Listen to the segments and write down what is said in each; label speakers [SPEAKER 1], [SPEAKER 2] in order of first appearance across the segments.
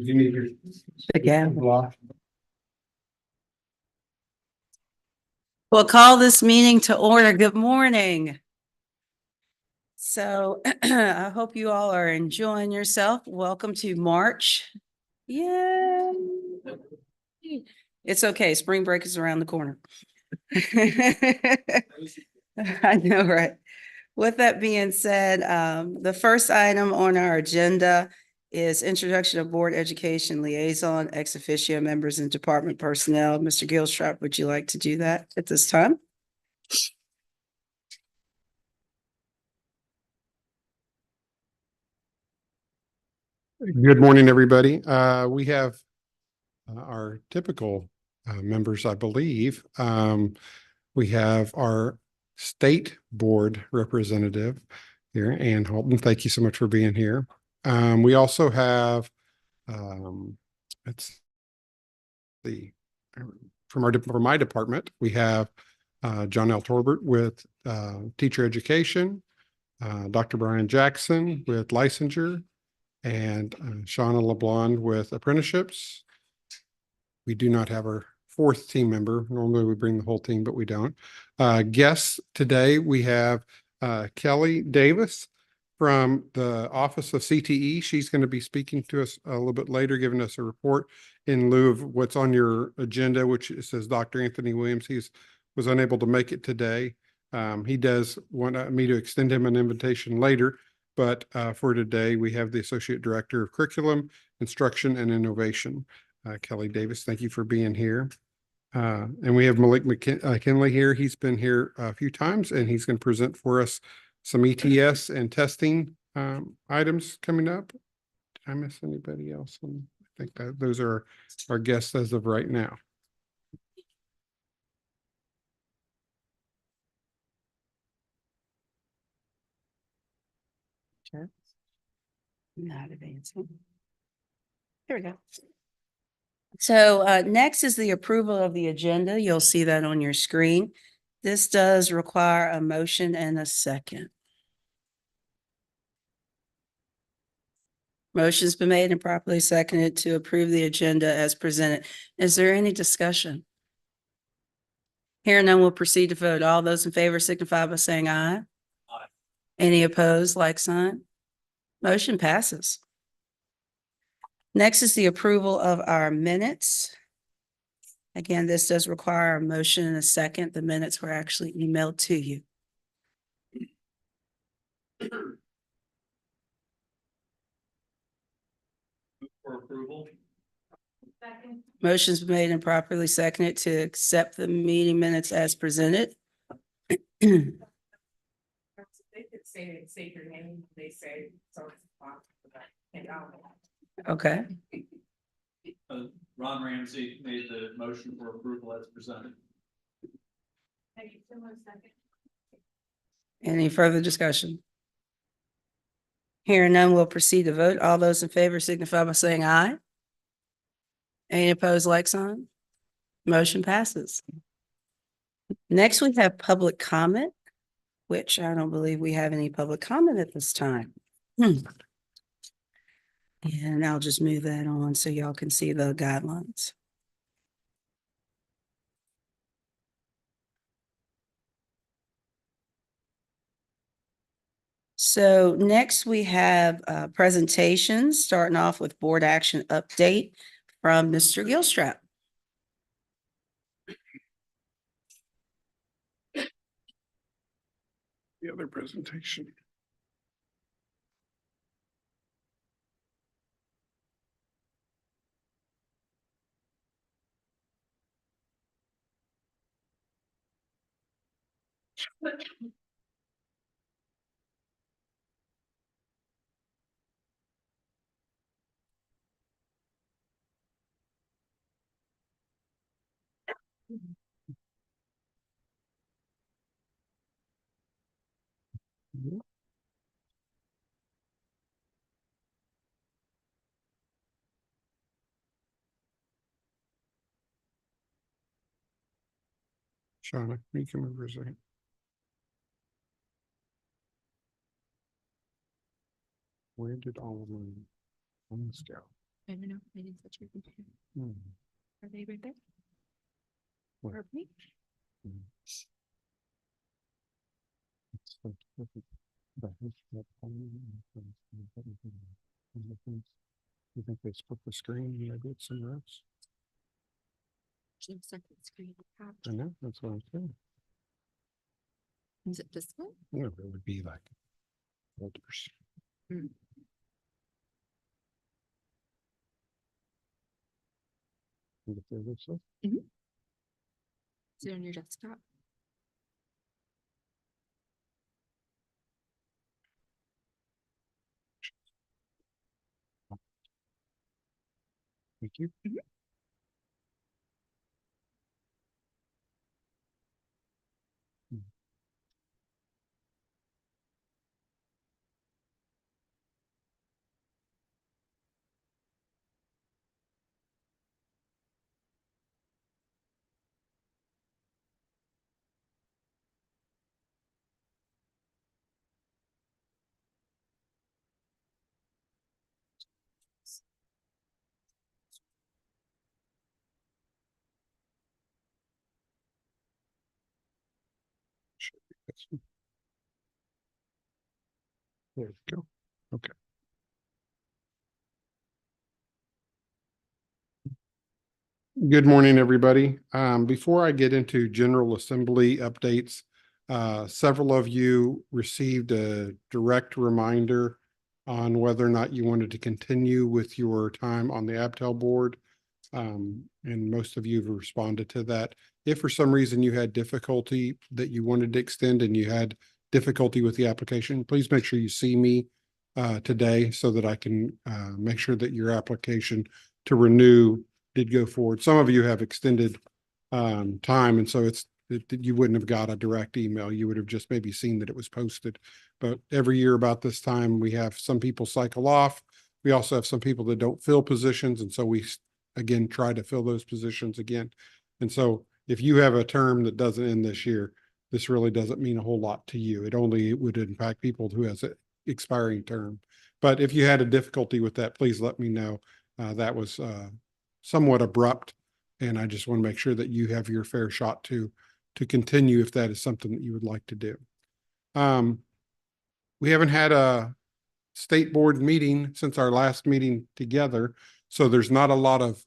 [SPEAKER 1] you need your
[SPEAKER 2] Again.
[SPEAKER 1] block?
[SPEAKER 2] We'll call this meeting to order. Good morning. So I hope you all are enjoying yourself. Welcome to March. Yay. It's okay. Spring break is around the corner. I know, right? With that being said, the first item on our agenda is introduction of board education liaison, ex officio members and department personnel. Mr. Gilstrap, would you like to do that at this time?
[SPEAKER 1] Good morning, everybody. We have our typical members, I believe. We have our state board representative here, Ann Halton. Thank you so much for being here. We also have, let's see, from my department, we have John L. Torbert with teacher education, Dr. Brian Jackson with licensure, and Shauna LeBlond with apprenticeships. We do not have our fourth team member. Normally we bring the whole team, but we don't. Guests today, we have Kelly Davis from the Office of CTE. She's going to be speaking to us a little bit later, giving us a report in lieu of what's on your agenda, which says Dr. Anthony Williams. He was unable to make it today. He does want me to extend him an invitation later, but for today, we have the Associate Director of Curriculum, Instruction, and Innovation, Kelly Davis. Thank you for being here. And we have Malik McKinley here. He's been here a few times, and he's going to present for us some ETS and testing items coming up. Did I miss anybody else? I think that those are our guests as of right now.
[SPEAKER 2] Not advancing. Here we go. So next is the approval of the agenda. You'll see that on your screen. This does require a motion and a second. Motion's been made and properly seconded to approve the agenda as presented. Is there any discussion? Hearing none, we'll proceed to vote. All those in favor signify by saying aye.
[SPEAKER 1] Aye.
[SPEAKER 2] Any opposed, like sign? Motion passes. Next is the approval of our minutes. Again, this does require a motion and a second. The minutes were actually emailed to you.
[SPEAKER 3] For approval.
[SPEAKER 4] Second.
[SPEAKER 2] Motion's been made and properly seconded to accept the meeting minutes as presented.
[SPEAKER 4] They could say your name, they say, so it's fine. And
[SPEAKER 2] Okay,
[SPEAKER 3] Ron Ramsey made the motion for approval as presented.
[SPEAKER 4] Thank you so much. Second.
[SPEAKER 2] any further discussion? Hearing none, we'll proceed to vote. All those in favor signify by saying aye. Any opposed, like sign? Motion passes. Next, we have public comment, which I don't believe we have any public comment at this time. And I'll just move that on so y'all can see the guidelines. So next we have presentations, starting off with board action update from Mr. Gilstrap.
[SPEAKER 1] The other presentation. Shauna, you come over a second. Where did all of my phones go?
[SPEAKER 5] I don't know. I didn't touch your computer. Are they right there?
[SPEAKER 1] Where?
[SPEAKER 5] Or me?
[SPEAKER 1] You think they split the screen and I did somewhere else?
[SPEAKER 5] Actually, second screen.
[SPEAKER 1] I know, that's what I'm saying.
[SPEAKER 5] Is it this one?
[SPEAKER 1] Yeah, it would be like folders.
[SPEAKER 5] Mm.
[SPEAKER 1] You get there this way?
[SPEAKER 5] Is it on your desktop?
[SPEAKER 1] Thank you. This one. There we go. Okay. Good morning, everybody. Before I get into General Assembly updates, several of you received a direct reminder on whether or not you wanted to continue with your time on the Abtel board. And most of you have responded to that. If for some reason you had difficulty that you wanted to extend and you had difficulty with the application, please make sure you see me today so that I can make sure that your application to renew did go forward. Some of you have extended time, and so you wouldn't have got a direct email. You would have just maybe seen that it was posted. But every year about this time, we have some people cycle off. We also have some people that don't fill positions, and so we again try to fill those positions again. And so if you have a term that doesn't end this year, this really doesn't mean a whole lot to you. It only would impact people who has an expiring term. But if you had a difficulty with that, please let me know. That was somewhat abrupt, and I just want to make sure that you have your fair shot to continue if that is something that you would like to do. We haven't had a state board meeting since our last meeting together, so there's not a lot of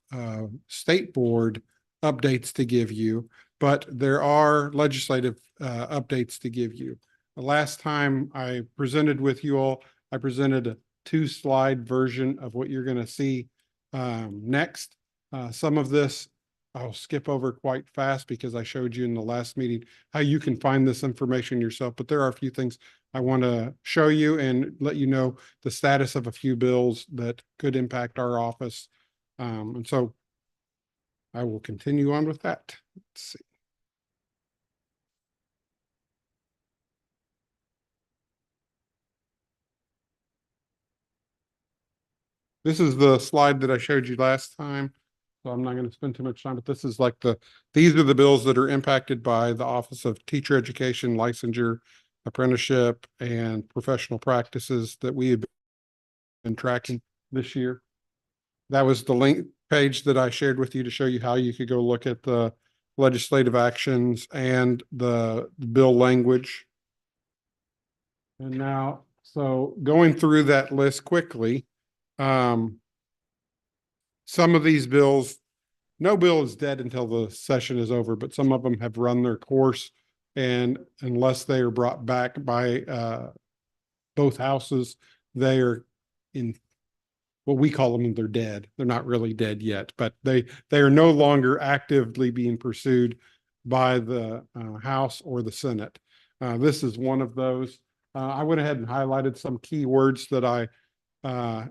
[SPEAKER 1] state board updates to give you, but there are legislative updates to give you. The last time I presented with you all, I presented a 2-slide version of what you're going to see next. Some of this I'll skip over quite fast because I showed you in the last meeting how you can find this information yourself, but there are a few things I want to show you and let you know the status of a few bills that could impact our office. And so I will continue on with that. Let's see. This is the slide that I showed you last time, so I'm not going to spend too much time, but this is like these are the bills that are impacted by the Office of Teacher Education, Licensure, Apprenticeship, and Professional Practices that we have been tracking this year. That was the link page that I shared with you to show you how you could go look at the legislative actions and the bill language. And now, so going through that list quickly, some of these bills, no bill is dead until the session is over, but some of them have run their course. And unless they are brought back by both houses, they are in what we call them, they're dead. They're not really dead yet, but they are no longer actively being pursued by the House or the Senate. This is one of those. I went ahead and highlighted some key words that I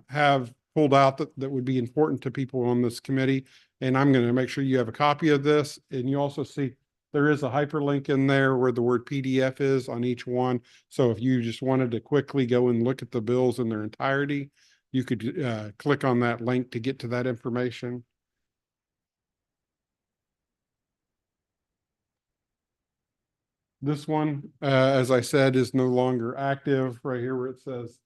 [SPEAKER 1] have pulled out that would be important to people on this committee. And I'm going to make sure you have a copy of this. And you also see there is a hyperlink in there where the word PDF is on each one. So if you just wanted to quickly go and look at the bills in their entirety, you could click on that link to get to that information. This one, as I said, is no longer active right here where it says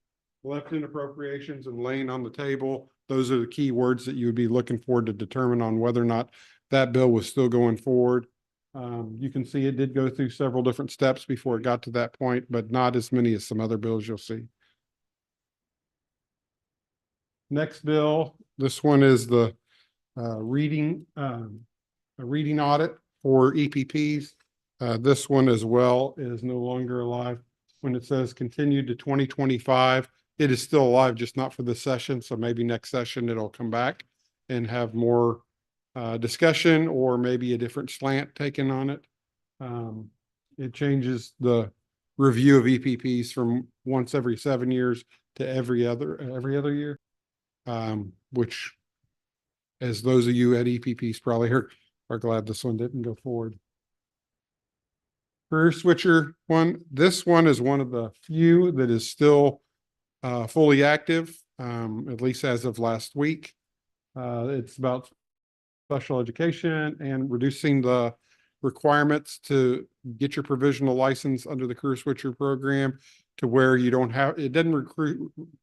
[SPEAKER 1] left in appropriations and laying on the table. Those are the key words that you would be looking for to determine on whether or not that bill was still going forward. You can see it did go through several different steps before it got to that point, but not as many as some other bills you'll see. Next bill, this one is the a reading audit for EPPs. This one as well is no longer alive. When it says continued to 2025, it is still alive, just not for this session. So maybe next session it'll come back and have more discussion or maybe a different slant taken on it. It changes the review of EPPs from once every 7 years to every other year, which, as those of you at EPPs probably are glad this one didn't go forward. Career switcher one, this one is one of the few that is still fully active, at least as of last week. It's about special education and reducing the requirements to get your provisional license under the career switcher program to where you don't have, it doesn't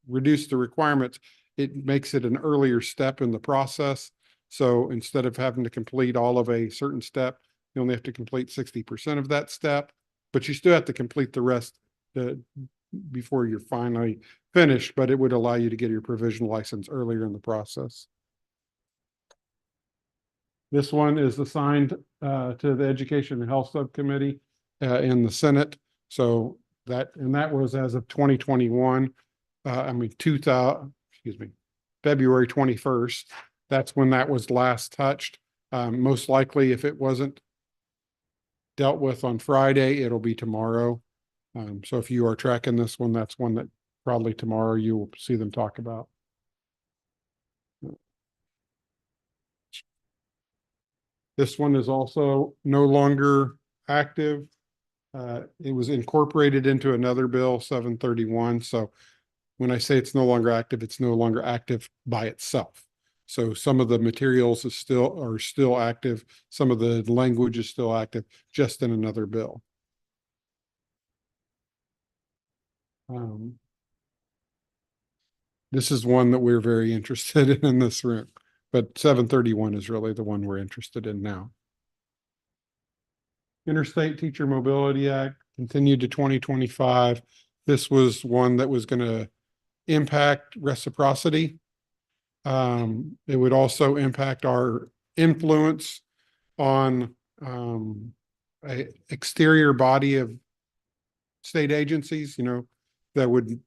[SPEAKER 1] reduce the requirements. It makes it an earlier step in the process. So instead of having to complete all of a certain step, you only have to complete 60% of that step, but you still have to complete the rest before you're finally finished, but it would allow you to get your provisional license earlier in the process. This one is assigned to the Education and Health Subcommittee in the Senate. So that was as of 2021. February 21st. That's when that was last touched. Most likely, if it wasn't dealt with on Friday, it'll be tomorrow. So if you are tracking this one, that's one that probably tomorrow you will see them talk about. This one is also no longer active. It was incorporated into another bill, 731. So when I say it's no longer active, it's no longer active by itself. So some of the materials are still active. Some of the language is still active, just in another bill. This is one that we're very interested in this room, but 731 is really the one we're interested in now. Interstate Teacher Mobility Act continued to 2025. This was one that was going to impact reciprocity. It would also impact our influence on a exterior body of state agencies, that would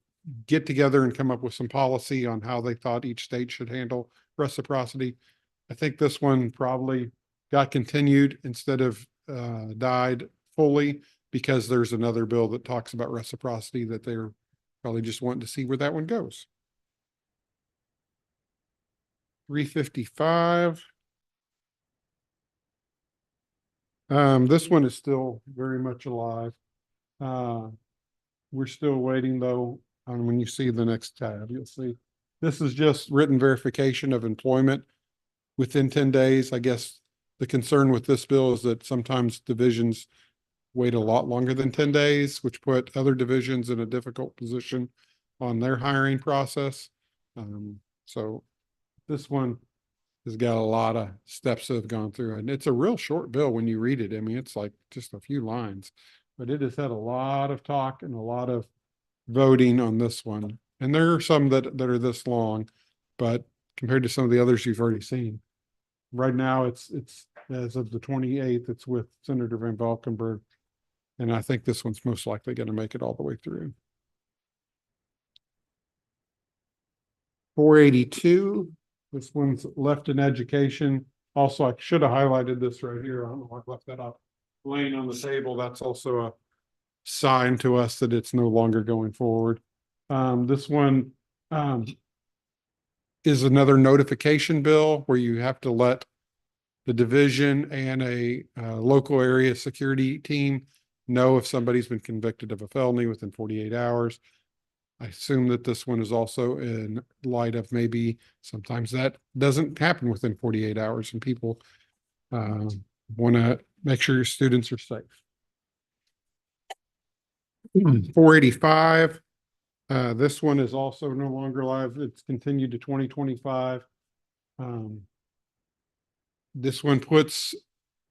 [SPEAKER 1] get together and come up with some policy on how they thought each state should handle reciprocity. I think this one probably got continued instead of died fully because there's another bill that talks about reciprocity that they're probably just wanting to see where that one goes. 355. This one is still very much alive. We're still waiting though. On when you see the next tab, you'll see this is just written verification of employment within 10 days. I guess the concern with this bill is that sometimes divisions wait a lot longer than 10 days, which put other divisions in a difficult position on their hiring process. So this one has got a lot of steps that have gone through, and it's a real short bill when you read it. I mean, it's like just a few lines, but it has had a lot of talk and a lot of voting on this one. And there are some that are this long, but compared to some of the others you've already seen. Right now, it's as of the 28th, it's with Senator Van Valkenburg. And I think this one's most likely going to make it all the way through. 482, this one's left in education. Also, I should have highlighted this right here. I don't know why I left that up. Laying on the table, that's also a sign to us that it's no longer going forward. This one is another notification bill where you have to let the division and a local area security team know if somebody's been convicted of a felony within 48 hours. I assume that this one is also in light of maybe sometimes that doesn't happen within 48 hours and people want to make sure your students are safe. 485. This one is also no longer live. It's continued to 2025. This one puts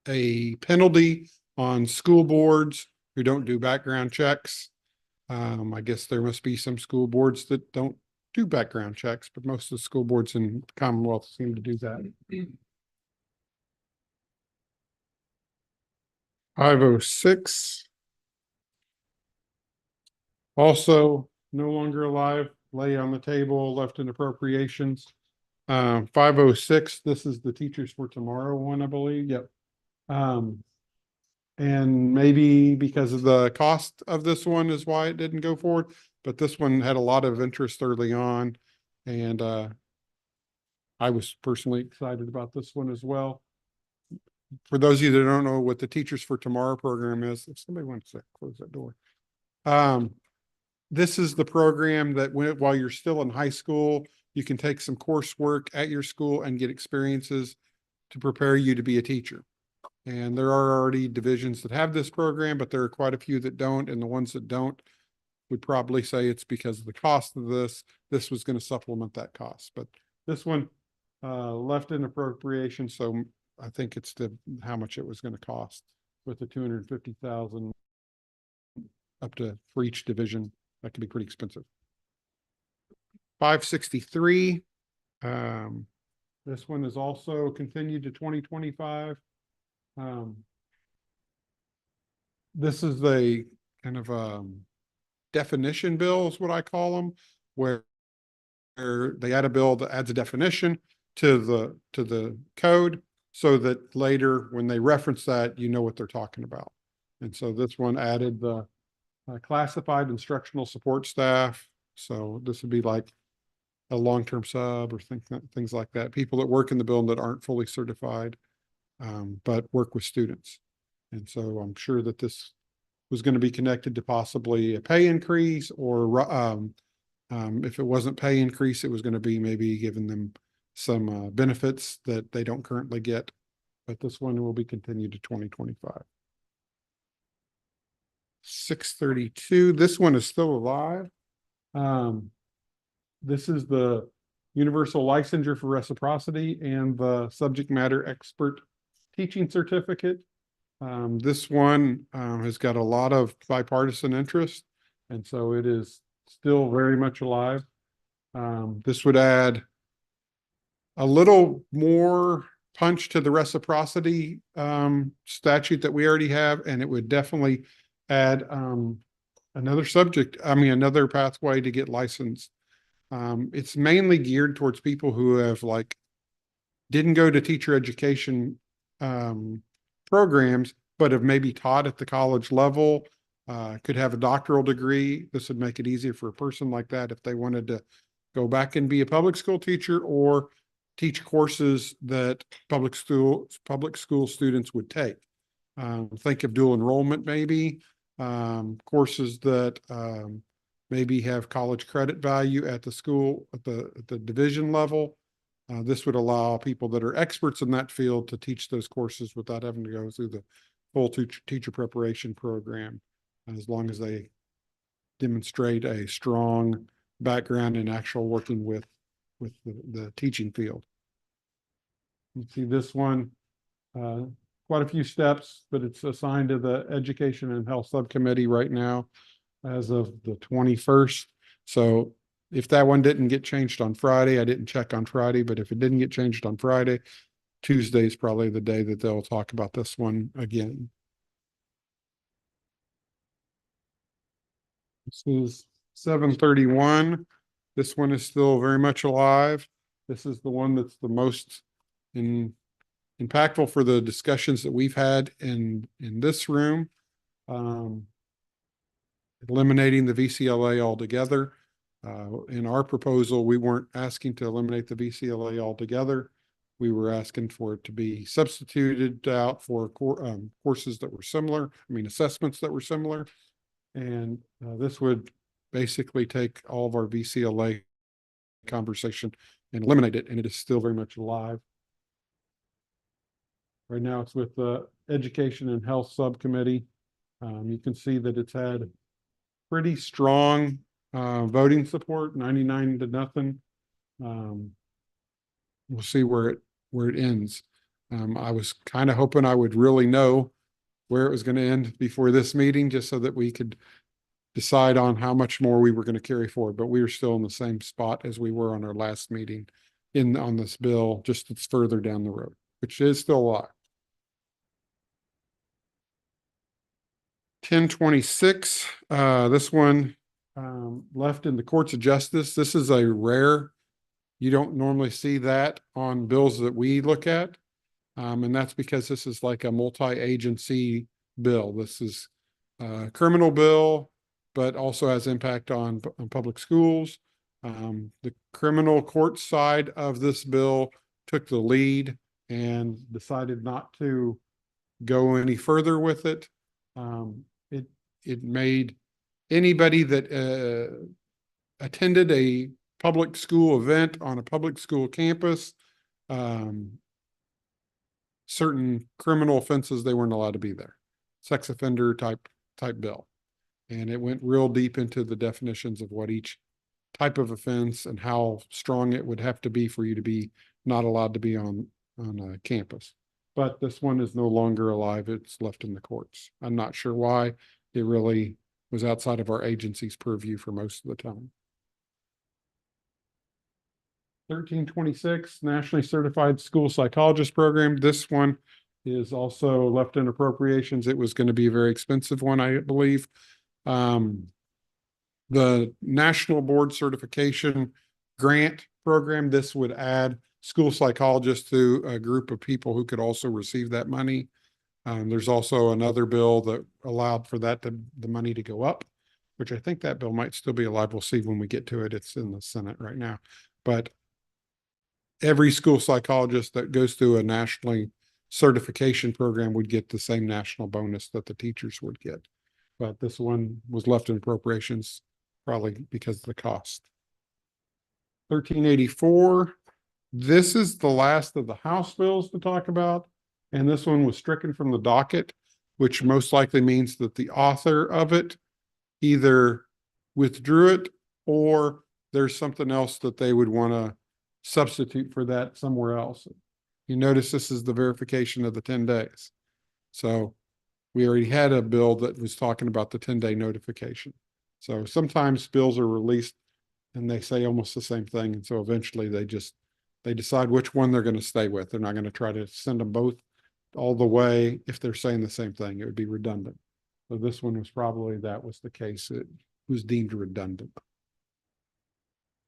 [SPEAKER 1] a penalty on school boards who don't do background checks. I guess there must be some school boards that don't do background checks, but most of the school boards in the Commonwealth seem to do that. 506. Also no longer alive, lay on the table, left in appropriations. 506, this is the Teachers for Tomorrow one, I believe. Yep. And maybe because of the cost of this one is why it didn't go forward, but this one had a lot of interest early on. And I was personally excited about this one as well. For those of you that don't know what the Teachers for Tomorrow program is, if somebody wants to close that door. This is the program that while you're still in high school, you can take some coursework at your school and get experiences to prepare you to be a teacher. And there are already divisions that have this program, but there are quite a few that don't. And the ones that don't would probably say it's because of the cost of this. This was going to supplement that cost. But this one left in appropriation. So I think it's how much it was going to cost with the 250,000 up to for each division. That could be pretty expensive. 563. This one is also continued to 2025. This is a kind of definition bill is what I call them, where they add a bill that adds a definition to the code so that later when they reference that, you know what they're talking about. And so this one added the classified instructional support staff. So this would be like a long-term sub or things like that. People that work in the building that aren't fully certified, but work with students. And so I'm sure that this was going to be connected to possibly a pay increase, or if it wasn't pay increase, it was going to be maybe giving them some benefits that they don't currently get. But this one will be continued to 2025. 632. This one is still alive. This is the universal licensure for reciprocity and the subject matter expert teaching certificate. This one has got a lot of bipartisan interest, and so it is still very much alive. This would add a little more punch to the reciprocity statute that we already have, and it would definitely add another pathway to get licensed. It's mainly geared towards people who have didn't go to teacher education programs, but have maybe taught at the college level, could have a doctoral degree. This would make it easier for a person like that if they wanted to go back and be a public school teacher or teach courses that public school students would take. Think of dual enrollment, maybe courses that maybe have college credit value at the school at the division level. This would allow people that are experts in that field to teach those courses without having to go through the full teacher preparation program, as long as they demonstrate a strong background in actual working with the teaching field. You see this one, quite a few steps, but it's assigned to the Education and Health Subcommittee right now as of the 21st. So if that one didn't get changed on Friday, I didn't check on Friday, but if it didn't get changed on Friday, Tuesday is probably the day that they'll talk about this one again. This is 731. This one is still very much alive. This is the one that's the most impactful for the discussions that we've had in this room. Eliminating the VCLA altogether. In our proposal, we weren't asking to eliminate the VCLA altogether. We were asking for it to be substituted out for courses that were similar, assessments that were similar. And this would basically take all of our VCLA conversation and eliminate it, and it is still very much alive. Right now it's with the Education and Health Subcommittee. You can see that it's had pretty strong voting support, 99 to nothing. We'll see where it ends. I was kind of hoping I would really know where it was going to end before this meeting, just so that we could decide on how much more we were going to carry forward, but we are still in the same spot as we were on our last meeting on this bill, just it's further down the road, which is still a lot. 1026, this one, left in the courts of justice. This is a rare, you don't normally see that on bills that we look at. And that's because this is like a multi-agency bill. This is a criminal bill, but also has impact on public schools. The criminal court side of this bill took the lead and decided not to go any further with it. It made anybody that attended a public school event on a public school campus, certain criminal offenses, they weren't allowed to be there. Sex offender type bill. And it went real deep into the definitions of what each type of offense and how strong it would have to be for you to be not allowed to be on a campus. But this one is no longer alive. It's left in the courts. I'm not sure why. It really was outside of our agency's purview for most of the time. 1326, Nationally Certified School Psychologist Program. This one is also left in appropriations. It was going to be a very expensive one, I believe. The National Board Certification Grant Program, this would add school psychologists to a group of people who could also receive that money. There's also another bill that allowed for that the money to go up, which I think that bill might still be alive. We'll see when we get to it. It's in the Senate right now. But every school psychologist that goes through a nationally certification program would get the same national bonus that the teachers would get. But this one was left in appropriations probably because of the cost. 1384. This is the last of the House bills to talk about. And this one was stricken from the docket, which most likely means that the author of it either withdrew it or there's something else that they would want to substitute for that somewhere else. You notice this is the verification of the 10 days. So we already had a bill that was talking about the 10-day notification. So sometimes bills are released and they say almost the same thing. And so eventually they decide which one they're going to stay with. They're not going to try to send them both all the way if they're saying the same thing. It would be redundant. So this one was probably, that was the case. It was deemed redundant.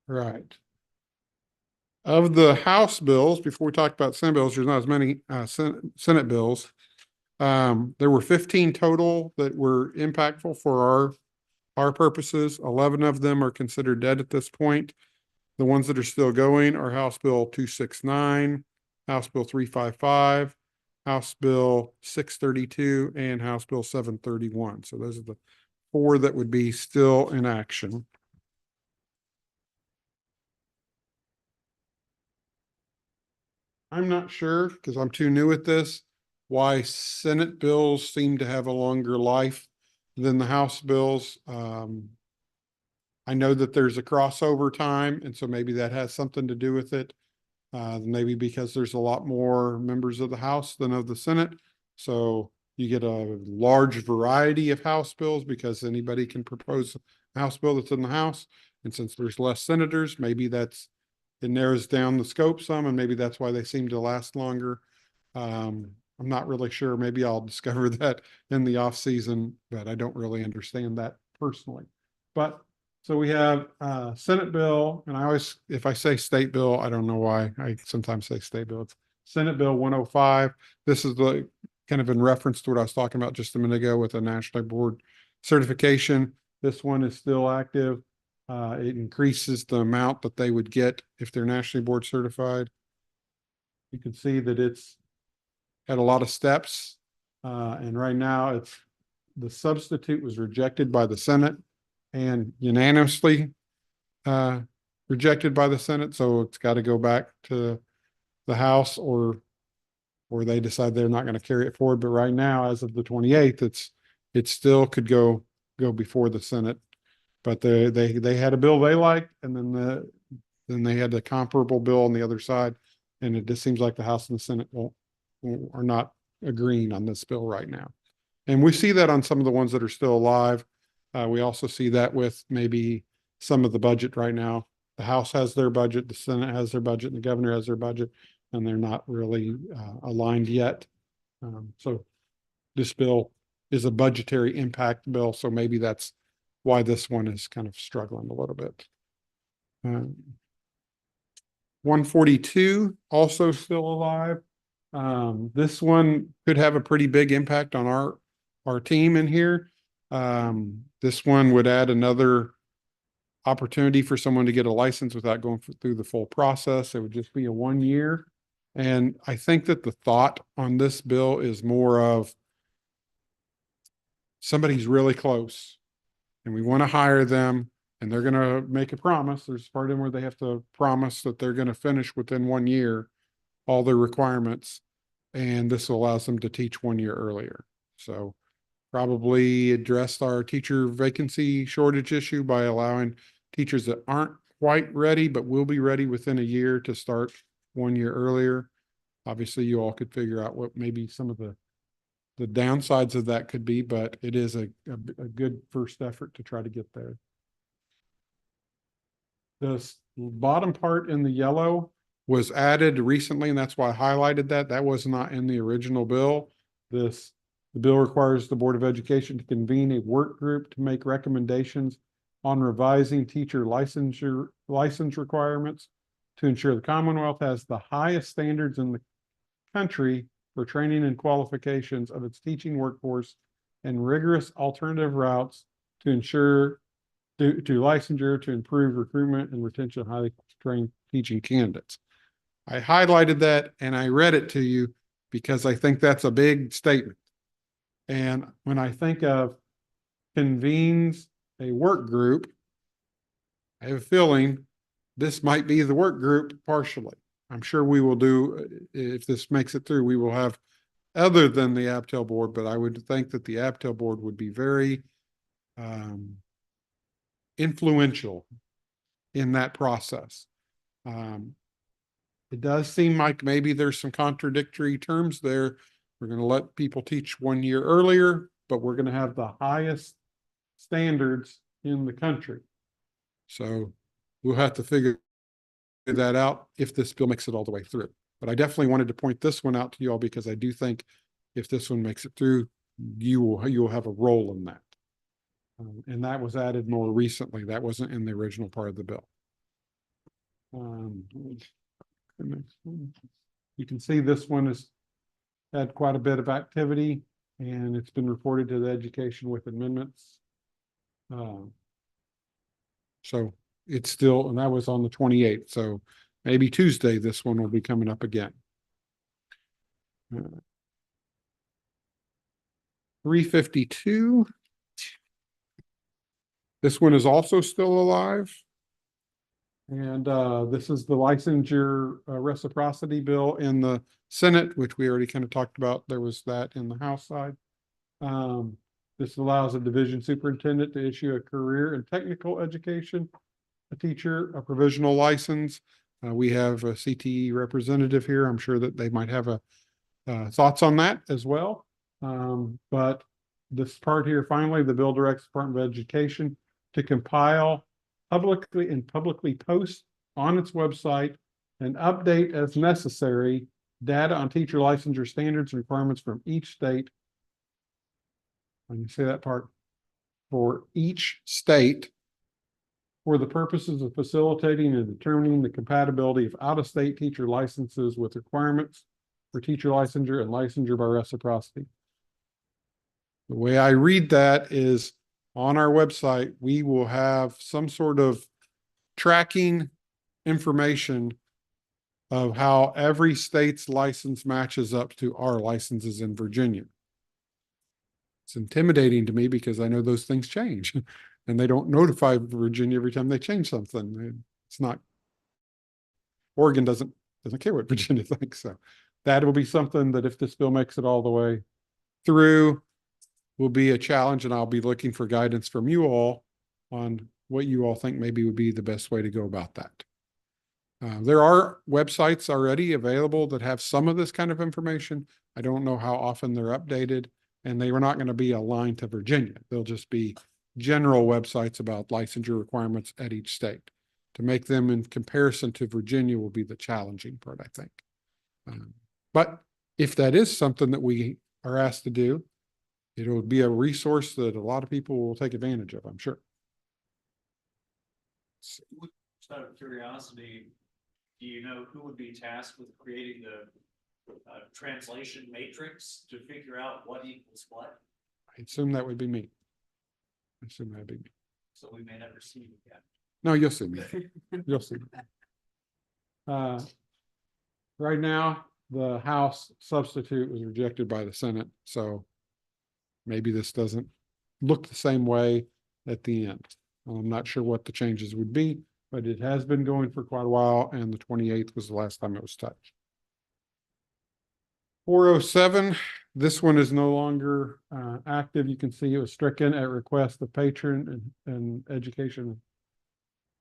[SPEAKER 1] Right. Of the House bills, before we talk about Senate bills, there's not as many Senate bills. There were 15 total that were impactful for our purposes. 11 of them are considered dead at this point. The ones that are still going are House Bill 269, House Bill 355, House Bill 632, and House Bill 731. So those are the 4 that would be still in action. I'm not sure, because I'm too new at this, why Senate bills seem to have a longer life than the House bills. I know that there's a crossover time, and so maybe that has something to do with it. Maybe because there's a lot more members of the House than of the Senate. So you get a large variety of House bills because anybody can propose a House bill that's in the House. And since there's less senators, maybe it narrows down the scope some, and maybe that's why they seem to last longer. I'm not really sure. Maybe I'll discover that in the off season, but I don't really understand that personally. But so we have Senate bill, and I always, if I say state bill, I don't know why I sometimes say state bill. It's Senate Bill 105. This is the kind of in reference to what I was talking about just a minute ago with the National Board certification. This one is still active. It increases the amount that they would get if they're nationally board certified. You can see that it's had a lot of steps. And right now the substitute was rejected by the Senate and unanimously rejected by the Senate. So it's got to go back to the House or they decide they're not going to carry it forward. But right now, as of the 28th, it still could go before the Senate But they had a bill they liked, and then they had the comparable bill on the other side. And it just seems like the House and the Senate are not agreeing on this bill right now. And we see that on some of the ones that are still alive. We also see that with maybe some of the budget right now. The House has their budget, the Senate has their budget, and the governor has their budget, and they're not really aligned yet. So this bill is a budgetary impact bill, so maybe that's why this one is kind of struggling a little bit. 142 also still alive. This one could have a pretty big impact on our team in here. This one would add another opportunity for someone to get a license without going through the full process. It would just be a 1 year. And I think that the thought on this bill is more of somebody's really close and we want to hire them and they're going to make a promise. There's part of them where they have to promise that they're going to finish within 1 year all their requirements. And this allows them to teach 1 year earlier. So probably addressed our teacher vacancy shortage issue by allowing teachers that aren't quite ready, but will be ready within a year to start 1 year earlier. Obviously, you all could figure out what maybe some of the downsides of that could be, but it is a good first effort to try to get there. The bottom part in the yellow was added recently, and that's why I highlighted that. That was not in the original bill. The bill requires the Board of Education to convene a work group to make recommendations on revising teacher license requirements to ensure the Commonwealth has the highest standards in the country for training and qualifications of its teaching workforce and rigorous alternative routes to ensure to licensure to improve recruitment and retention of highly trained teaching candidates. I highlighted that and I read it to you because I think that's a big statement. And when I think of convenes a work group, I have a feeling this might be the work group partially. I'm sure we will do, if this makes it through, we will have other than the Abtel board, but I would think that the Abtel board would be very influential in that process. It does seem like maybe there's some contradictory terms there. We're going to let people teach 1 year earlier, but we're going to have the highest standards in the country. So we'll have to figure that out if this bill makes it all the way through. But I definitely wanted to point this one out to you all because I do think if this one makes it through, you will have a role in that. And that was added more recently. That wasn't in the original part of the bill. You can see this one has had quite a bit of activity and it's been reported to the education with amendments. So it's still, and that was on the 28th. So maybe Tuesday, this one will be coming up again. 352. This one is also still alive. And this is the licensure reciprocity bill in the Senate, which we already kind of talked about. There was that in the House side. This allows a division superintendent to issue a career and technical education, a teacher, a provisional license. We have a CTE representative here. I'm sure that they might have thoughts on that as well. But this part here, finally, the bill directs the Department of Education to compile publicly post on its website and update as necessary data on teacher licensure standards and requirements from each state. I can say that part for each state for the purposes of facilitating and determining the compatibility of out-of-state teacher licenses with requirements for teacher licensure and licensure by reciprocity. The way I read that is on our website, we will have some sort of tracking information of how every state's license matches up to our licenses in Virginia. It's intimidating to me because I know those things change and they don't notify Virginia every time they change something. It's not, Oregon doesn't care what Virginia thinks. So that will be something that if this bill makes it all the way through, will be a challenge, and I'll be looking for guidance from you all on what you all think maybe would be the best way to go about that. There are websites already available that have some of this kind of information. I don't know how often they're updated, and they are not going to be aligned to Virginia. They'll just be general websites about licensure requirements at each state. To make them in comparison to Virginia will be the challenging part, I think. But if that is something that we are asked to do, it'll be a resource that a lot of people will take advantage of, I'm sure.
[SPEAKER 3] Just out of curiosity, do you know who would be tasked with creating the translation matrix to figure out what equals what?
[SPEAKER 1] I assume that would be me. I assume that'd be me.
[SPEAKER 3] So we may never see it again.
[SPEAKER 1] No, you'll see me. You'll see me. Right now, the House substitute was rejected by the Senate, so maybe this doesn't look the same way at the end. I'm not sure what the changes would be, but it has been going for quite a while, and the 28th was the last time it was touched. 407, this one is no longer active. You can see it was stricken at request of patron and education.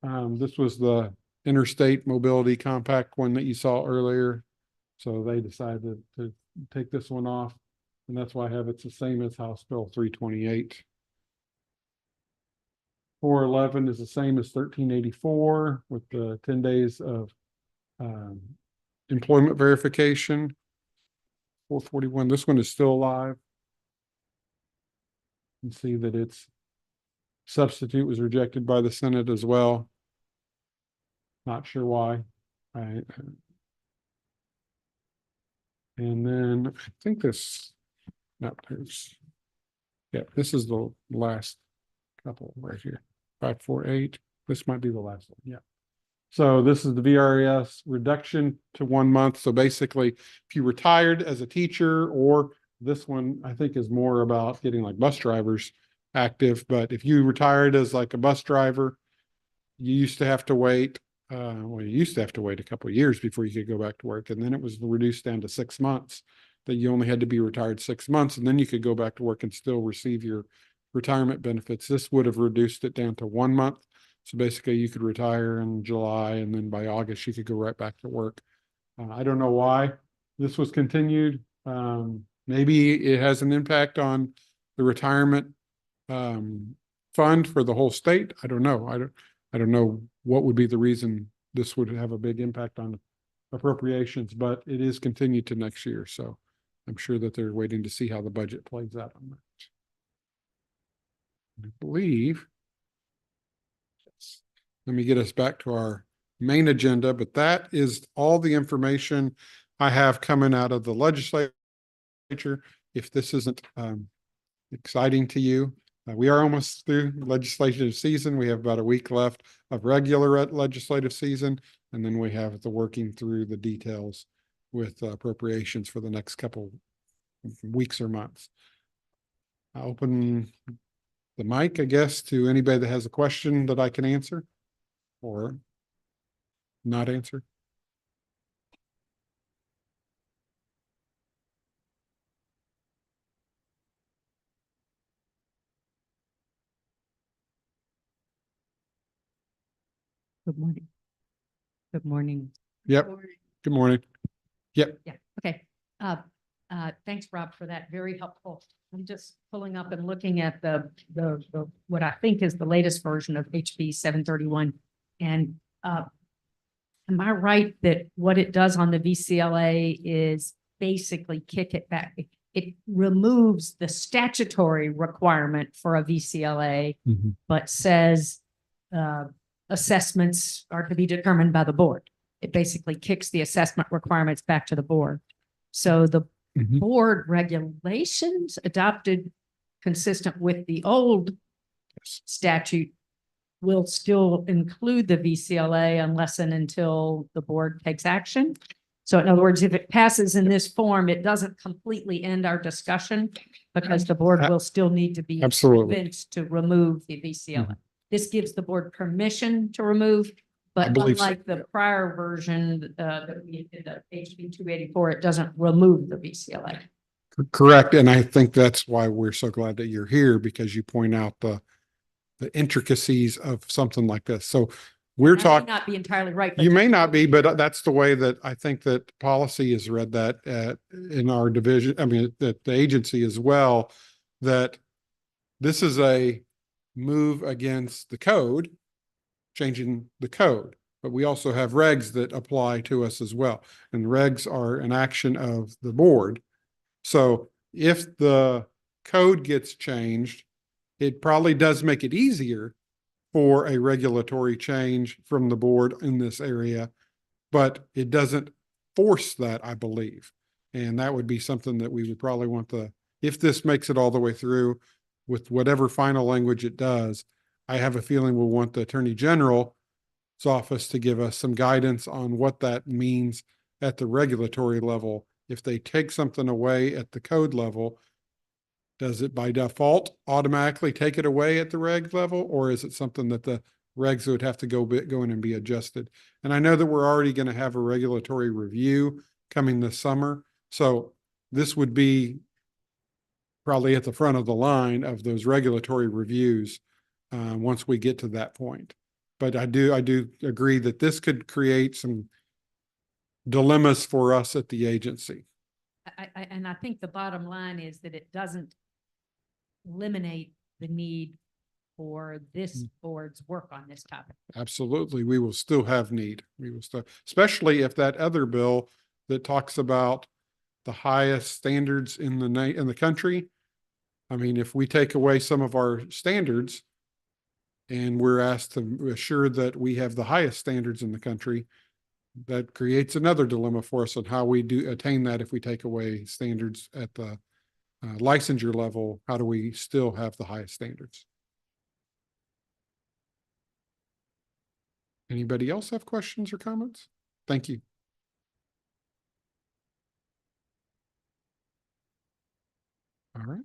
[SPEAKER 1] This was the interstate mobility compact one that you saw earlier. So they decided to take this one off. And that's why I have it's the same as House Bill 328. 411 is the same as 1384 with the 10 days of employment verification. 441, this one is still alive. You can see that its substitute was rejected by the Senate as well. Not sure why. And then I think this, no, there's, yeah, this is the last couple right here. 548. This might be the last one. Yeah. So this is the VRS reduction to 1 month. So basically, if you retired as a teacher, or this one I think is more about getting like bus drivers active. But if you retired as like a bus driver, you used to have to wait. Well, you used to have to wait a couple of years before you could go back to work. And then it was reduced down to 6 months, that you only had to be retired 6 months, and then you could go back to work and still receive your retirement benefits. This would have reduced it down to 1 month. So basically you could retire in July, and then by August you could go right back to work. I don't know why this was continued. Maybe it has an impact on the retirement fund for the whole state. I don't know. I don't know what would be the reason this would have a big impact on appropriations, but it is continued to next year. So I'm sure that they're waiting to see how the budget plays out on that. I believe. Let me get us back to our main agenda, but that is all the information I have coming out of the legislature. If this isn't exciting to you, we are almost through legislative season. We have about a week left of regular legislative season, and then we have the working through the details with appropriations for the next couple weeks or months. I'll open the mic, I guess, to anybody that has a question that I can answer or not answer.
[SPEAKER 5] Good morning. Good morning.
[SPEAKER 1] Yep. Good morning. Yep.
[SPEAKER 5] Yeah, okay. Thanks, Rob, for that. Very helpful. I'm just pulling up and looking at the what I think is the latest version of HB 731. And am I right that what it does on the VCLA is basically kick it back? It removes the statutory requirement for a VCLA, but says assessments are to be determined by the board. It basically kicks the assessment requirements back to the board. So the board regulations adopted consistent with the old statute will still include the VCLA unless and until the board takes action. So in other words, if it passes in this form, it doesn't completely end our discussion because the board will still need to be convinced to remove the VCLA. This gives the board permission to remove, but unlike the prior version, that we did the HB 284, it doesn't remove the VCLA.
[SPEAKER 1] Correct. And I think that's why we're so glad that you're here, because you point out the the intricacies of something like this. So we're
[SPEAKER 5] I may
[SPEAKER 1] talking,
[SPEAKER 5] not be entirely right. but
[SPEAKER 1] you may not be, but that's the way that I think that policy has read that in our division. I mean, that the agency as well, that this is a move against the code, changing the code, but we also have regs that apply to us as well. And regs are an action of the board. So if the code gets changed, it probably does make it easier for a regulatory change from the board in this area, but it doesn't force that, I believe. And that would be something that we would probably want if this makes it all the way through with whatever final language it does, I have a feeling we'll want the Attorney General's office to give us some guidance on what that means at the regulatory level. If they take something away at the code level, does it by default automatically take it away at the reg level, or is it something that the regs would have to go in and be adjusted? And I know that we're already going to have a regulatory review coming this summer. So this would be probably at the front of the line of those regulatory reviews once we get to that point. But I do agree that this could create some dilemmas for us at the agency.
[SPEAKER 5] And I think the bottom line is that it doesn't eliminate the need for this board's work on this topic.
[SPEAKER 1] Absolutely. We will still have need. We will still, especially if that other bill that talks about the highest standards in the country. I mean, if we take away some of our standards and we're asked to assure that we have the highest standards in the country, that creates another dilemma for us on how we do attain that. If we take away standards at the licensure level, how do we still have the highest standards? Anybody else have questions or comments? Thank you. All right.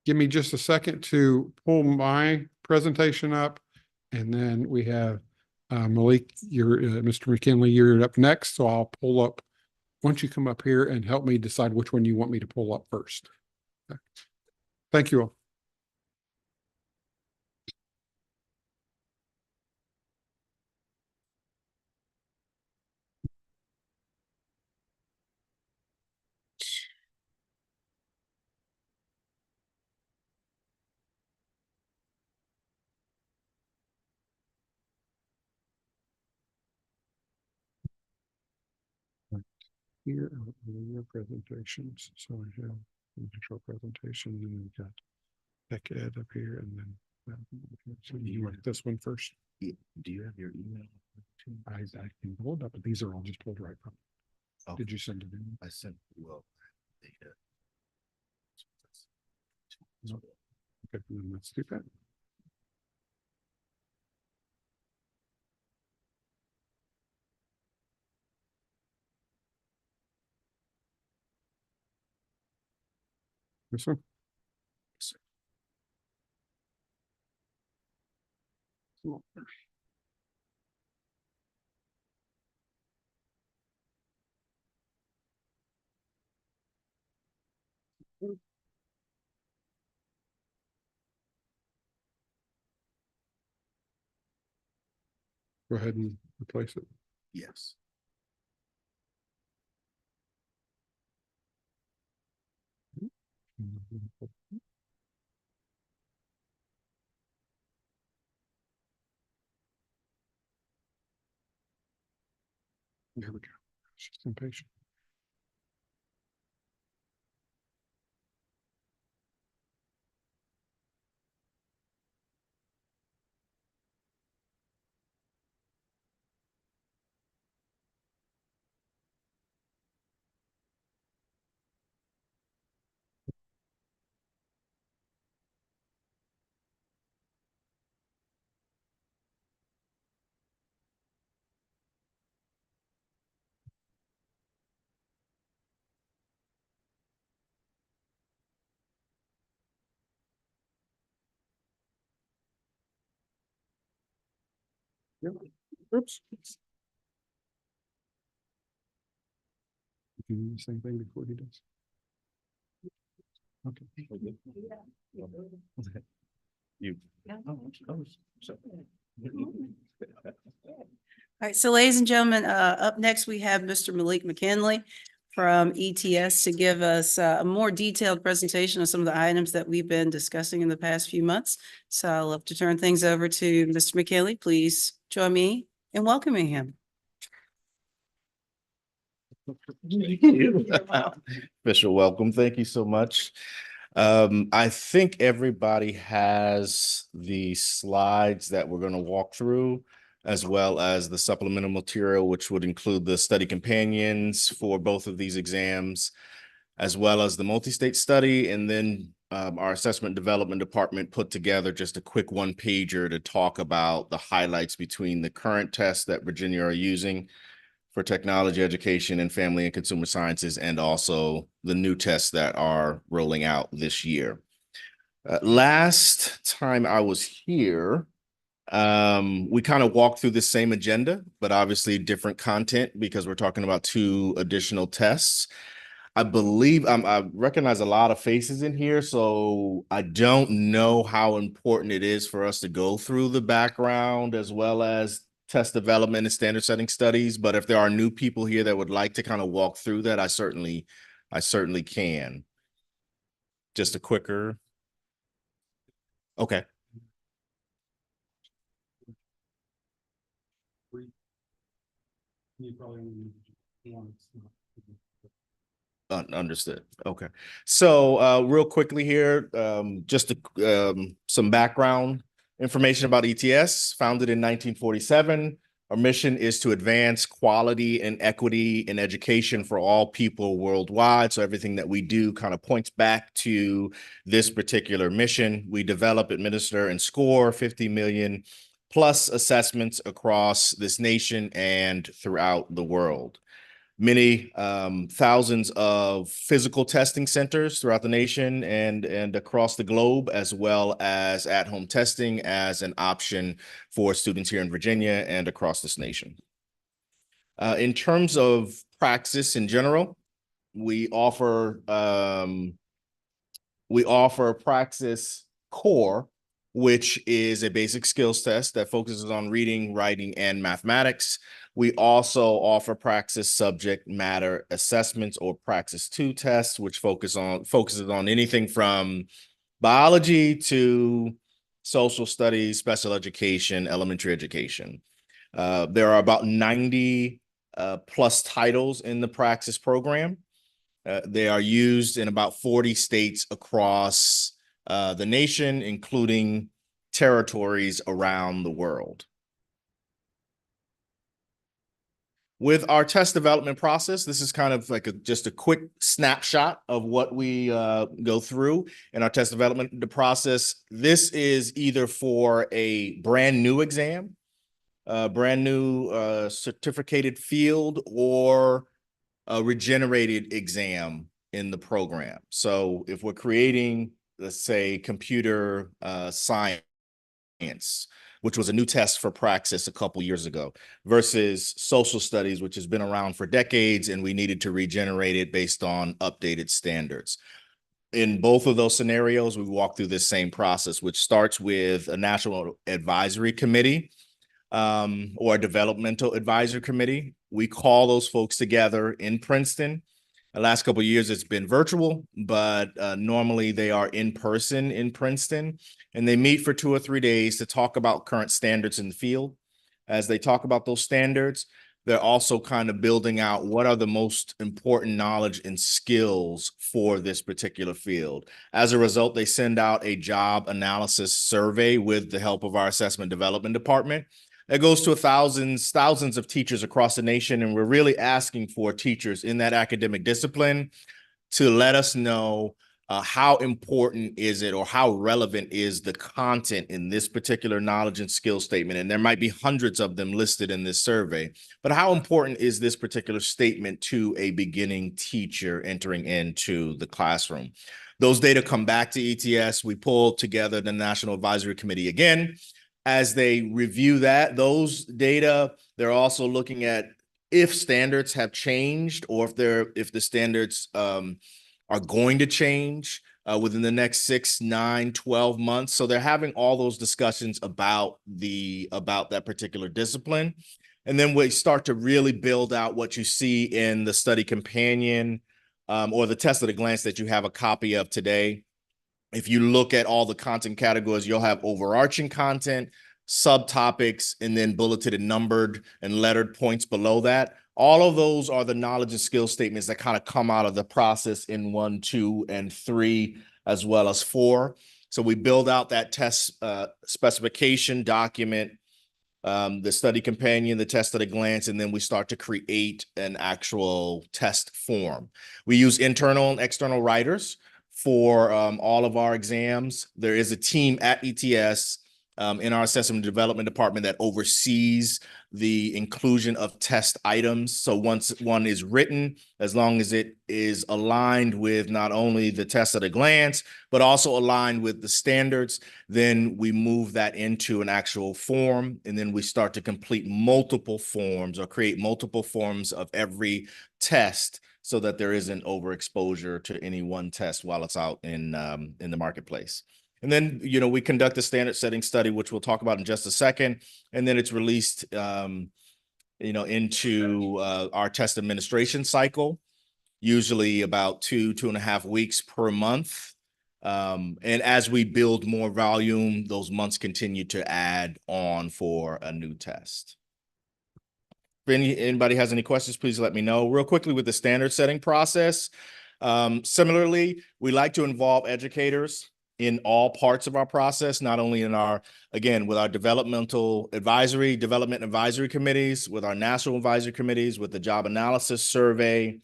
[SPEAKER 1] Give me just a second to pull my presentation up, and then we have Malik, Mr. McKinley, you're up next. So I'll pull up, once you come up here and help me decide which one you want me to pull up first. Okay. Thank you all. Here are your presentations. So I have control presentation, and then we've got tech ed up here, and then so you want this one first?
[SPEAKER 6] Do you have your email?
[SPEAKER 1] I can pull it up, but these are all just pulled right from.
[SPEAKER 6] Oh,
[SPEAKER 1] Did you send it in?
[SPEAKER 6] I sent, well, data.
[SPEAKER 1] Okay, then let's do that. This one? Go ahead and replace it.
[SPEAKER 6] Yes.
[SPEAKER 1] There we go. Just impatient. Yep. Oops. You can do the same thing before he does. Okay.
[SPEAKER 6] You.
[SPEAKER 2] All right, so ladies and gentlemen, up next, we have Mr. Malik McKinley from ETS to give us a more detailed presentation of some of the items that we've been discussing in the past few months. So I'd love to turn things over to Mr. McKinley. Please join me in welcoming him.
[SPEAKER 6] Official welcome. Thank you so much. I think everybody has the slides that we're going to walk through, as well as the supplemental material, which would include the study companions for both of these exams, as well as the multi-state study. And then our assessment development department put together just a quick one-pager to talk about the highlights between the current tests that Virginia are using for technology education and family and consumer sciences, and also the new tests that are rolling out this year. Last time I was here, we kind of walked through the same agenda, but obviously different content because we're talking about 2 additional tests. I believe I recognize a lot of faces in here, so I don't know how important it is for us to go through the background as well as test development and standard setting studies. But if there are new people here that would like to kind of walk through that, I certainly can. Just a quicker. Okay. Understood. Okay. So real quickly here, just some background information about ETS. Founded in 1947. Our mission is to advance quality and equity in education for all people worldwide. So everything that we do kind of points back to this particular mission. We develop, administer, and score 50 million plus assessments across this nation and throughout the world. Many thousands of physical testing centers throughout the nation and across the globe, as well as at-home testing as an option for students here in Virginia and across this nation. In terms of praxis in general, we offer Praxis Core, which is a basic skills test that focuses on reading, writing, and mathematics. We also offer Praxis subject matter assessments, or Praxis 2 tests, which focuses on anything from biology to social studies, special education, elementary education. There are about 90 plus titles in the Praxis program. They are used in about 40 states across the nation, including territories around the world. With our test development process, this is kind of like just a quick snapshot of what we go through in our test development process. This is either for a brand new exam, brand new certificated field, or a regenerated exam in the program. So if we're creating, let's say, computer science, which was a new test for Praxis a couple years ago, versus social studies, which has been around for decades, and we needed to regenerate it based on updated standards. In both of those scenarios, we walk through this same process, which starts with a national advisory committee or a developmental advisory committee. We call those folks together in Princeton. The last couple of years, it's been virtual, but normally they are in person in Princeton, and they meet for 2 or 3 days to talk about current standards in the field. As they talk about those standards, they're also kind of building out what are the most important knowledge and skills for this particular field. As a result, they send out a job analysis survey with the help of our assessment development department. It goes to thousands of teachers across the nation, and we're really asking for teachers in that academic discipline to let us know how important is it, or how relevant is the content in this particular knowledge and skill statement. And there might be hundreds of them listed in this survey, but how important is this particular statement to a beginning teacher entering into the classroom? Those data come back to ETS. We pull together the National Advisory Committee again. As they review those data, they're also looking at if standards have changed, or if the standards are going to change. within the next 6, 9, 12 months. So they're having all those discussions about that particular discipline. And then we start to really build out what you see in the study companion or the test at a glance that you have a copy of today. If you look at all the content categories, you'll have overarching content, subtopics, and then bulleted and numbered and lettered points below that. All of those are the knowledge and skill statements that kind of come out of the process in 1, 2, and 3, as well as 4. So we build out that test specification document, the study companion, the test at a glance, and then we start to create an actual test form. We use internal and external writers for all of our exams. There is a team at ETS in our assessment and development department that oversees the inclusion of test items. So once one is written, as long as it is aligned with not only the test at a glance, but also aligned with the standards, then we move that into an actual form. And then we start to complete multiple forms or create multiple forms of every test so that there isn't overexposure to any one test while it's out in the marketplace. And then, we conduct a standard setting study, which we'll talk about in just a second. And then it's released, into our test administration cycle, usually about 2.5 weeks per month. And as we build more volume, those months continue to add on for a new test. If anybody has any questions, please let me know. Real quickly with the standard setting process. Similarly, we like to involve educators in all parts of our process, not only in with our development advisory committees, with our national advisory committees, with the job analysis survey,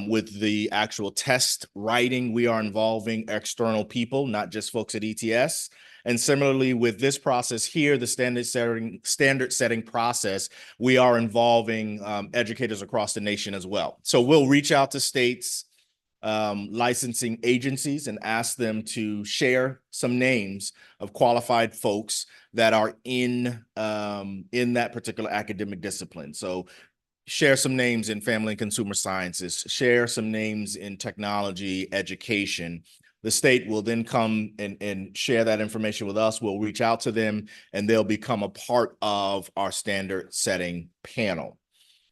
[SPEAKER 6] with the actual test writing. We are involving external people, not just folks at ETS. And similarly with this process here, the standard setting process, we are involving educators across the nation as well. So we'll reach out to states, licensing agencies and ask them to share some names of qualified folks that are in that particular academic discipline. So share some names in family and consumer sciences, share some names in technology, education. The state will then come and share that information with us. We'll reach out to them and they'll become a part of our standard setting panel.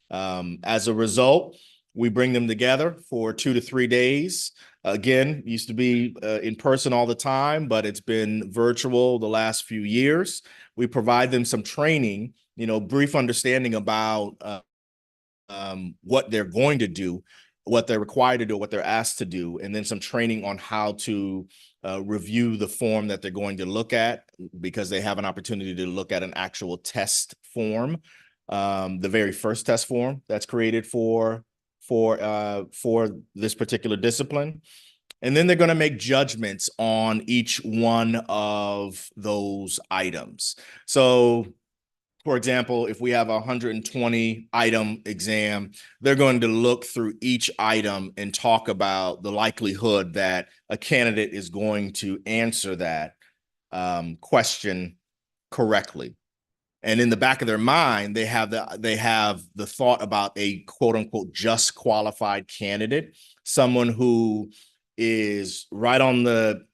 [SPEAKER 6] As a result, we bring them together for 2 to 3 days. Again, used to be in person all the time, but it's been virtual the last few years. We provide them some training, brief understanding about what they're going to do, what they're required to do, what they're asked to do, and then some training on how to review the form that they're going to look at, because they have an opportunity to look at an actual test form, the very first test form that's created for this particular discipline. And then they're going to make judgments on each one of those items. So, for example, if we have a 120 item exam, they're going to look through each item and talk about the likelihood that a candidate is going to answer that question correctly. And in the back of their mind, they have the thought about a quote unquote just qualified candidate, someone who is right on the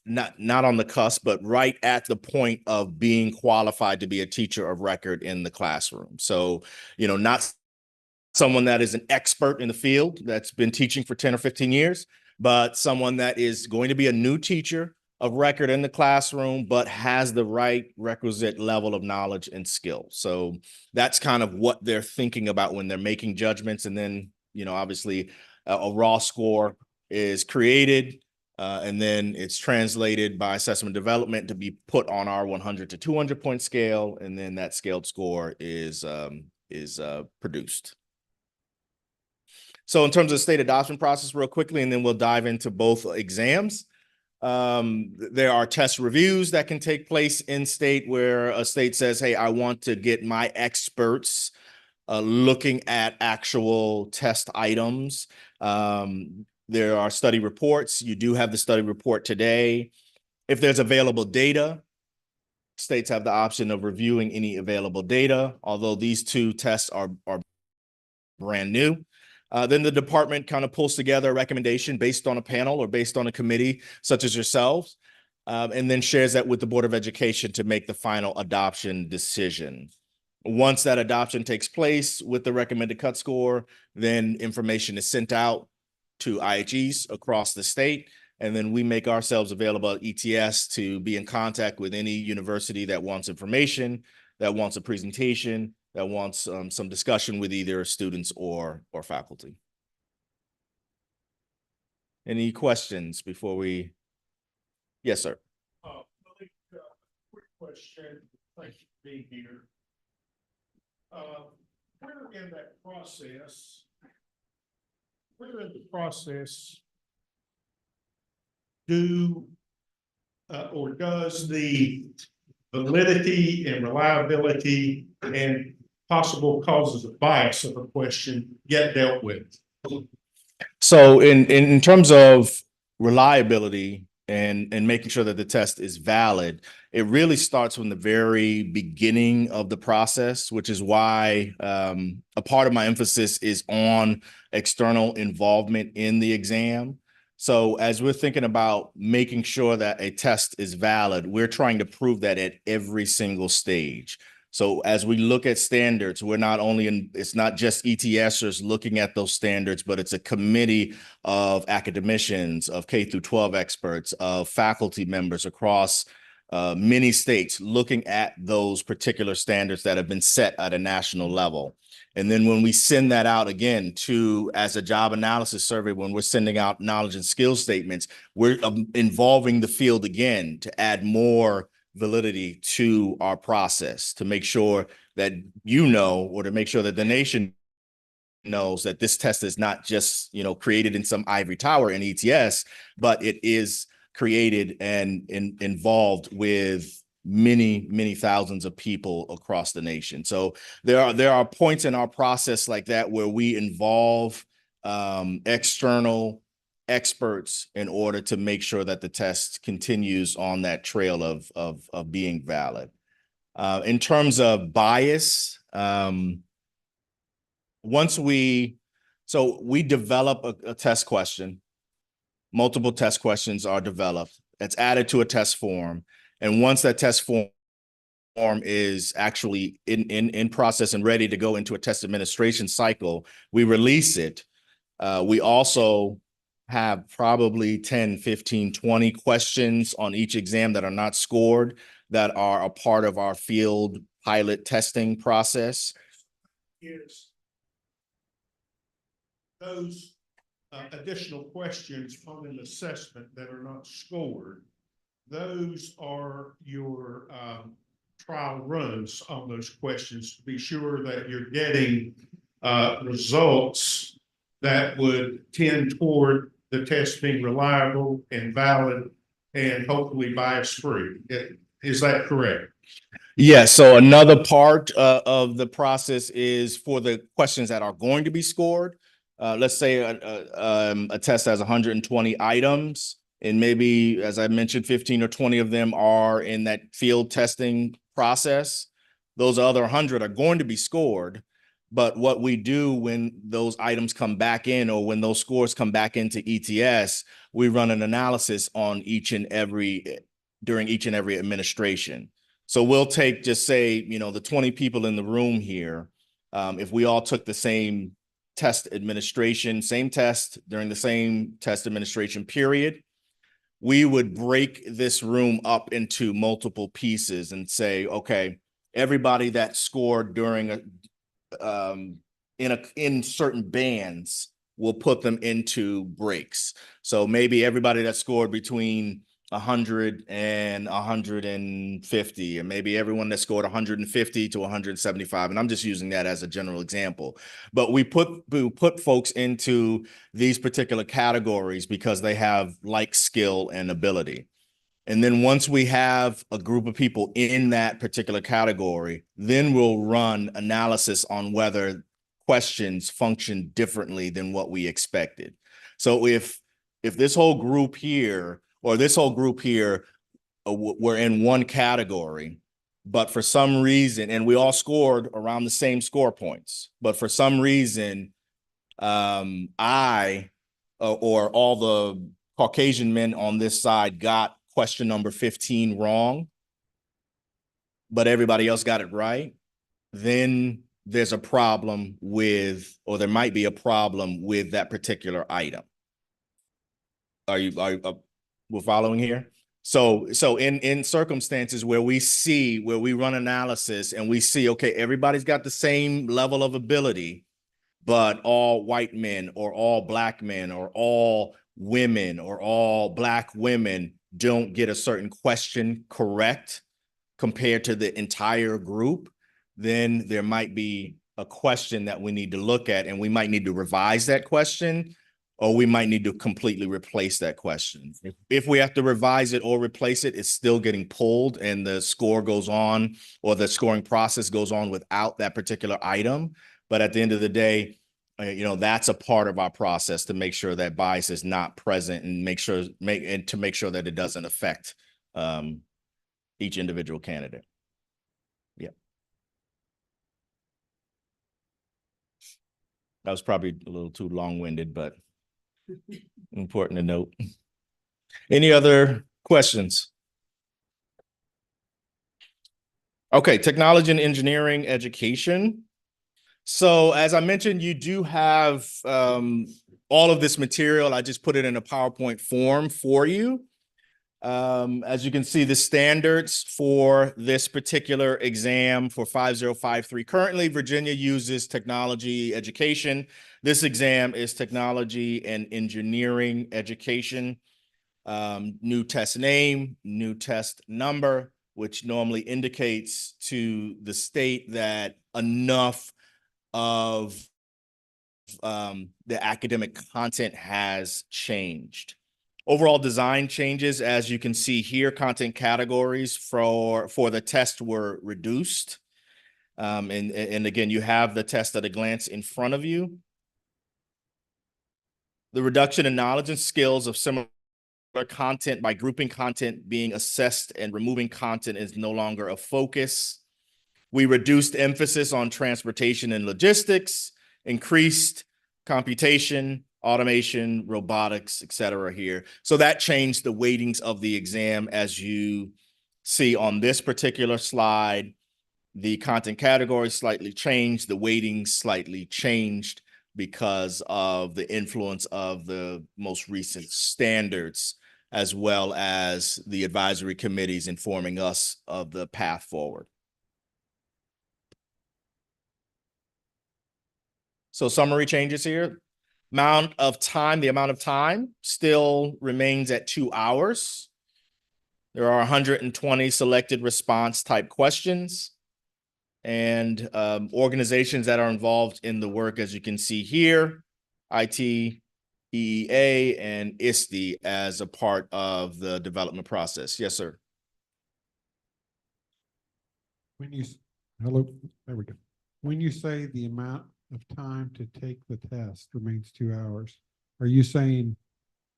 [SPEAKER 6] not on the cusp, but right at the point of being qualified to be a teacher of record in the classroom. So, not someone that is an expert in the field that's been teaching for 10 or 15 years, but someone that is going to be a new teacher of record in the classroom, but has the right requisite level of knowledge and skill. So that's kind of what they're thinking about when they're making judgments. And then, obviously a raw score is created, and then it's translated by assessment development to be put on our 100 to 200 point scale. And then that scaled score is produced. So in terms of the state adoption process, real quickly, and then we'll dive into both exams. There are test reviews that can take place in state where a state says, hey, I want to get my experts looking at actual test items. There are study reports. You do have the study report today. If there's available data, states have the option of reviewing any available data, although these two tests are brand new. Then the department kind of pulls together a recommendation based on a panel or based on a committee such as yourselves, and then shares that with the Board of Education to make the final adoption decision. Once that adoption takes place with the recommended cut score, then information is sent out to IHEs across the state. And then we make ourselves available at ETS to be in contact with any university that wants information, that wants a presentation, that wants some discussion with either students or faculty. Any questions before we? Yes, sir.
[SPEAKER 7] Quick question. Thank you for being here. Where in that process, do or does the validity and reliability and possible causes of bias of a question get dealt with?
[SPEAKER 6] So in terms of reliability and making sure that the test is valid, it really starts from the very beginning of the process, which is why a part of my emphasis is on external involvement in the exam. So as we're thinking about making sure that a test is valid, we're trying to prove that at every single stage. So as we look at standards, we're not only it's not just ETSers looking at those standards, but it's a committee of academicians, of K through 12 experts, of faculty members across many states looking at those particular standards that have been set at a national level. And then when we send that out again as a job analysis survey, when we're sending out knowledge and skills statements, we're involving the field again to add more validity to our process, to make sure that or to make sure that the nation knows that this test is not just created in some ivory tower in ETS, but it is created and involved with many thousands of people across the nation. So there are points in our process like that where we involve external experts in order to make sure that the test continues on that trail of being valid. In terms of bias, we develop a test question. Multiple test questions are developed. It's added to a test form. And once that test form is actually in process and ready to go into a test administration cycle, we release it. We also have probably 10, 15, 20 questions on each exam that are not scored, that are a part of our field pilot testing process.
[SPEAKER 7] Is those additional questions on an assessment that are not scored, those are your trial runs on those questions to be sure that you're getting results that would tend toward the test being reliable and valid and hopefully bias-free. Is that correct?
[SPEAKER 6] Yeah, so another part of the process is for the questions that are going to be scored. Let's say a test has 120 items, and maybe, as I mentioned, 15 or 20 of them are in that field testing process. Those other 100 are going to be scored. But what we do when those items come back in, or when those scores come back into ETS, we run an analysis on during each and every administration. So we'll take, just say, the 20 people in the room here, if we all took the same test administration, same test during the same test administration period, we would break this room up into multiple pieces and say, okay, everybody that scored during in certain bands, we'll put them into breaks. So maybe everybody that scored between 100 and 150, and maybe everyone that scored 150 to 175. And I'm just using that as a general example. But we put folks into these particular categories because they have like skill and ability. And then once we have a group of people in that particular category, then we'll run analysis on whether questions function differently than what we expected. So if this whole group here, or this whole group here, were in one category, but for some reason, and we all scored around the same score points, but for some reason, or all the Caucasian men on this side got question number 15 wrong, but everybody else got it right, then there's a problem with, or there might be a problem with that particular item. We're following here? So in circumstances where we run analysis and we see, okay, everybody's got the same level of ability, but all white men or all black men or all women or all black women don't get a certain question correct compared to the entire group, then there might be a question that we need to look at, and we might need to revise that question, or we might need to completely replace that question. If we have to revise it or replace it, it's still getting pulled and the score goes on, or the scoring process goes on without that particular item. But at the end of the day, that's a part of our process to make sure that bias is not present, and to make sure that it doesn't affect each individual candidate. Yeah. That was probably a little too long-winded, but important to note. Any other questions? Okay, technology and engineering education. So as I mentioned, you do have all of this material. I just put it in a PowerPoint form for you. As you can see, the standards for this particular exam for 5053. Currently, Virginia uses technology education. This exam is technology and engineering education. New test name, new test number, which normally indicates to the state that enough of the academic content has changed. Overall design changes, as you can see here, content categories for the test were reduced. And again, you have the test at a glance in front of you. The reduction in knowledge and skills of similar content by grouping content being assessed and removing content is no longer a focus. We reduced emphasis on transportation and logistics, increased computation, automation, robotics, et cetera here. So that changed the weightings of the exam. As you see on this particular slide, the content category slightly changed, the weightings slightly changed because of the influence of the most recent standards, as well as the advisory committees informing us of the path forward. So summary changes here. The amount of time still remains at 2 hours. There are 120 selected response type questions, and organizations that are involved in the work, as you can see here, IT, EEA, and ISTE as a part of the development process. Yes, sir.
[SPEAKER 1] Hello, there we go. When you say the amount of time to take the test remains 2 hours, are you saying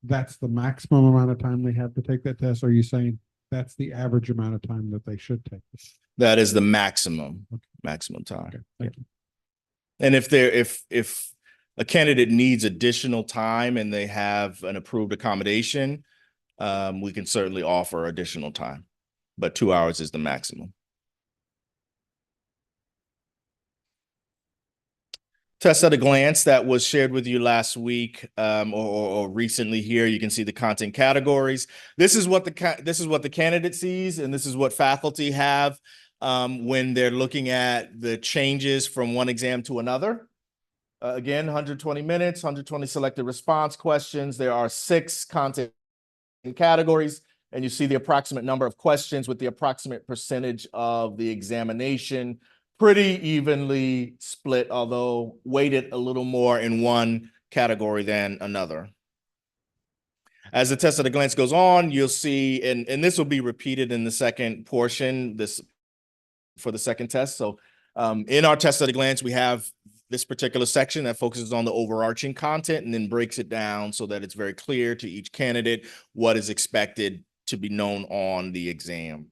[SPEAKER 1] that's the maximum amount of time they have to take that test? Or are you saying that's the average amount of time that they should take this?
[SPEAKER 6] That is the maximum,
[SPEAKER 1] Okay.
[SPEAKER 6] maximum time.
[SPEAKER 1] Okay, thank you.
[SPEAKER 6] And if a candidate needs additional time and they have an approved accommodation, we can certainly offer additional time, but 2 hours is the maximum. Test at a glance that was shared with you last week or recently here. You can see the content categories. This is what the candidate sees, and this is what faculty have when they're looking at the changes from one exam to another. Again, 120 minutes, 120 selected response questions. There are 6 content categories, and you see the approximate number of questions with the approximate percentage of the examination. Pretty evenly split, although weighted a little more in one category than another. As the test at a glance goes on, you'll see, and this will be repeated in the second portion, for the second test. So in our test at a glance, we have this particular section that focuses on the overarching content and then breaks it down so that it's very clear to each candidate what is expected to be known on the exam.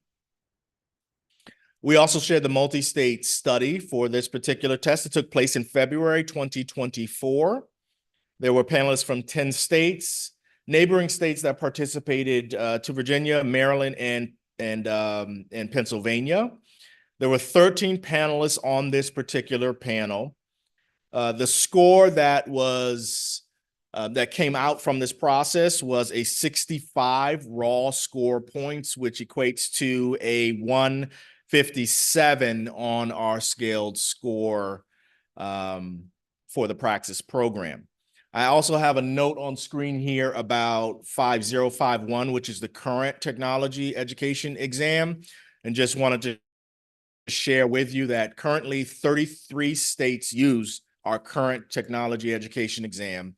[SPEAKER 6] We also shared the multi-state study for this particular test. It took place in February 2024. There were panelists from 10 states, neighboring states that participated to Virginia, Maryland, and Pennsylvania. There were 13 panelists on this particular panel. The score that came out from this process was a 65 raw score points, which equates to a 157 on our scaled score for the Praxis program. I also have a note on screen here about 5051, which is the current technology education exam, and just wanted to share with you that currently 33 states use our current technology education exam,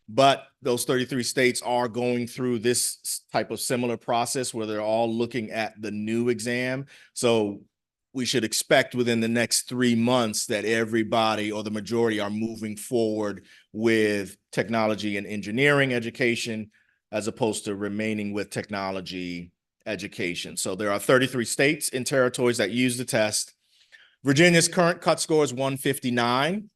[SPEAKER 6] but those 33 states are going through this type of similar process where they're all looking at the new exam. So we should expect within the next 3 months that everybody or the majority are moving forward with technology and engineering education as opposed to remaining with technology education. So there are 33 states and territories that use the test. Virginia's current cut score is 159.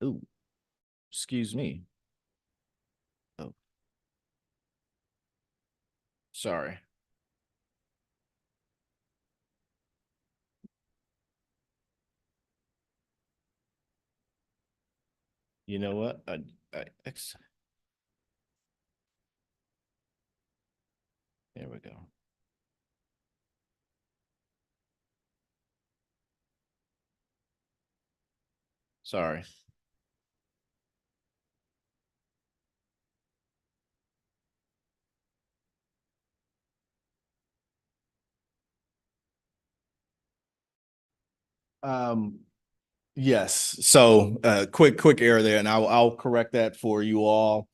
[SPEAKER 6] Ooh, excuse me. Oh, sorry. You know what? There we go. Sorry. Yes. So, quick error there, and I'll correct that for you all.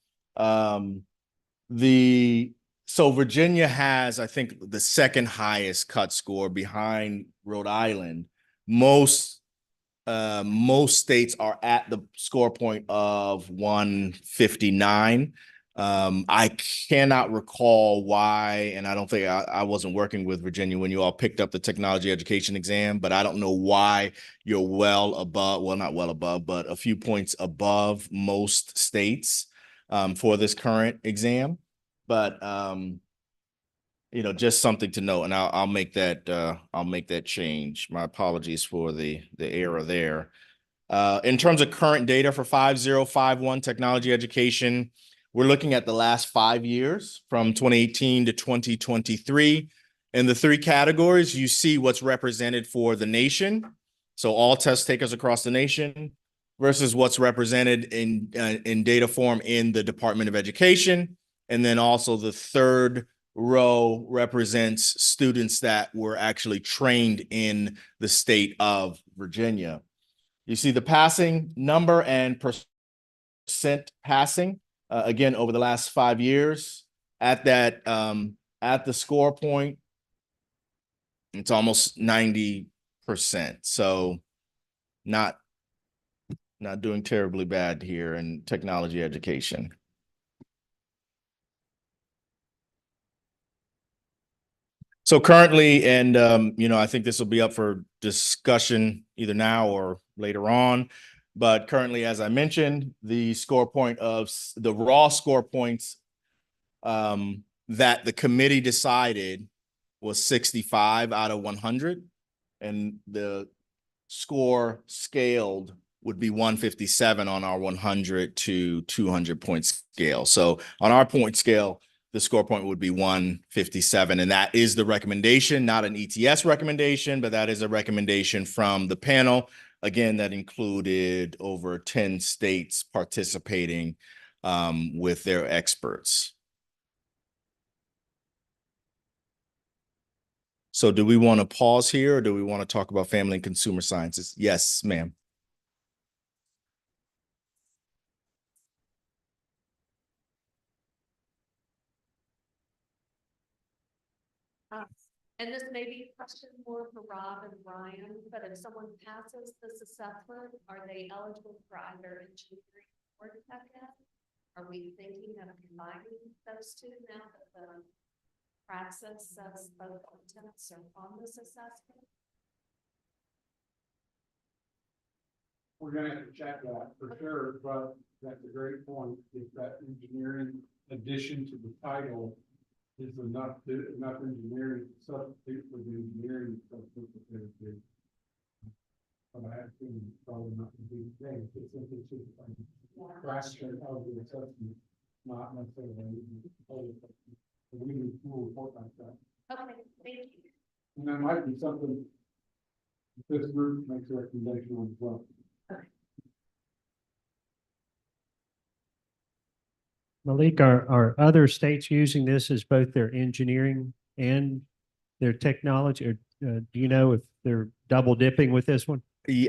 [SPEAKER 6] So Virginia has, I think, the second highest cut score behind Rhode Island. Most states are at the score point of 159. I cannot recall why, and I don't think I wasn't working with Virginia when you all picked up the technology education exam, but I don't know why you're well above, well, not well above, but a few points above most states for this current exam. But just something to note, and I'll make that change. My apologies for the error there. In terms of current data for 5051 technology education, we're looking at the last 5 years from 2018 to 2023. In the 3 categories, you see what's represented for the nation. So all test takers across the nation versus what's represented in data form in the Department of Education. And then also the third row represents students that were actually trained in the state of Virginia. You see the passing number and percent passing, again, over the last 5 years at that, at the score point, it's almost 90%. So not doing terribly bad here in technology education. So currently, and I think this will be up for discussion either now or later on, but currently, as I mentioned, the score point of the raw score points that the committee decided was 65 out of 100, and the score scaled would be 157 on our 100 to 200 point scale. So on our point scale, the score point would be 157. And that is the recommendation, not an ETS recommendation, but that is a recommendation from the panel. Again, that included over 10 states participating with their experts. So do we want to pause here or do we want to talk about family and consumer sciences? Yes, ma'am.
[SPEAKER 5] And this may be a question more for Rob and Ryan, but if someone passes this assessment, are they eligible for either engineering or tech ed? Are we thinking of combining those two now that the Praxis says both contents are on this assessment?
[SPEAKER 1] We're gonna have to check that for sure, but that's a great point. If that engineering addition to the title is enough engineering substitute for the engineering substitute that they do. But I have seen probably not to be the case. It's simply just a fraction of the assessment, not necessarily. We need a full report like that.
[SPEAKER 4] Okay, thank you.
[SPEAKER 1] And that might be something this group makes a recommendation on as well.
[SPEAKER 8] Malik, are other states using this as both their engineering and their technology? Or do you know if they're double dipping with this one?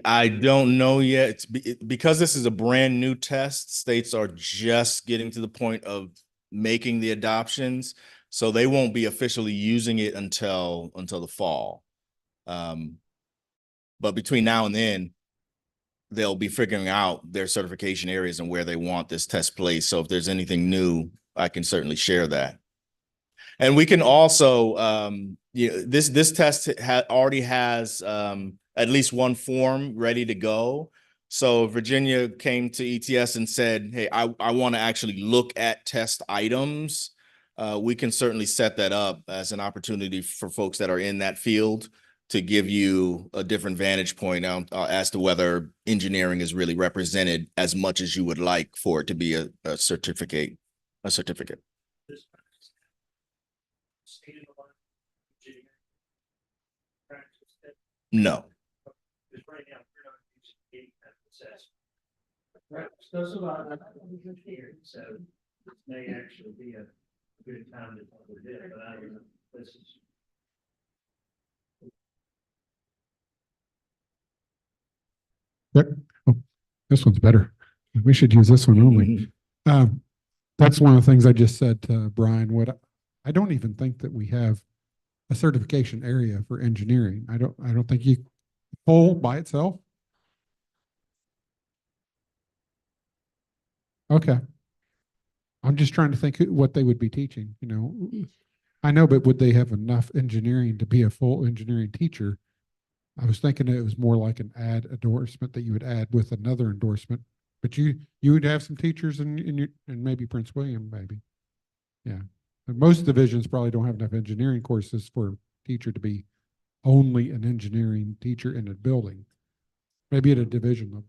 [SPEAKER 6] I don't know yet. Because this is a brand new test, states are just getting to the point of making the adoptions. So they won't be officially using it until the fall. But between now and then, they'll be figuring out their certification areas and where they want this test placed. So if there's anything new, I can certainly share that. And we can also, this test already has at least one form ready to go. So Virginia came to ETS and said, hey, I want to actually look at test items. We can certainly set that up as an opportunity for folks that are in that field to give you a different vantage point as to whether engineering is really represented as much as you would like for it to be a certificate. No.
[SPEAKER 3] Because right now, we're not using any kind of assessment.
[SPEAKER 1] Right, that's what I.
[SPEAKER 3] So this may actually be a good time to talk about it, but I don't know. This is.
[SPEAKER 1] Yep. Oh, this one's better. We should use this one only. That's one of the things I just said to Brian. I don't even think that we have a certification area for engineering. I don't think you pull by itself. Okay. I'm just trying to think what they would be teaching, you know. I know, but would they have enough engineering to be a full engineering teacher? I was thinking it was more like an add endorsement that you would add with another endorsement, but you would have some teachers in your, and maybe Prince William, maybe. Yeah. And most divisions probably don't have enough engineering courses for a teacher to be only an engineering teacher in a building. Maybe at a division level.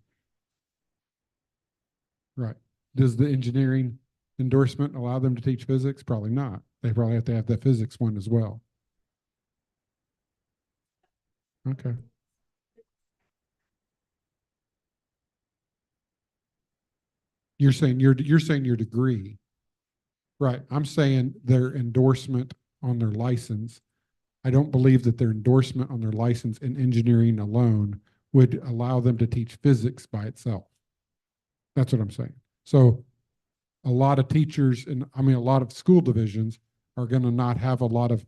[SPEAKER 1] Right. Does the engineering endorsement allow them to teach physics? Probably not. They probably have to have the physics one as well. Okay. You're saying your degree. Right. I'm saying their endorsement on their license. I don't believe that their endorsement on their license in engineering alone would allow them to teach physics by itself. That's what I'm saying. So a lot of teachers and a lot of school divisions are going to not have a lot of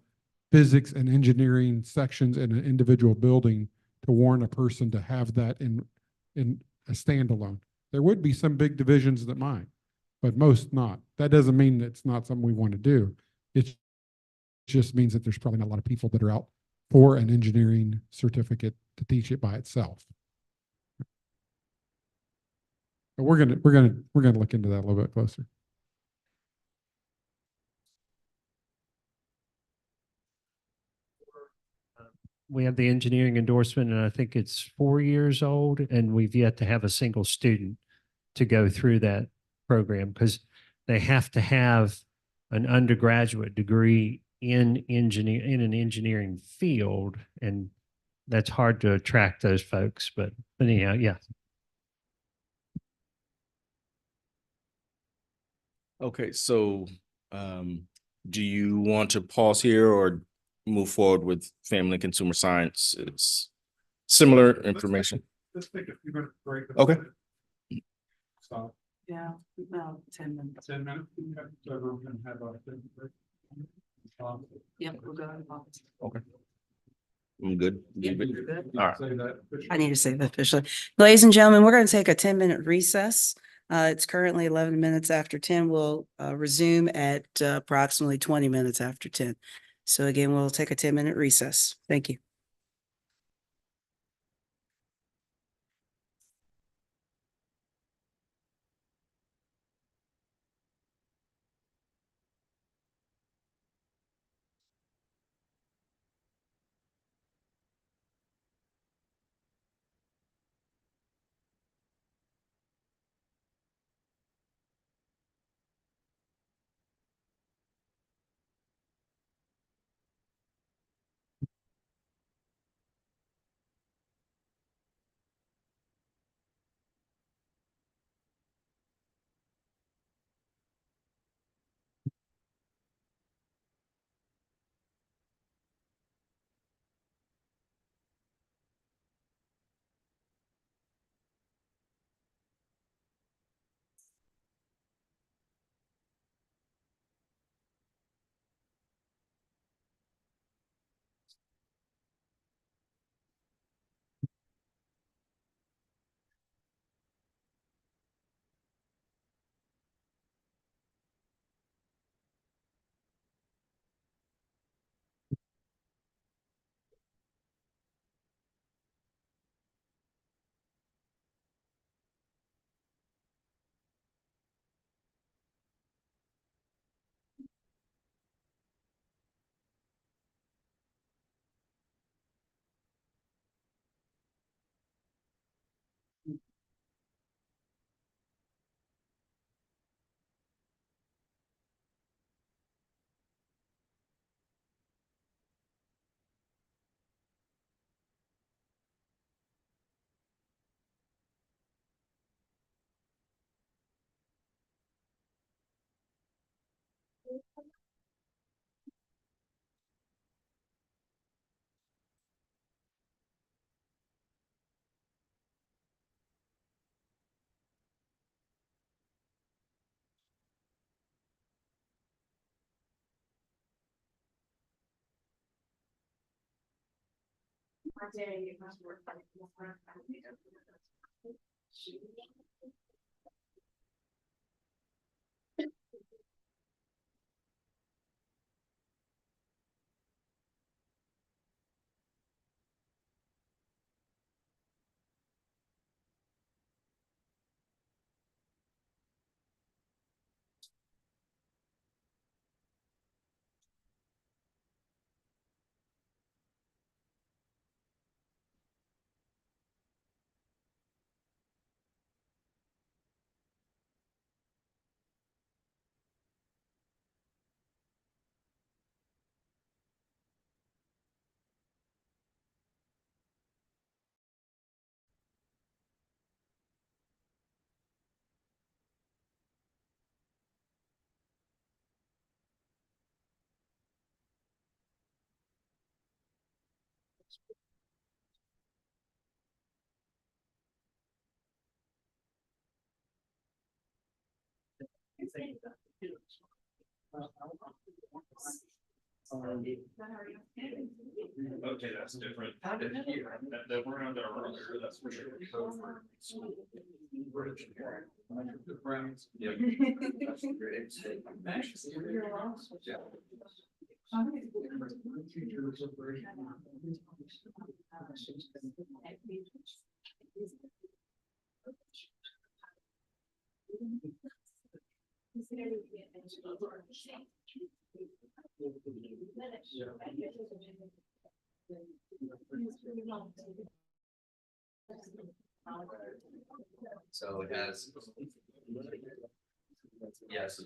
[SPEAKER 1] physics and engineering sections in an individual building to warrant a person to have that in a standalone. There would be some big divisions that might, but most not. That doesn't mean it's not something we want to do. It just means that there's probably not a lot of people that are out for an engineering certificate to teach it by itself. But we're gonna look into that a little bit closer.
[SPEAKER 8] We have the engineering endorsement, and I think it's 4 years old, and we've yet to have a single student to go through that program because they have to have an undergraduate degree in an engineering field, and that's hard to attract those folks. But anyhow, yeah.
[SPEAKER 6] Okay, so do you want to pause here or move forward with family and consumer science? It's similar information.
[SPEAKER 1] Let's take a few minutes break.
[SPEAKER 6] Okay.
[SPEAKER 1] Stop.
[SPEAKER 2] Yeah, about 10 minutes.
[SPEAKER 1] 10 minutes. So everyone can have a 10 break.
[SPEAKER 2] Yep, we'll go.
[SPEAKER 6] Okay. I'm good. Leave it.
[SPEAKER 2] You're good.
[SPEAKER 6] All right.
[SPEAKER 1] Say that.
[SPEAKER 2] I need to say that officially. Ladies and gentlemen, we're going to take a 10-minute recess. It's currently 11 minutes after 10. We'll resume at approximately 20 minutes after 10. So again, we'll take a 10-minute recess. Thank you.
[SPEAKER 3] Okay, that's different. That we're under earlier, that's for sure. Yeah.
[SPEAKER 9] So it has. Yes.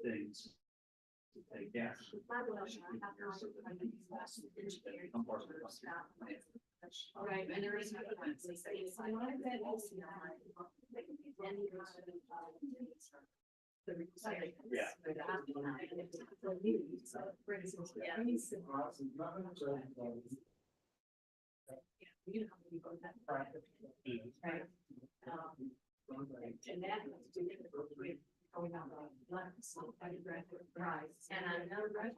[SPEAKER 9] Things. Yeah. Right, and there is. And that has to do with going out on lunch, undergraduate prize. And I know that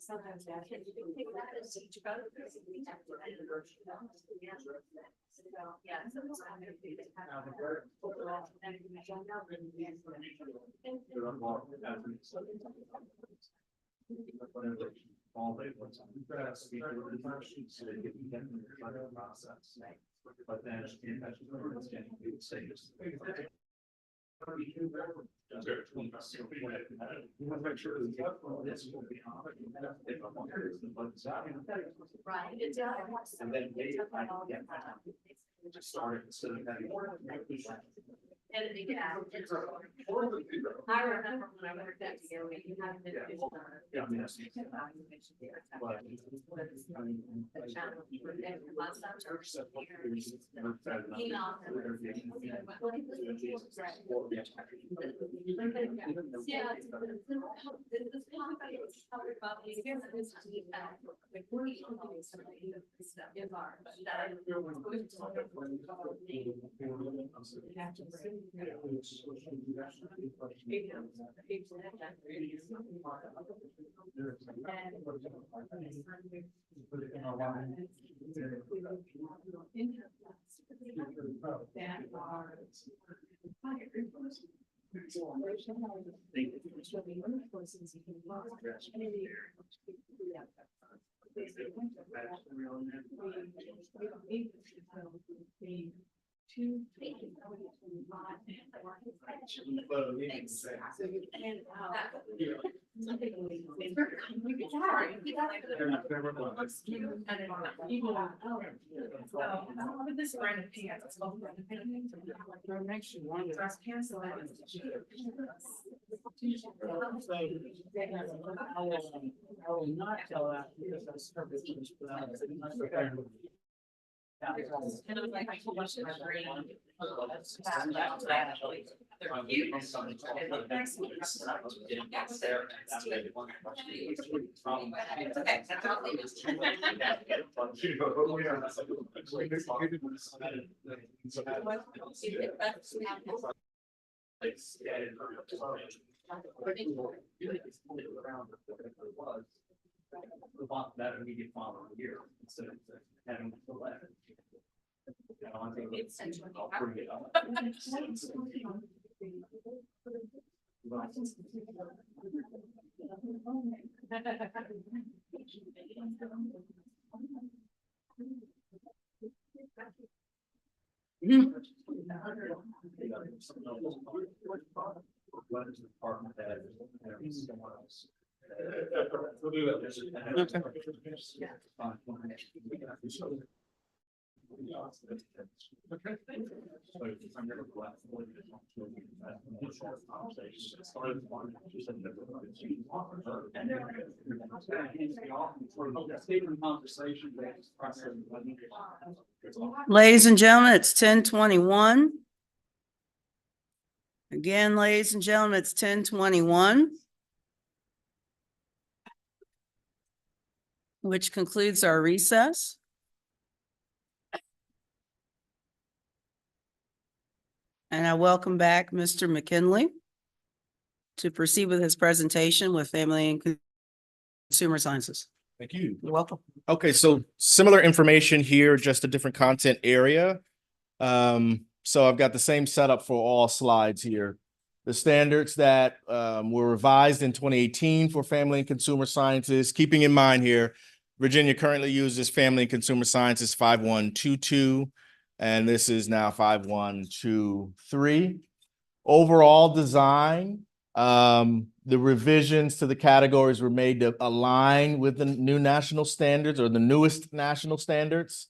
[SPEAKER 9] sometimes that can take that as each other. Yeah. All they want to do process. But then it's say this. Right. And then they just started instead of having. And yeah, it's. I remember when I worked at the area, you had to.
[SPEAKER 3] Yeah, I mean, that's-
[SPEAKER 4] This brand of pants, it's called brand of pants. Breast cancer.
[SPEAKER 3] I will not tell that because that's her business, but
[SPEAKER 4] And I'm like, I told her my brain.
[SPEAKER 3] That immediate following year instead of having to let. I think I'll bring it up.
[SPEAKER 2] Ladies and gentlemen, it's 10:21. Again, ladies and gentlemen, it's 10:21. Which concludes our recess. And I welcome back Mr. McKinley to proceed with his presentation with Family and Consumer Sciences.
[SPEAKER 6] Thank you.
[SPEAKER 2] You're welcome.
[SPEAKER 6] Okay, so similar information here, just a different content area. So I've got the same setup for all slides here. The standards that were revised in 2018 for Family and Consumer Sciences, keeping in mind here, Virginia currently uses Family and Consumer Sciences 5122, and this is now 5123. Overall design, the revisions to the categories were made to align with the new national standards or the newest national standards.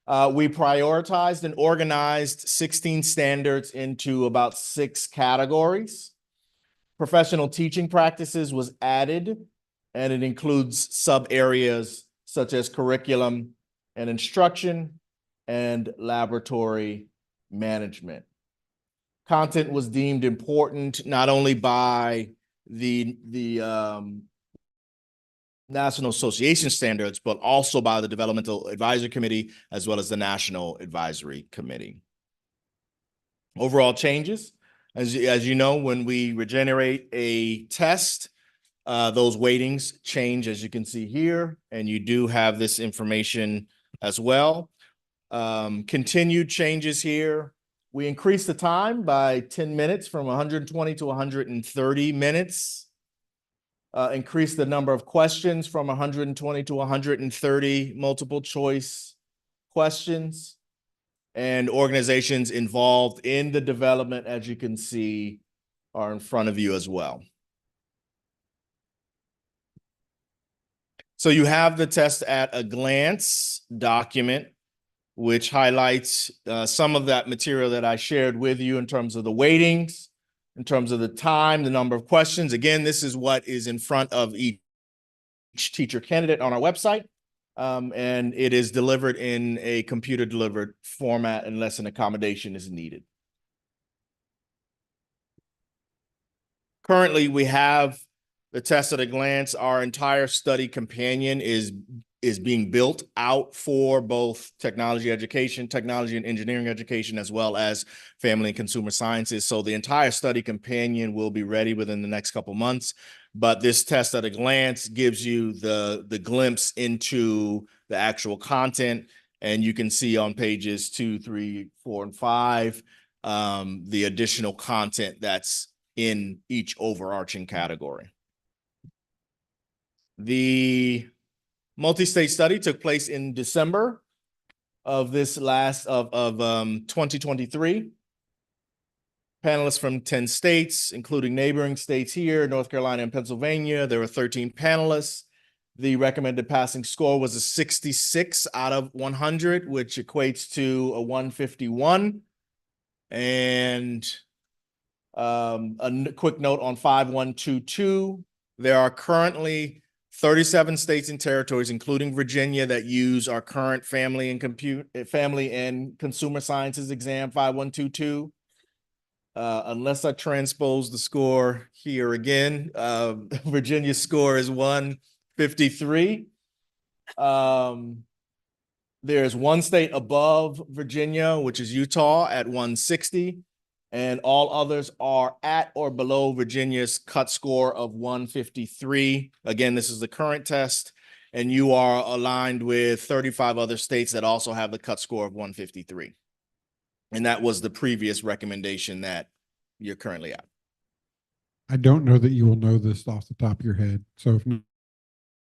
[SPEAKER 6] We prioritized and organized 16 standards into about 6 categories. Professional teaching practices was added, and it includes sub areas such as curriculum and instruction and laboratory management. Content was deemed important not only by the National Association standards, but also by the Developmental Advisory Committee, as well as the National Advisory Committee. Overall changes, as you know, when we regenerate a test, those weightings change, as you can see here, and you do have this information as well. Continued changes here. We increased the time by 10 minutes from 120 to 130 minutes. Increased the number of questions from 120 to 130 multiple choice questions. And organizations involved in the development, as you can see, are in front of you as well. So you have the test at a glance document which highlights some of that material that I shared with you in terms of the weightings, in terms of the time, the number of questions. Again, this is what is in front of each teacher candidate on our website. And it is delivered in a computer delivered format unless an accommodation is needed. Currently, we have the test at a glance. Our entire study companion is being built out for both technology education, technology and engineering education, as well as family and consumer sciences. So the entire study companion will be ready within the next couple months. But this test at a glance gives you the glimpse into the actual content. And you can see on pages 2, 3, 4, and 5, the additional content that's in each overarching category. The multi-state study took place in December of this last of 2023. Panelists from 10 states, including neighboring states here, North Carolina and Pennsylvania. There were 13 panelists. The recommended passing score was a 66 out of 100, which equates to a 151. And a quick note on 5122. There are currently 37 states and territories, including Virginia, that use our current family and consumer sciences exam 5122. Unless I transpose the score here again, Virginia's score is 153. There's one state above Virginia, which is Utah at 160, and all others are at or below Virginia's cut score of 153. Again, this is the current test, and you are aligned with 35 other states that also have the cut score of 153. And that was the previous recommendation that you're currently at.
[SPEAKER 1] I don't know that you will know this off the top of your head. So if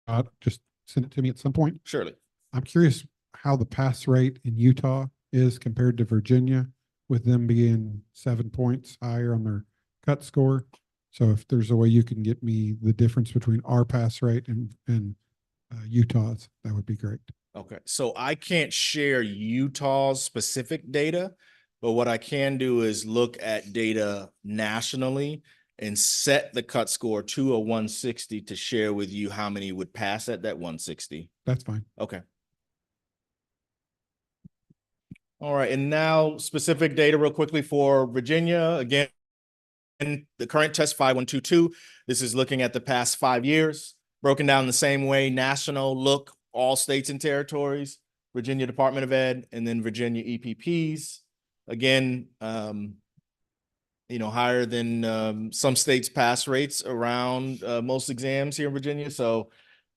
[SPEAKER 1] not, just send it to me at some point.
[SPEAKER 6] Surely.
[SPEAKER 1] I'm curious how the pass rate in Utah is compared to Virginia, with them being 7 points higher on their cut score. So if there's a way you can get me the difference between our pass rate and Utah's, that would be great.
[SPEAKER 6] Okay, so I can't share Utah's specific data, but what I can do is look at data nationally and set the cut score to a 160 to share with you how many would pass at that 160.
[SPEAKER 1] That's fine.
[SPEAKER 6] Okay. All right, and now specific data real quickly for Virginia. Again, the current test 5122, this is looking at the past 5 years, broken down the same way, national look, all states and territories, Virginia Department of Ed, and then Virginia EPPs. Again, higher than some states' pass rates around most exams here in Virginia. So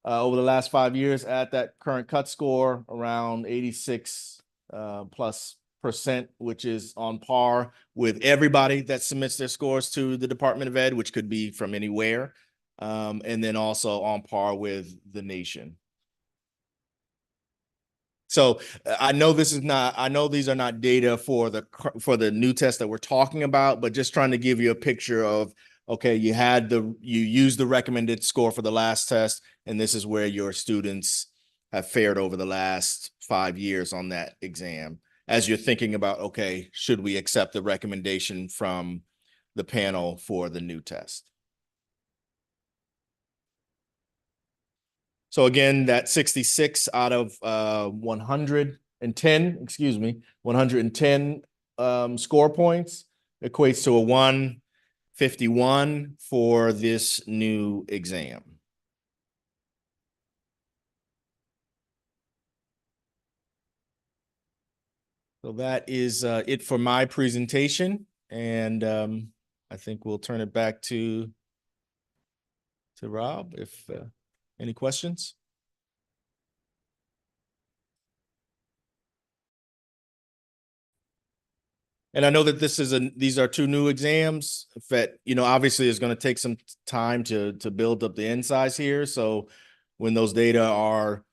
[SPEAKER 6] over the last 5 years at that current cut score, around 86 plus %, which is on par with everybody that submits their scores to the Department of Ed, which could be from anywhere. And then also on par with the nation. So I know these are not data for the new test that we're talking about, but just trying to give you a picture of, okay, you used the recommended score for the last test, and this is where your students have fared over the last 5 years on that exam. As you're thinking about, okay, should we accept the recommendation from the panel for the new test? So again, that 66 out of 110 score points equates to a 151 for this new exam. So that is it for my presentation, and I think we'll turn it back to Rob if any questions? And I know that these are 2 new exams that, obviously is going to take some time to build up the insights here. So when those data are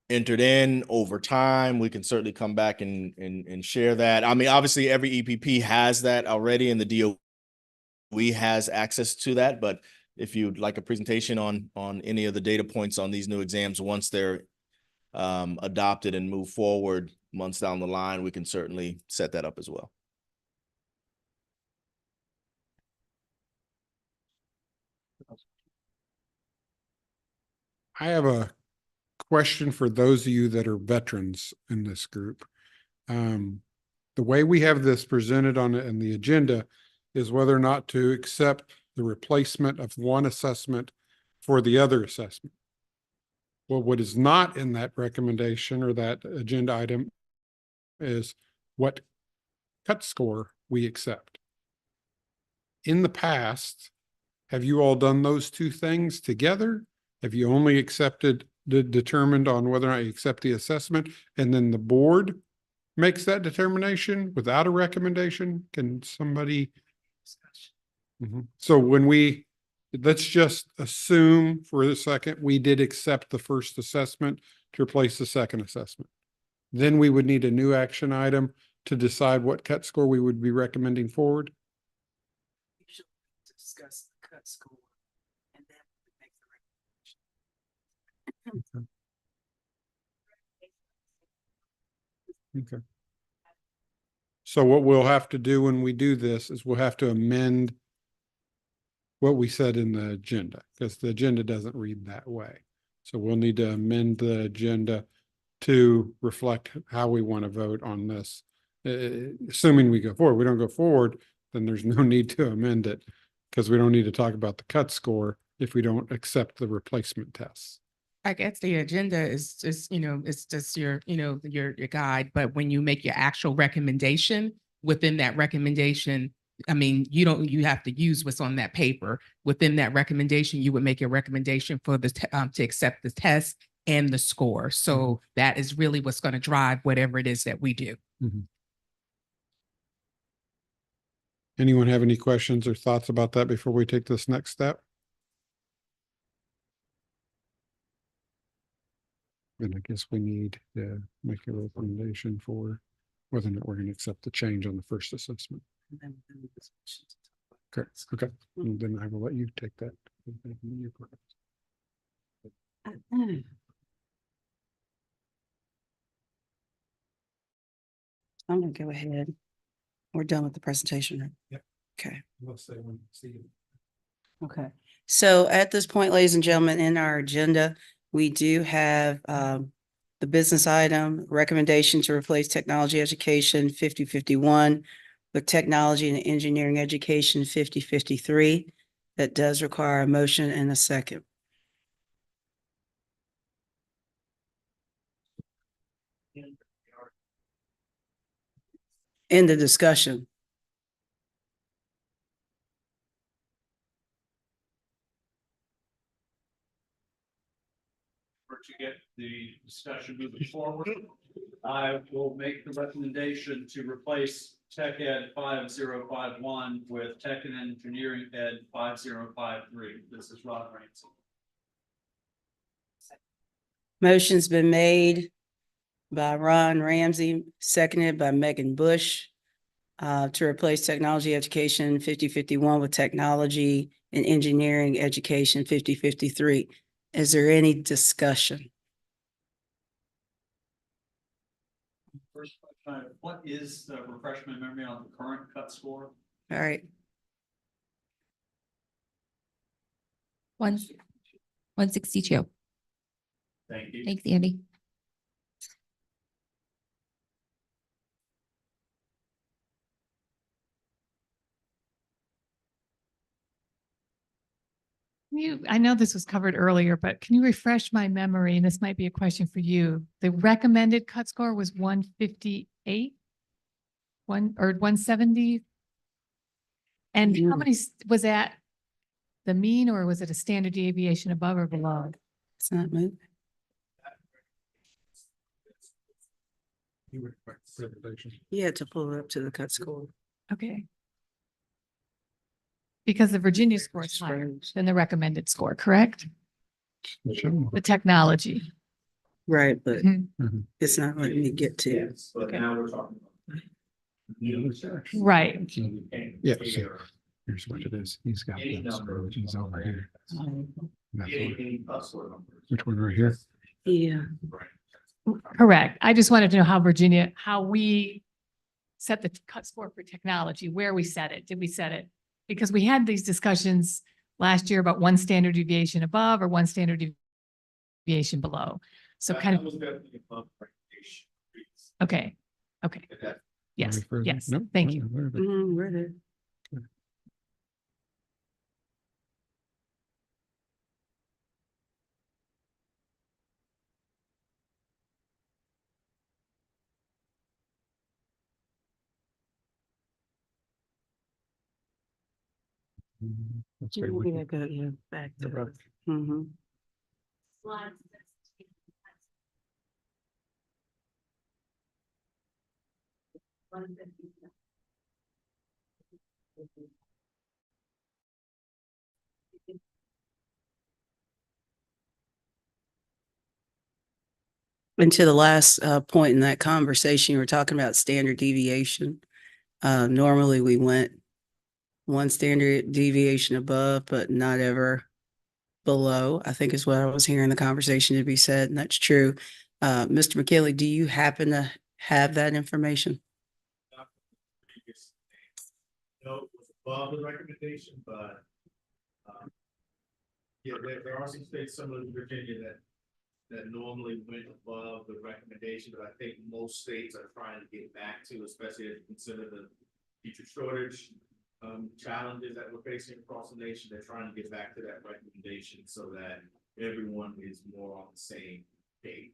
[SPEAKER 6] entered in over time, we can certainly come back and share that. I mean, obviously every EPP has that already, and the DOE has access to that, but if you'd like a presentation on any of the data points on these new exams, once they're adopted and move forward months down the line, we can certainly set that up as well.
[SPEAKER 1] I have a question for those of you that are veterans in this group. The way we have this presented in the agenda is whether or not to accept the replacement of one assessment for the other assessment. Well, what is not in that recommendation or that agenda item is what cut score we accept. In the past, have you all done those two things together? Have you only determined on whether or not you accept the assessment, and then the board makes that determination without a recommendation? Can somebody? So let's just assume for a second, we did accept the first assessment to replace the second assessment. Then we would need a new action item to decide what cut score we would be recommending forward.
[SPEAKER 2] Discuss the cut score and then make the recommendation.
[SPEAKER 1] Okay. So what we'll have to do when we do this is we'll have to amend what we said in the agenda, because the agenda doesn't read that way. So we'll need to amend the agenda to reflect how we want to vote on this. Assuming we go forward. We don't go forward, then there's no need to amend it, because we don't need to talk about the cut score if we don't accept the replacement tests.
[SPEAKER 4] I guess the agenda is just, it's just your guide, but when you make your actual recommendation, within that recommendation, I mean, you have to use what's on that paper. Within that recommendation, you would make a recommendation for the, to accept the test and the score. So that is really what's going to drive whatever it is that we do.
[SPEAKER 1] Anyone have any questions or thoughts about that before we take this next step? And I guess we need to make a recommendation for whether or not we're going to accept the change on the first assessment. Okay, okay. And then I will let you take that.
[SPEAKER 2] I'm gonna go ahead. We're done with the presentation, right?
[SPEAKER 1] Yep.
[SPEAKER 2] Okay.
[SPEAKER 1] Let's say when see you.
[SPEAKER 2] Okay. So at this point, ladies and gentlemen, in our agenda, we do have the business item, recommendation to replace technology education 5051 with technology and engineering education 5053. That does require a motion and a second. In the discussion.
[SPEAKER 3] To get the discussion moving forward, I will make the recommendation to replace Tech Ed 5051 with Tech and Engineering Ed 5053. This is Ron Ramsey.
[SPEAKER 2] Motion's been made by Ron Ramsey, seconded by Megan Bush, to replace technology education 5051 with technology and engineering education 5053. Is there any discussion?
[SPEAKER 3] First question, what is the refreshment memory on the current cut score?
[SPEAKER 2] All right.
[SPEAKER 10] 162.
[SPEAKER 3] Thank you.
[SPEAKER 10] Thanks, Andy.
[SPEAKER 5] I know this was covered earlier, but can you refresh my memory? And this might be a question for you. The recommended cut score was 158, 170. And how many was that? The mean, or was it a standard deviation above or below?
[SPEAKER 2] It's not moving. You had to pull it up to the cut score.
[SPEAKER 5] Okay. Because the Virginia score is higher than the recommended score, correct? The technology.
[SPEAKER 2] Right, but
[SPEAKER 5] Mhm.
[SPEAKER 2] it's not letting me get to.
[SPEAKER 3] Yes, but now we're talking about.
[SPEAKER 5] Right.
[SPEAKER 1] Yeah, so here's what it is. He's got
[SPEAKER 3] Any
[SPEAKER 1] this.
[SPEAKER 3] number.
[SPEAKER 1] He's over here. That's one.
[SPEAKER 3] Any cut score numbers.
[SPEAKER 1] Which one right here?
[SPEAKER 2] Yeah.
[SPEAKER 3] Right.
[SPEAKER 11] Correct. I just wanted to know how we set the cut score for technology, where we set it. Did we set it? Because we had these discussions last year about one standard deviation above or one standard deviation below. So kind of,
[SPEAKER 6] definitely above recommendation.
[SPEAKER 11] okay, okay. Yes,
[SPEAKER 1] Any further?
[SPEAKER 11] yes,
[SPEAKER 1] Nope.
[SPEAKER 11] thank you.
[SPEAKER 1] Whatever.
[SPEAKER 2] We're there.
[SPEAKER 1] Let's say we can-
[SPEAKER 2] Yeah, back to
[SPEAKER 1] Okay.
[SPEAKER 2] it. Mhm.
[SPEAKER 9] Slide 16.
[SPEAKER 2] And to the last point in that conversation, you were talking about standard deviation. Normally we went one standard deviation above, but not ever below, I think is what I was hearing the conversation to be said, and that's true. Mr. McKinley, do you happen to have that information?
[SPEAKER 6] No, it was above the recommendation, but, yeah, there are some states similar to Virginia that normally went above the recommendation, but I think most states are trying to get back to, especially as you consider the teacher shortage challenges that we're facing across the nation. They're trying to get back to that recommendation so that everyone is more on the same page.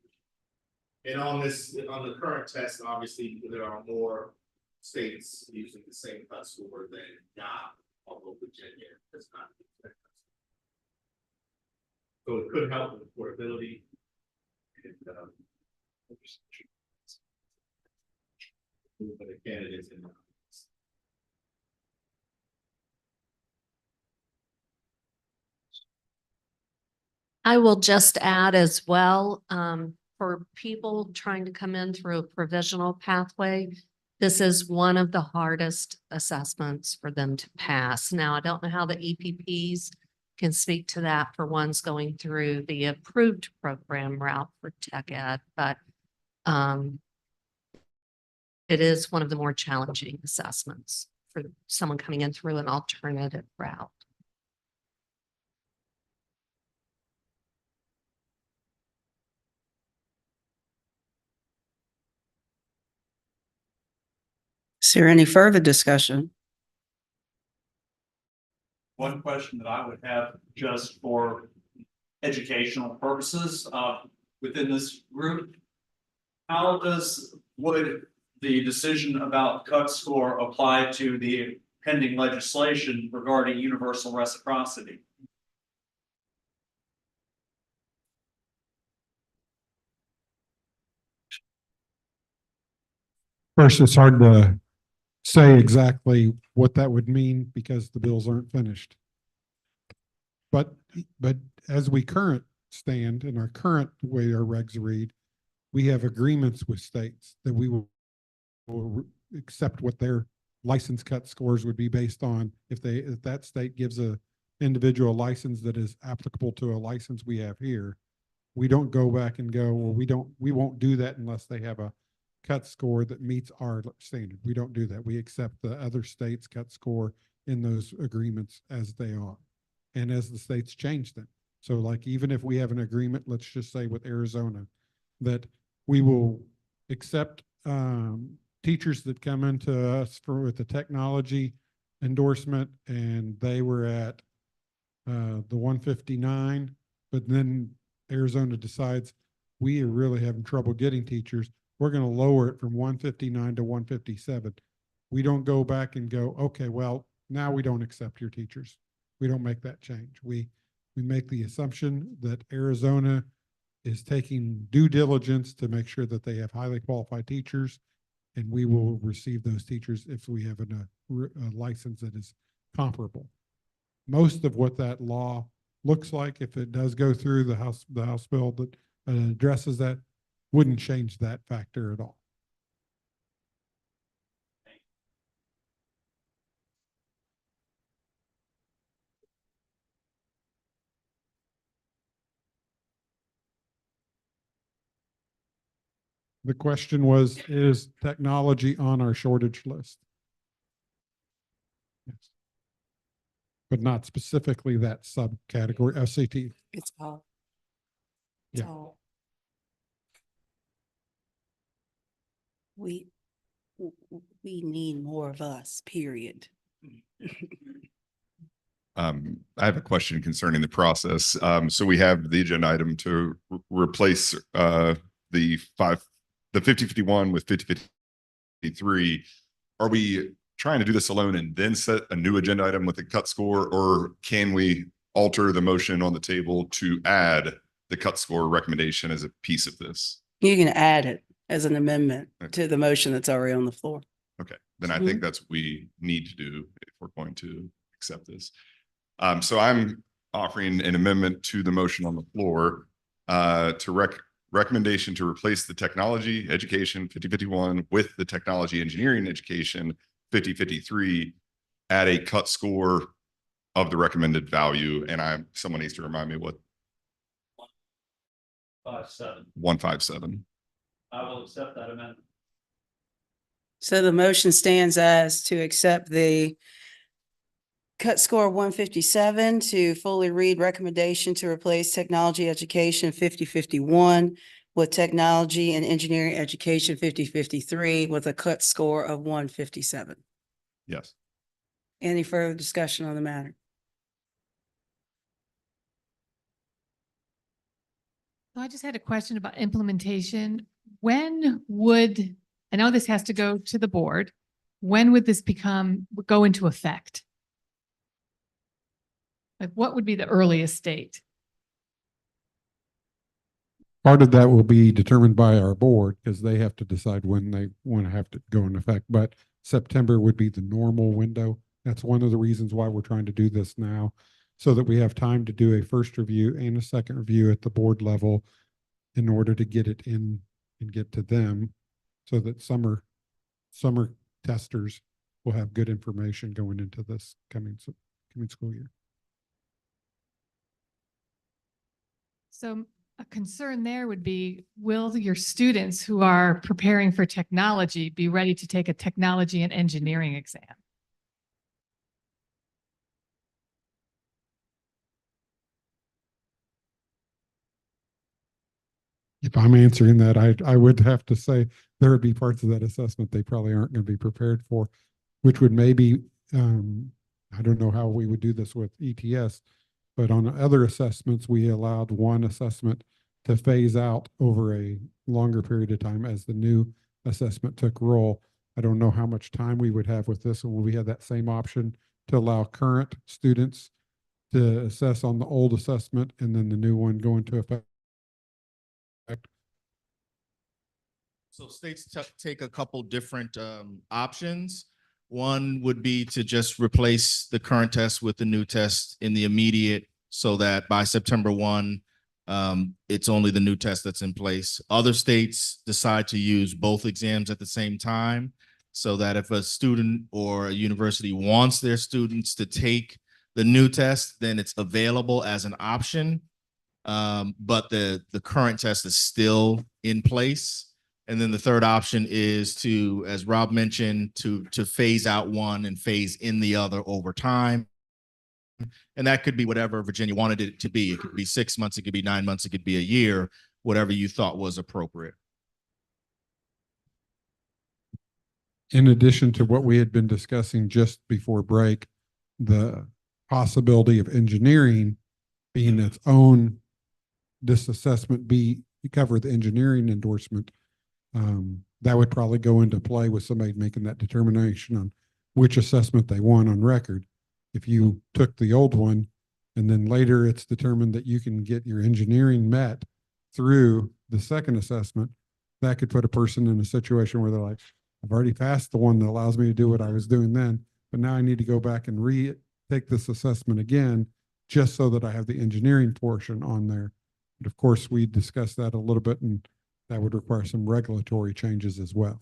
[SPEAKER 6] And on the current test, obviously, there are more states using the same cut score than not, although Virginia does not. So it could help with affordability. And, for the candidates in.
[SPEAKER 12] I will just add as well, for people trying to come in through a provisional pathway, this is one of the hardest assessments for them to pass. Now, I don't know how the EPPs can speak to that for ones going through the approved program route for tech ed, but it is one of the more challenging assessments for someone coming in through an alternative route.
[SPEAKER 2] Is there any further discussion?
[SPEAKER 3] One question that I would have just for educational purposes, within this group. Would the decision about cut score apply to the pending legislation regarding universal reciprocity?
[SPEAKER 1] First, it's hard to say exactly what that would mean because the bills aren't finished. But as we current stand in our current way our regs read, we have agreements with states that we will accept what their license cut scores would be based on if that state gives a individual license that is applicable to a license we have here. We don't go back and go, well, we won't do that unless they have a cut score that meets our standard. We don't do that. We accept the other states' cut score in those agreements as they are and as the states change them. So like, even if we have an agreement, let's just say with Arizona, that we will accept teachers that come into us with the technology endorsement and they were at the 159, but then Arizona decides we are really having trouble getting teachers. We're going to lower it from 159 to 157. We don't go back and go, okay, well, now we don't accept your teachers. We don't make that change. We make the assumption that Arizona is taking due diligence to make sure that they have highly qualified teachers, and we will receive those teachers if we have a license that is comparable. Most of what that law looks like, if it does go through the House bill that addresses that, wouldn't change that factor at all. The question was, is technology on our shortage list? Yes. But not specifically that subcategory, SAT.
[SPEAKER 2] It's all. It's
[SPEAKER 1] Yeah.
[SPEAKER 2] all. We, we need more of us, period.
[SPEAKER 13] I have a question concerning the process. So we have the agenda item to replace the 5051 with 5053. Are we trying to do this alone and then set a new agenda item with a cut score, or can we alter the motion on the table to add the cut score recommendation as a piece of this?
[SPEAKER 2] You can add it as an amendment
[SPEAKER 13] Okay.
[SPEAKER 2] to the motion that's already on the floor.
[SPEAKER 13] Okay, then I think that's what we need to do if we're going to accept this. So I'm offering an amendment to the motion on the floor to recommendation to replace the technology education 5051 with the technology engineering education 5053 at a cut score of the recommended value. And someone needs to remind me what
[SPEAKER 3] 57.
[SPEAKER 13] 157.
[SPEAKER 3] I will accept that amendment.
[SPEAKER 2] So the motion stands as to accept the cut score 157 to fully read recommendation to replace technology education 5051 with technology and engineering education 5053 with a cut score of 157.
[SPEAKER 13] Yes.
[SPEAKER 2] Any further discussion on the matter?
[SPEAKER 11] So I just had a question about implementation. When would, I know this has to go to the board. When would this go into effect? Like what would be the earliest date?
[SPEAKER 1] Part of that will be determined by our board because they have to decide when they want to have to go in effect. But September would be the normal window. That's one of the reasons why we're trying to do this now, so that we have time to do a first review and a second review at the board level in order to get it in and get to them, so that summer testers will have good information going into this coming school year.
[SPEAKER 11] So a concern there would be, will your students who are preparing for technology be ready to take a technology and engineering exam?
[SPEAKER 1] If I'm answering that, I would have to say there would be parts of that assessment they probably aren't going to be prepared for, which would maybe, I don't know how we would do this with ETS, but on other assessments, we allowed one assessment to phase out over a longer period of time as the new assessment took roll. I don't know how much time we would have with this, and we had that same option to allow current students to assess on the old assessment and then the new one go into effect.
[SPEAKER 6] So states take a couple different options. One would be to just replace the current test with the new test in the immediate, so that by September 1, it's only the new test that's in place. Other states decide to use both exams at the same time, so that if a student or a university wants their students to take the new test, then it's available as an option. But the current test is still in place. And then the third option is to, as Rob mentioned, to phase out one and phase in the other over time. And that could be whatever Virginia wanted it to be. It could be 6 months, it could be 9 months, it could be a year, whatever you thought was appropriate.
[SPEAKER 1] In addition to what we had been discussing just before break, the possibility of engineering being its own, this assessment cover the engineering endorsement. That would probably go into play with somebody making that determination on which assessment they want on record. If you took the old one and then later it's determined that you can get your engineering met through the second assessment, that could put a person in a situation where they're like, I've already passed the one that allows me to do what I was doing then, but now I need to go back and retake this assessment again, just so that I have the engineering portion on there. But of course, we discussed that a little bit, and that would require some regulatory changes as well.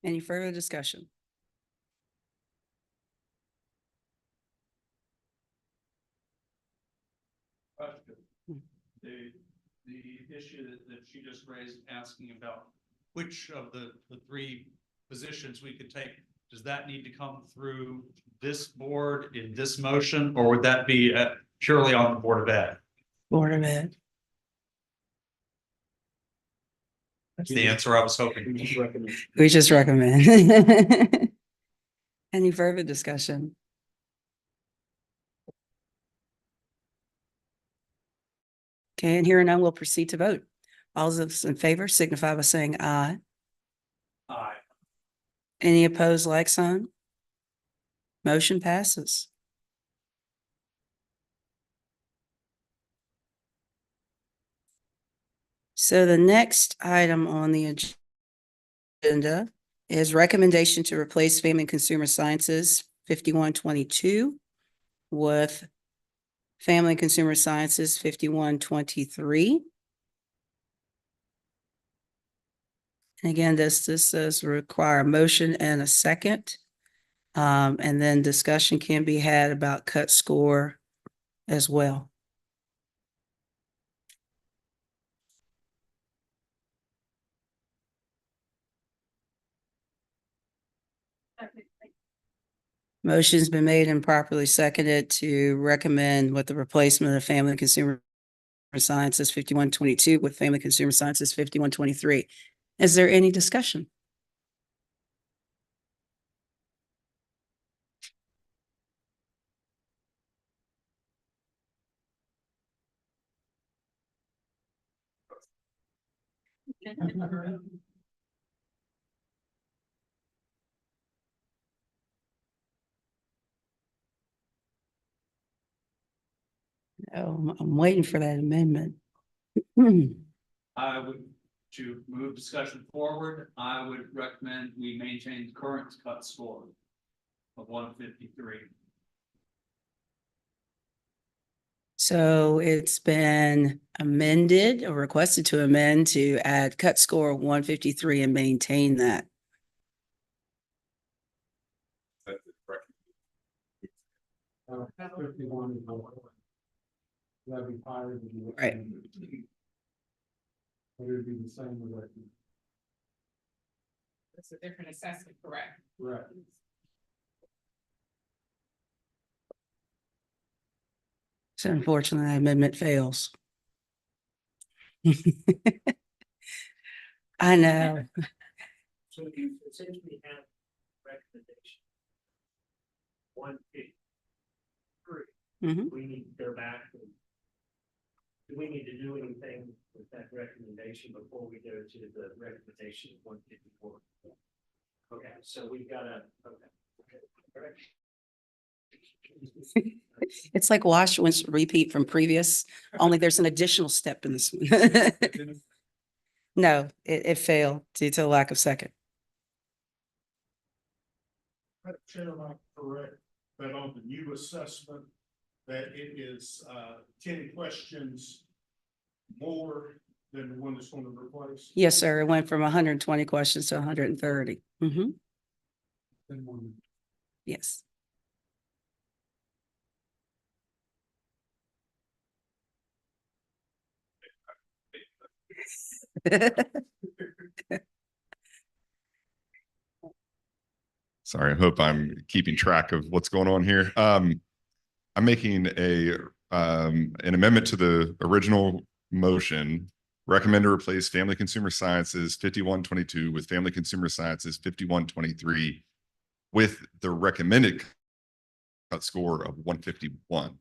[SPEAKER 2] Any further discussion?
[SPEAKER 3] Question. The issue that she just raised, asking about which of the three positions we could take, does that need to come through this board in this motion, or would that be purely on the Board of Ed?
[SPEAKER 2] Board of Ed.
[SPEAKER 3] That's the answer I was hoping.
[SPEAKER 2] We just recommend. Any further discussion? Okay, and hearing none, we'll proceed to vote. All those in favor signify by saying aye.
[SPEAKER 3] Aye.
[SPEAKER 2] Any opposed, like sign? Motion passes. So the next item on the agenda is recommendation to replace Family and Consumer Sciences 5122 with Family and Consumer Sciences 5123. And again, this does require a motion and a second. And then discussion can be had about cut score as well. Motion's been made and properly seconded to recommend with the replacement of Family and Consumer Sciences 5122 with Family and Consumer Sciences 5123. Is there any discussion? Oh, I'm waiting for that amendment.
[SPEAKER 3] I would, to move discussion forward, I would recommend we maintain the current cut score of 153.
[SPEAKER 2] So it's been amended or requested to amend to add cut score of 153 and maintain that. Right.
[SPEAKER 1] But it'd be the same with that.
[SPEAKER 4] It's a different assessment, correct?
[SPEAKER 1] Right.
[SPEAKER 2] So unfortunately, that amendment fails. I know.
[SPEAKER 8] So you essentially have recommendation. 153.
[SPEAKER 2] Mhm.
[SPEAKER 8] We need to go back and do we need to do anything with that recommendation before we go to the recommendation of 154? Okay, so we've got a, okay.
[SPEAKER 2] It's like wash, rinse, repeat from previous, only there's an additional step in this one. No, it failed due to lack of second.
[SPEAKER 7] Chair, am I correct that on the new assessment, that it is 10 questions more than the one that's going to replace?
[SPEAKER 2] Yes, sir. It went from 120 questions to 130. Yes.
[SPEAKER 13] Sorry, I hope I'm keeping track of what's going on here. I'm making an amendment to the original motion. Recommend to replace Family Consumer Sciences 5122 with Family Consumer Sciences 5123 with the recommended cut score of 151.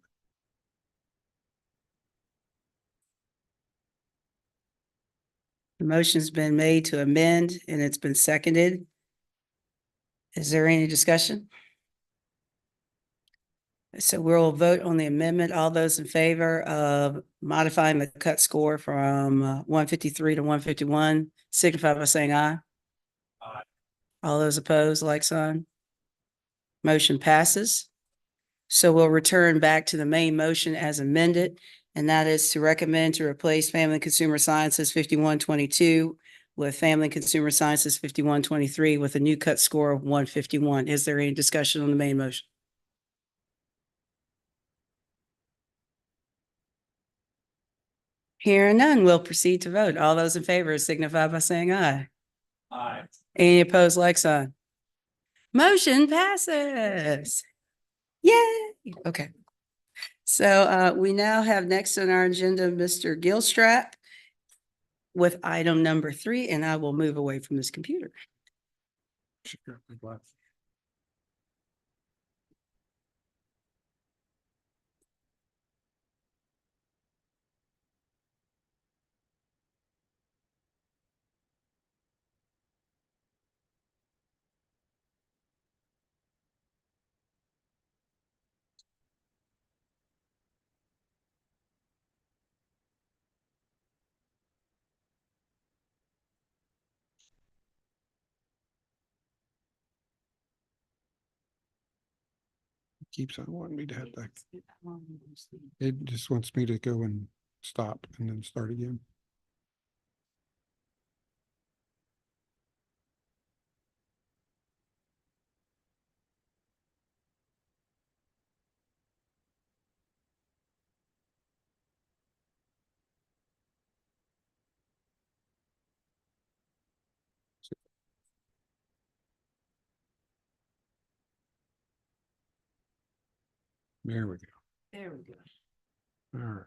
[SPEAKER 2] The motion's been made to amend and it's been seconded. Is there any discussion? So we'll vote on the amendment. All those in favor of modifying the cut score from 153 to 151, signify by saying aye.
[SPEAKER 3] Aye.
[SPEAKER 2] All those opposed, like sign. Motion passes. So we'll return back to the main motion as amended, and that is to recommend to replace Family and Consumer Sciences 5122 with Family and Consumer Sciences 5123 with a new cut score of 151. Is there any discussion on the main motion? Hearing none, we'll proceed to vote. All those in favor signify by saying aye.
[SPEAKER 3] Aye.
[SPEAKER 2] Any opposed, like sign. Motion passes. Yay. Okay. So we now have next on our agenda, Mr. Gilstrap with item number 3, and I will move away from this computer.
[SPEAKER 1] Keeps on wanting me to have that. It just wants me to go and stop and then start again. There we go.
[SPEAKER 2] There we go.
[SPEAKER 1] All right.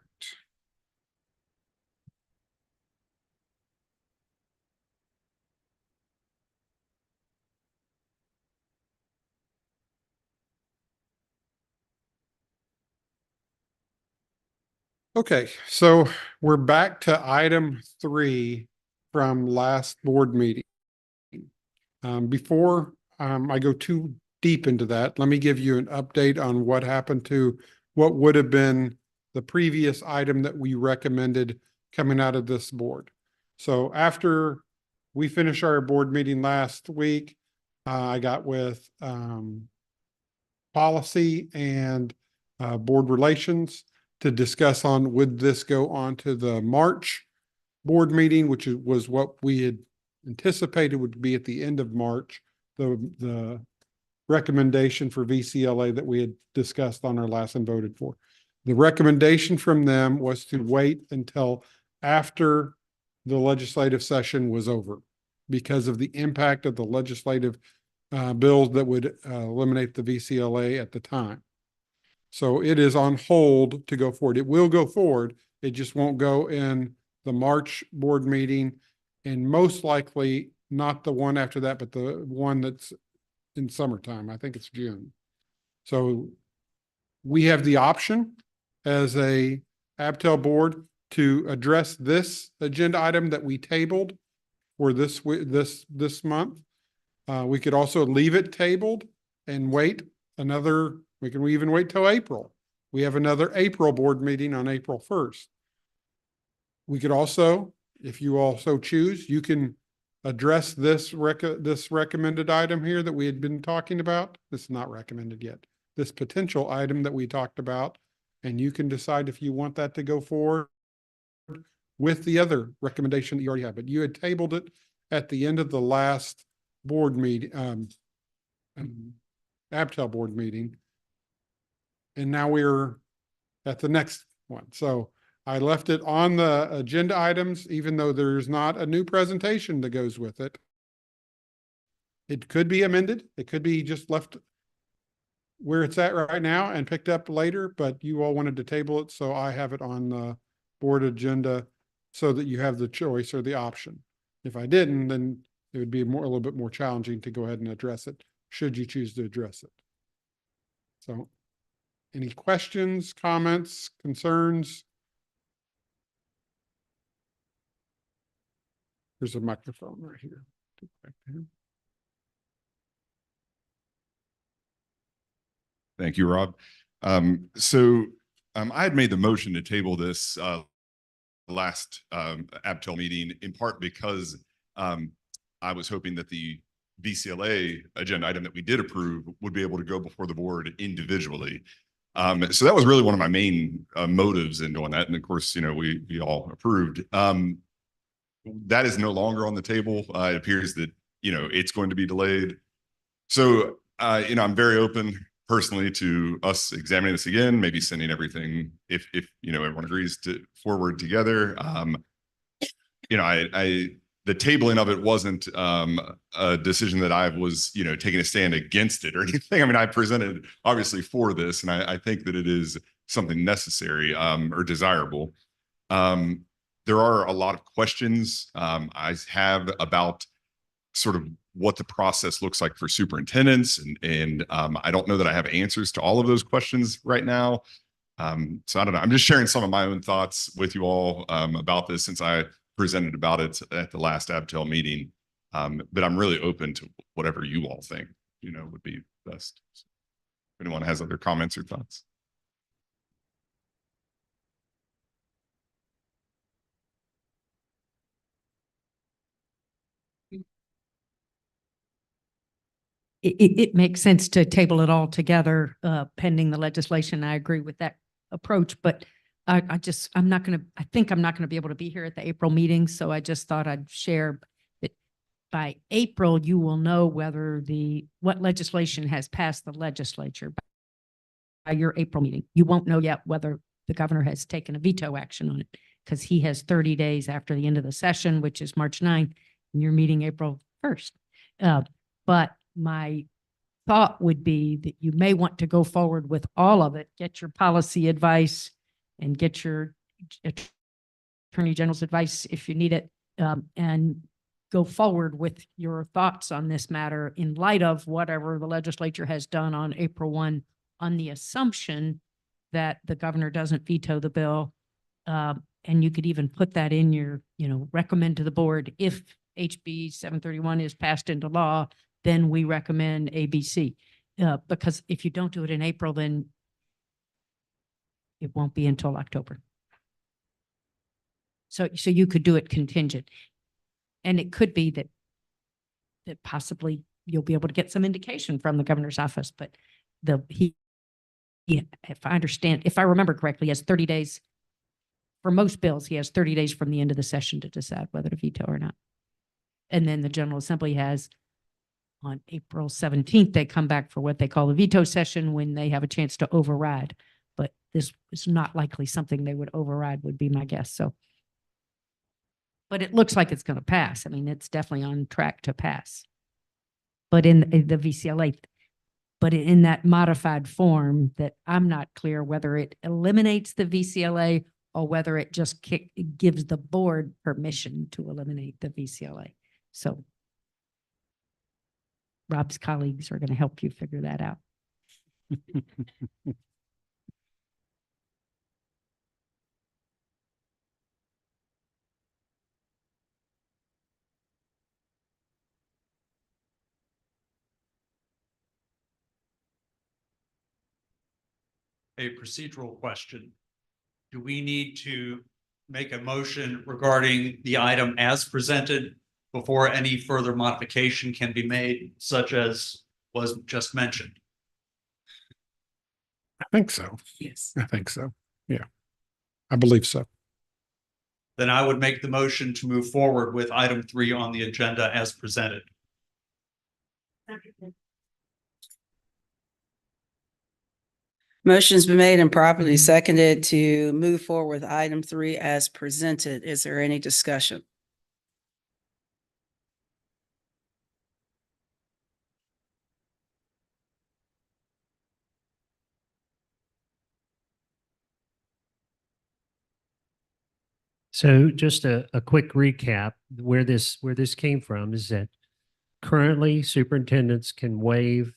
[SPEAKER 1] Okay, so we're back to item 3 from last board meeting. Before I go too deep into that, let me give you an update on what happened to what would have been the previous item that we recommended coming out of this board. So after we finished our board meeting last week, I got with policy and board relations to discuss on would this go on to the March board meeting, was what we had anticipated would be at the end of March, the recommendation for VCLA that we had discussed on our last and voted for. The recommendation from them was to wait until after the legislative session was over because of the impact of the legislative bills that would eliminate the VCLA at the time. So it is on hold to go forward. It will go forward. It just won't go in the March board meeting, and most likely not the one after that, but the one that's in summertime. I think it's June. So we have the option as a Abtel board to address this agenda item that we tabled for this month. We could also leave it tabled and wait another. We can even wait till April. We have another April board meeting on April 1st. We could also, if you also choose, you can address this recommended item here that we had been talking about. This is not recommended yet. This potential item that we talked about, and you can decide if you want that to go forward with the other recommendation that you already have. But you had tabled it at the end of the last board meeting, Abtel board meeting. And now we're at the next one. So I left it on the agenda items, even though there's not a new presentation that goes with it. It could be amended. It could be just left where it's at right now and picked up later, but you all wanted to table it. So I have it on the board agenda so that you have the choice or the option. If I didn't, then it would be a little bit more challenging to go ahead and address it, should you choose to address it. So any questions, comments, concerns? There's a microphone right here.
[SPEAKER 13] Thank you, Rob. I had made the motion to table this last Abtel meeting in part because I was hoping that the VCLA agenda item that we did approve would be able to go before the board individually. So that was really one of my main motives in doing that. And of course, we all approved. That is no longer on the table. It appears that, it's going to be delayed. So, I'm very open personally to us examining this again, maybe sending everything, if everyone agrees to forward together. The tabling of it wasn't a decision that I was, taking a stand against it or anything. I mean, I presented obviously for this, and I think that it is something necessary or desirable. There are a lot of questions I have about sort of what the process looks like for superintendents, and I don't know that I have answers to all of those questions right now. So I don't know. I'm just sharing some of my own thoughts with you all about this, since I presented about it at the last Abtel meeting. But I'm really open to whatever you all think, would be best. If anyone has other comments or thoughts.
[SPEAKER 5] It makes sense to table it all together, pending the legislation. I agree with that approach, but I think I'm not going to be able to be here at the April meeting. So I just thought I'd share that by April, you will know whether what legislation has passed the legislature by your April meeting. You won't know yet whether the governor has taken a veto action on it, because he has 30 days after the end of the session, which is March 9th, and you're meeting April 1st. But my thought would be that you may want to go forward with all of it, get your policy advice and get your attorney general's advice if you need it, and go forward with your thoughts on this matter in light of whatever the legislature has done on April 1, on the assumption that the governor doesn't veto the bill. And you could even put that in your, recommend to the board, if HB 731 is passed into law, then we recommend ABC. Because if you don't do it in April, then it won't be until October. So you could do it contingent. And it could be that possibly you'll be able to get some indication from the governor's office, but if I remember correctly, he has 30 days. For most bills, he has 30 days from the end of the session to decide whether to veto or not. And then the General Assembly has, on April 17th, they come back for what they call the veto session, when they have a chance to override. But this is not likely something they would override, would be my guess. So, but it looks like it's going to pass. I mean, it's definitely on track to pass. But in the VCLA, but in that modified form, that I'm not clear whether it eliminates the VCLA or whether it just gives the board permission to eliminate the VCLA. So Rob's colleagues are going to help you figure that out.
[SPEAKER 3] A procedural question. Do we need to make a motion regarding the item as presented before any further modification can be made, such as was just mentioned?
[SPEAKER 1] I think so.
[SPEAKER 11] Yes.
[SPEAKER 1] I think so. Yeah, I believe so.
[SPEAKER 3] Then I would make the motion to move forward with item 3 on the agenda as presented.
[SPEAKER 2] Motion's been made and properly seconded to move forward with item 3 as presented. Is there any discussion?
[SPEAKER 8] So just a quick recap, where this came from is that currently superintendents can waive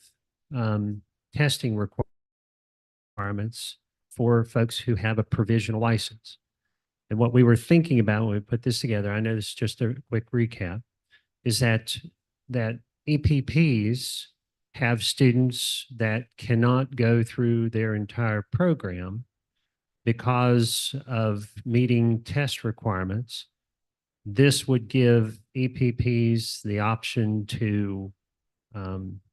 [SPEAKER 8] testing requirements for folks who have a provisional license. And what we were thinking about when we put this together, I know this is just a quick recap, is that EPPs have students that cannot go through their entire program because of meeting test requirements. This would give EPPs the option to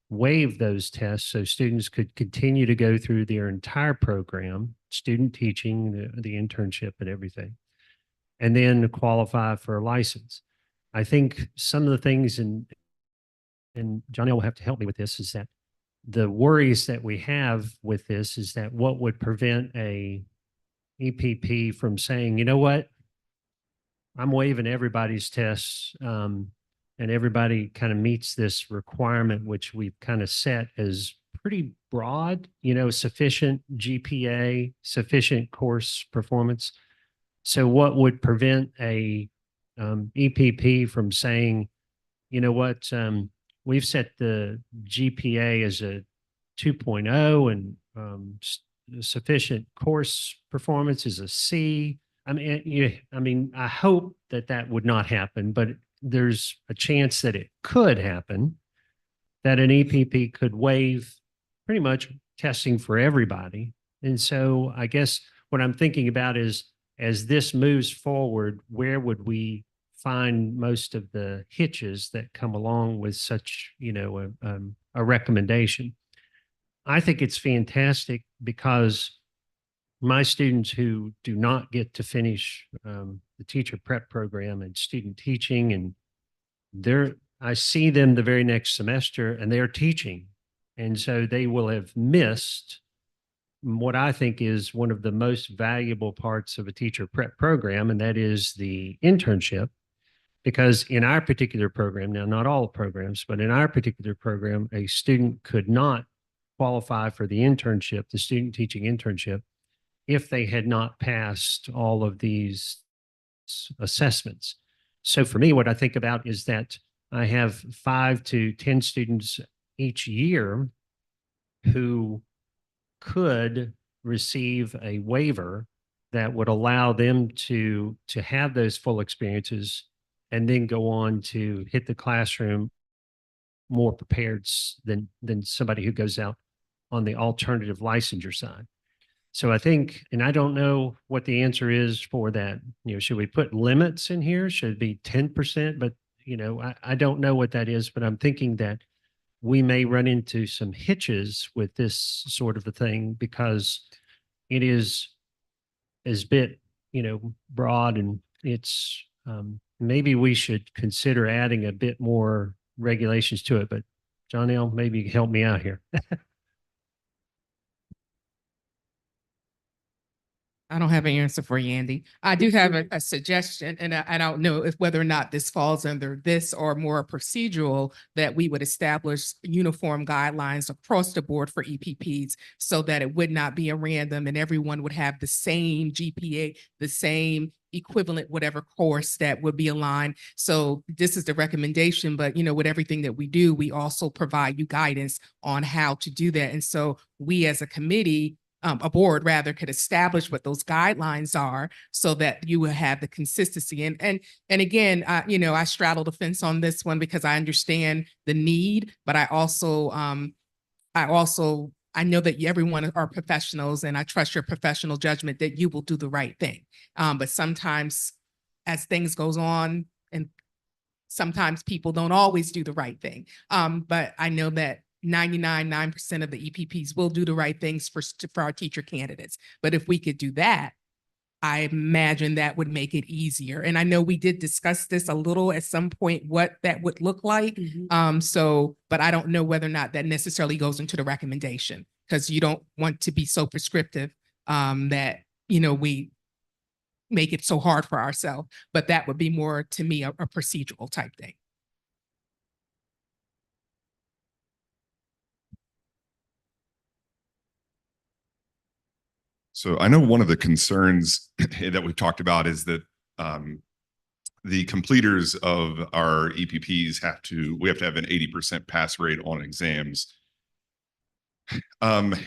[SPEAKER 8] waive those tests so students could continue to go through their entire program, student teaching, the internship and everything, and then qualify for a license. I think some of the things, and Johnny will have to help me with this, is that the worries that we have with this is that what would prevent a EPP from saying, you know what, I'm waiving everybody's tests, and everybody kind of meets this requirement, which we've kind of set as pretty broad, sufficient GPA, sufficient course performance. So what would prevent a EPP from saying, you know what, we've set the GPA as a 2.0 and sufficient course performance is a C. I mean, I hope that that would not happen, but there's a chance that it could happen, that an EPP could waive pretty much testing for everybody. And so I guess what I'm thinking about is, as this moves forward, where would we find most of the hitches that come along with such, a recommendation? I think it's fantastic because my students who do not get to finish the teacher prep program and student teaching, and I see them the very next semester and they're teaching. And so they will have missed what I think is one of the most valuable parts of a teacher prep program, and that is the internship. Because in our particular program, now not all programs, but in our particular program, a student could not qualify for the internship, the student teaching internship, if they had not passed all of these assessments. So for me, what I think about is that I have 5 to 10 students each year who could receive a waiver that would allow them to have those full experiences and then go on to hit the classroom more prepared than somebody who goes out on the alternative licensure side. So I think, and I don't know what the answer is for that. Should we put limits in here? Should it be 10%? But, I don't know what that is, but I'm thinking that we may run into some hitches with this sort of a thing because it is bit, broad, and it's, maybe we should consider adding a bit more regulations to it. But John L., maybe help me out here.
[SPEAKER 4] I don't have an answer for you, Andy. I do have a suggestion, and I don't know if whether or not this falls under this or more procedural, that we would establish uniform guidelines across the board for EPPs so that it would not be a random and everyone would have the same GPA, the same equivalent, whatever course that would be aligned. So this is the recommendation, but with everything that we do, we also provide you guidance on how to do that. And so we as a committee, a board rather, could establish what those guidelines are so that you will have the consistency. And again, I straddle the fence on this one because I understand the need, but I also I know that everyone are professionals, and I trust your professional judgment that you will do the right thing. But sometimes as things goes on, and sometimes people don't always do the right thing. But I know that 99.9% of the EPPs will do the right things for our teacher candidates. But if we could do that, I imagine that would make it easier. And I know we did discuss this a little at some point, what that would look like. But I don't know whether or not that necessarily goes into the recommendation, because you don't want to be so prescriptive that, we make it so hard for ourselves. But that would be more, to me, a procedural type thing.
[SPEAKER 13] So I know one of the concerns that we've talked about is that the completers of our EPPs we have to have an 80% pass rate on exams. The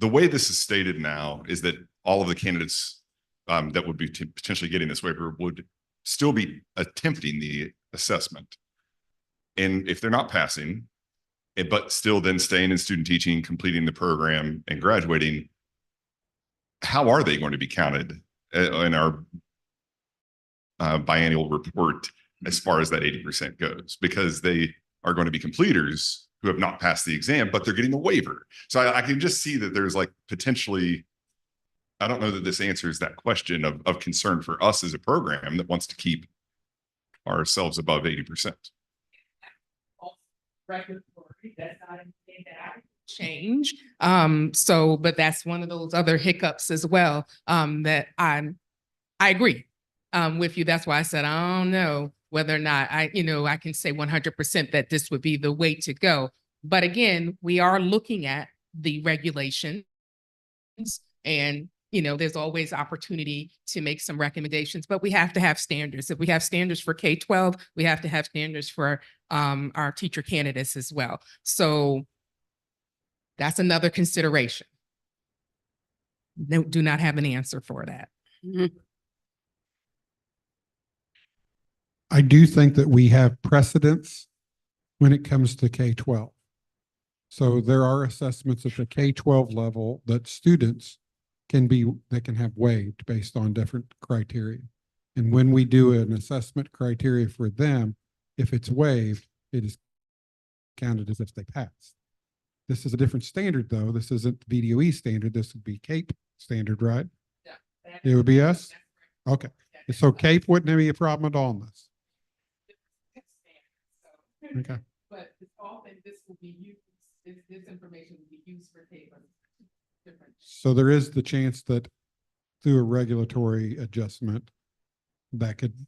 [SPEAKER 13] way this is stated now is that all of the candidates that would be potentially getting this waiver would still be attempting the assessment. And if they're not passing, but still then staying in student teaching, completing the program and graduating, how are they going to be counted in our biennial report as far as that 80% goes? Because they are going to be completers who have not passed the exam, but they're getting the waiver. So I can just see that there's potentially, I don't know that this answers that question of concern for us as a program that wants to keep ourselves above 80%.
[SPEAKER 4] change. So, but that's one of those other hiccups as well, that I agree, with you. That's why I said, I don't know whether or not I can say 100% that this would be the way to go. But again, we are looking at the regulations and, there's always opportunity to make some recommendations, but we have to have standards. If we have standards for K-12, we have to have standards for our teacher candidates as well. So that's another consideration. Do not have an answer for that.
[SPEAKER 2] Mhm.
[SPEAKER 1] I do think that we have precedence when it comes to K-12. So there are assessments at the K-12 level that students can have waived based on different criteria. And when we do an assessment criteria for them, if it's waived, it is counted as if they passed. This is a different standard though. This isn't VDOE standard. This would be CAPE standard, right?
[SPEAKER 4] Yeah.
[SPEAKER 1] It would be us? Okay. So CAPE wouldn't be a problem at all on this. Okay.
[SPEAKER 4] But often this will be used, this information will be used for paper.
[SPEAKER 1] So there is the chance that through a regulatory adjustment that could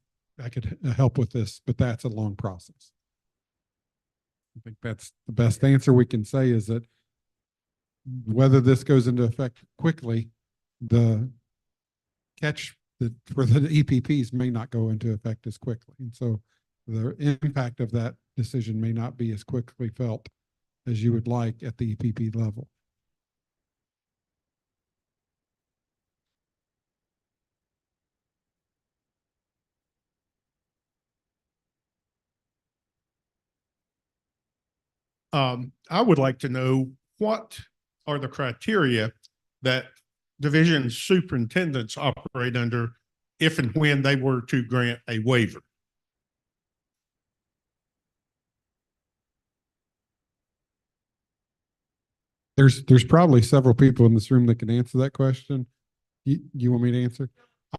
[SPEAKER 1] help with this, but that's a long process. I think that's the best answer we can say is that whether this goes into effect quickly, the catch for the EPPs may not go into effect as quickly. And so the impact of that decision may not be as quickly felt as you would like at the EPP level.
[SPEAKER 7] I would like to know what are the criteria that division superintendents operate under if and when they were to grant a waiver?
[SPEAKER 1] There's probably several people in this room that can answer that question. You want me to answer?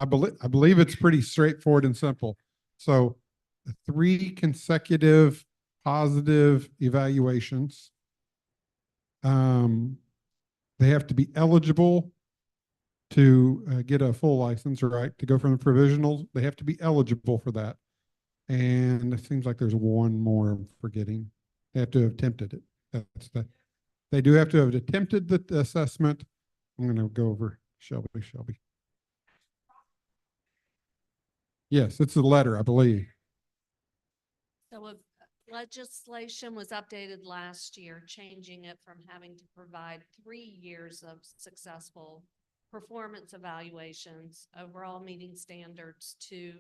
[SPEAKER 1] I believe it's pretty straightforward and simple. So 3 consecutive positive evaluations. They have to be eligible to get a full license, right? To go from the provisional, they have to be eligible for that. And it seems like there's one more I'm forgetting. They have to have attempted it. They do have to have attempted the assessment. I'm going to go over Shelby. Yes, it's a letter, I believe.
[SPEAKER 12] So legislation was updated last year, changing it from having to provide 3 years of successful performance evaluations, overall meeting standards to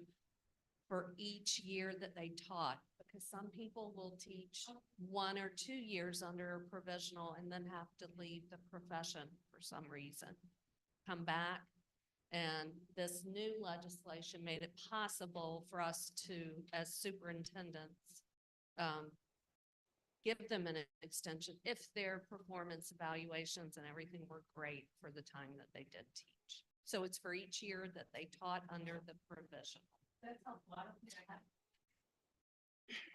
[SPEAKER 12] for each year that they taught, because some people will teach 1 or 2 years under a provisional and then have to leave the profession for some reason, come back. And this new legislation made it possible for us to, as superintendents, give them an extension if their performance evaluations and everything were great for the time that they did teach. So it's for each year that they taught under the provisional. That's a lot of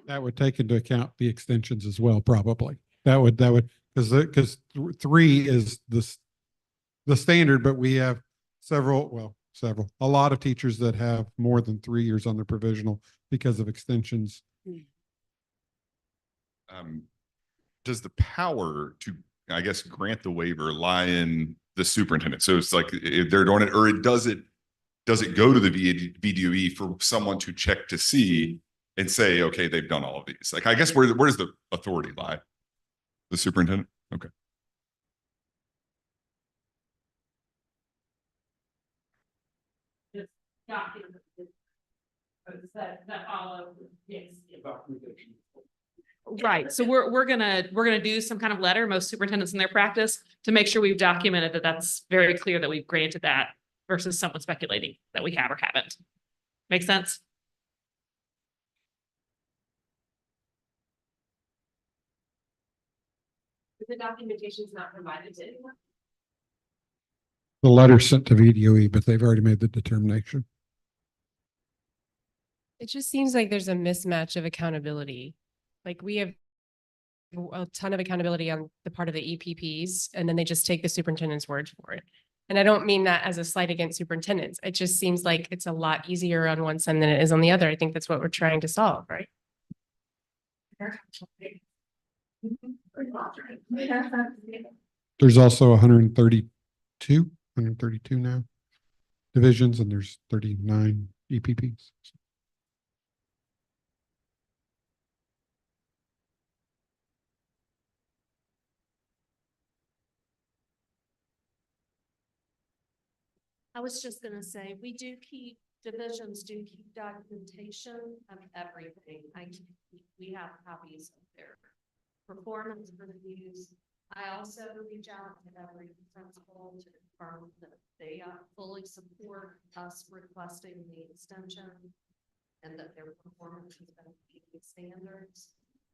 [SPEAKER 1] That would take into account the extensions as well, probably. That would, because 3 is the standard, but we have a lot of teachers that have more than 3 years on their provisional because of extensions.
[SPEAKER 13] Does the power to, I guess, grant the waiver lie in the superintendent? So it's like if they're doing it, or does it go to the VDOE for someone to check to see and say, okay, they've done all of these? Like, I guess where does the authority lie? The superintendent? Okay.
[SPEAKER 14] Right. So we're gonna do some kind of letter, most superintendents in their practice, to make sure we've documented that that's very clear that we've granted that versus someone speculating that we have or haven't. Make sense? The documentation is not provided to anyone.
[SPEAKER 1] The letter sent to VDOE, but they've already made the determination.
[SPEAKER 15] It just seems like there's a mismatch of accountability. Like we have
[SPEAKER 9] a ton of accountability on the part of the EPPs, and then they just take the superintendent's word for it. And I don't mean that as a slight against superintendents. It just seems like it's a lot easier on one side than it is on the other. I think that's what we're trying to solve, right?
[SPEAKER 1] There's also 132 now divisions, and there's 39 EPPs.
[SPEAKER 12] I was just gonna say, divisions do keep documentation of everything. We have copies of their performance reviews. I also reach out to every principal to confirm that they fully support us requesting the extension and that their performance has been meeting standards.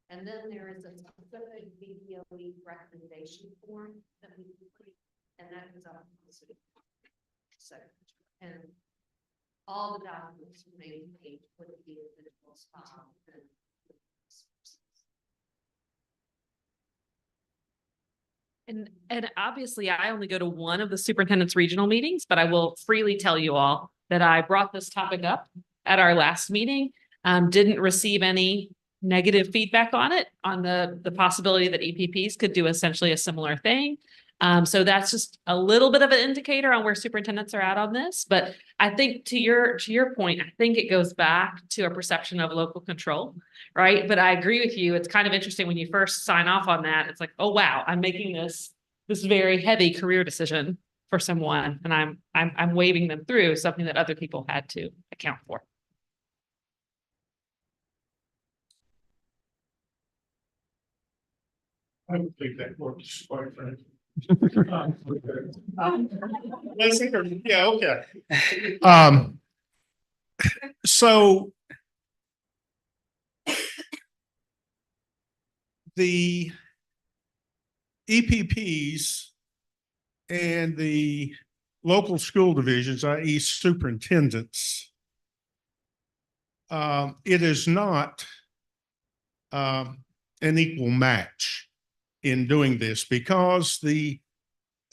[SPEAKER 12] And then there is a specific VDOE recommendation form that we complete, and that is up to the city. So, and all the documents are maintained with the individual's file.
[SPEAKER 14] And obviously I only go to one of the superintendent's regional meetings, but I will freely tell you all that I brought this topic up at our last meeting. Didn't receive any negative feedback on it, on the possibility that EPPs could do essentially a similar thing. So that's just a little bit of an indicator on where superintendents are at on this. But I think to your point, I think it goes back to a perception of local control, right? But I agree with you. It's kind of interesting when you first sign off on that. It's like, oh, wow, I'm making this very heavy career decision for someone, and I'm waving them through something that other people had to account for.
[SPEAKER 7] I don't think that works, quite frankly. Yeah, okay. So the EPPs and the local school divisions, i.e. superintendents, it is not an equal match in doing this, because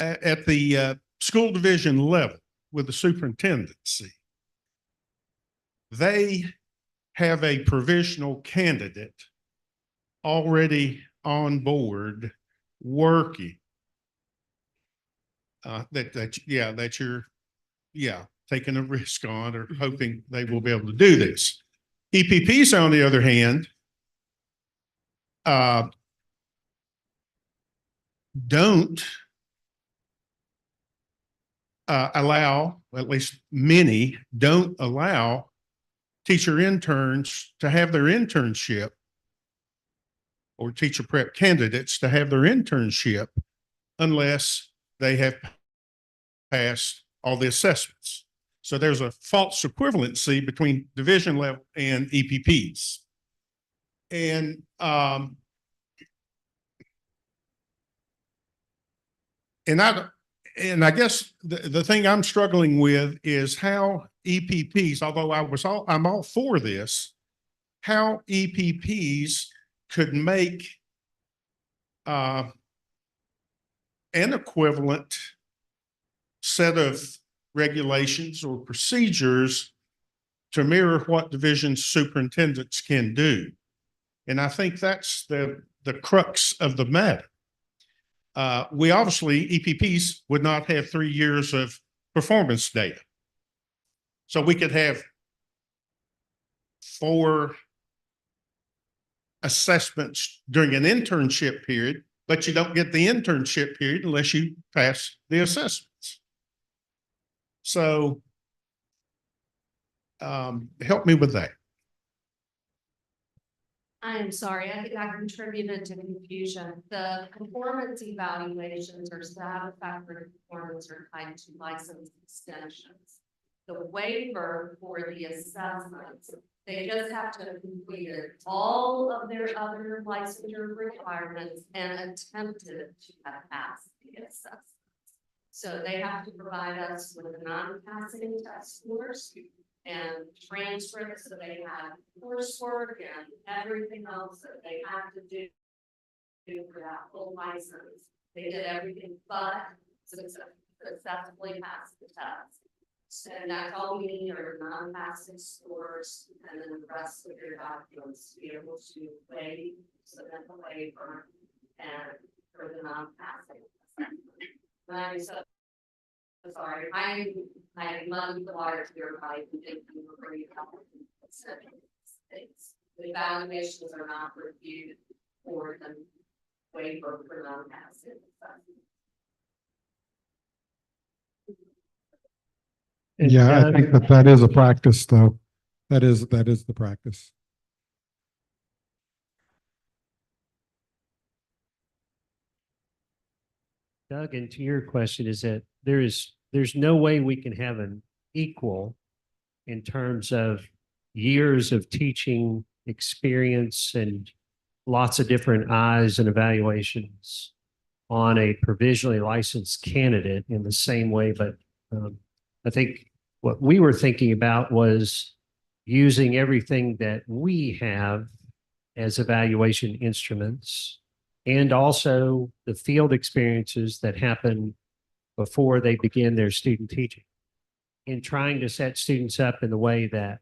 [SPEAKER 7] at the school division level with the superintendency, they have a provisional candidate already on board working. That you're taking a risk on or hoping they will be able to do this. EPPs, on the other hand, don't allow, at least many don't allow teacher interns to have their internship, or teacher prep candidates to have their internship, unless they have passed all the assessments. So there's a false equivalency between division level and EPPs. And I guess the thing I'm struggling with is how EPPs, although I'm all for this, how EPPs could make an equivalent set of regulations or procedures to mirror what division superintendents can do. And I think that's the crux of the matter. We obviously, EPPs would not have 3 years of performance data. So we could have 4 assessments during an internship period, but you don't get the internship period unless you pass the assessments. So help me with that.
[SPEAKER 12] I am sorry, I think I contributed to confusion. The performance evaluations or satisfactory performance are tied to license extensions. The waiver for the assessments, they just have to have completed all of their other licensure requirements and attempted to have passed the assessments. So they have to provide us with non-passing test scores and transcripts that they have coursework and everything else that they have to do for that full license. They did everything but successfully pass the test. And that's all we need are non-passing scores and then the rest of your documents to be able to waive, submit the waiver and for the non-passing. I'm so sorry, I love the water to your life and thank you for bringing up things. The evaluations are not reviewed for the waiver for non-passing.
[SPEAKER 8] And
[SPEAKER 1] Yeah, I
[SPEAKER 8] Doug-
[SPEAKER 1] think that is a practice though. That is the practice.
[SPEAKER 8] Doug, and to your question is that there's no way we can have an equal in terms of years of teaching experience and lots of different eyes and evaluations on a provisionally licensed candidate in the same way. But I think what we were thinking about was using everything that we have as evaluation instruments and also the field experiences that happen before they begin their student teaching in trying to set students up in the way that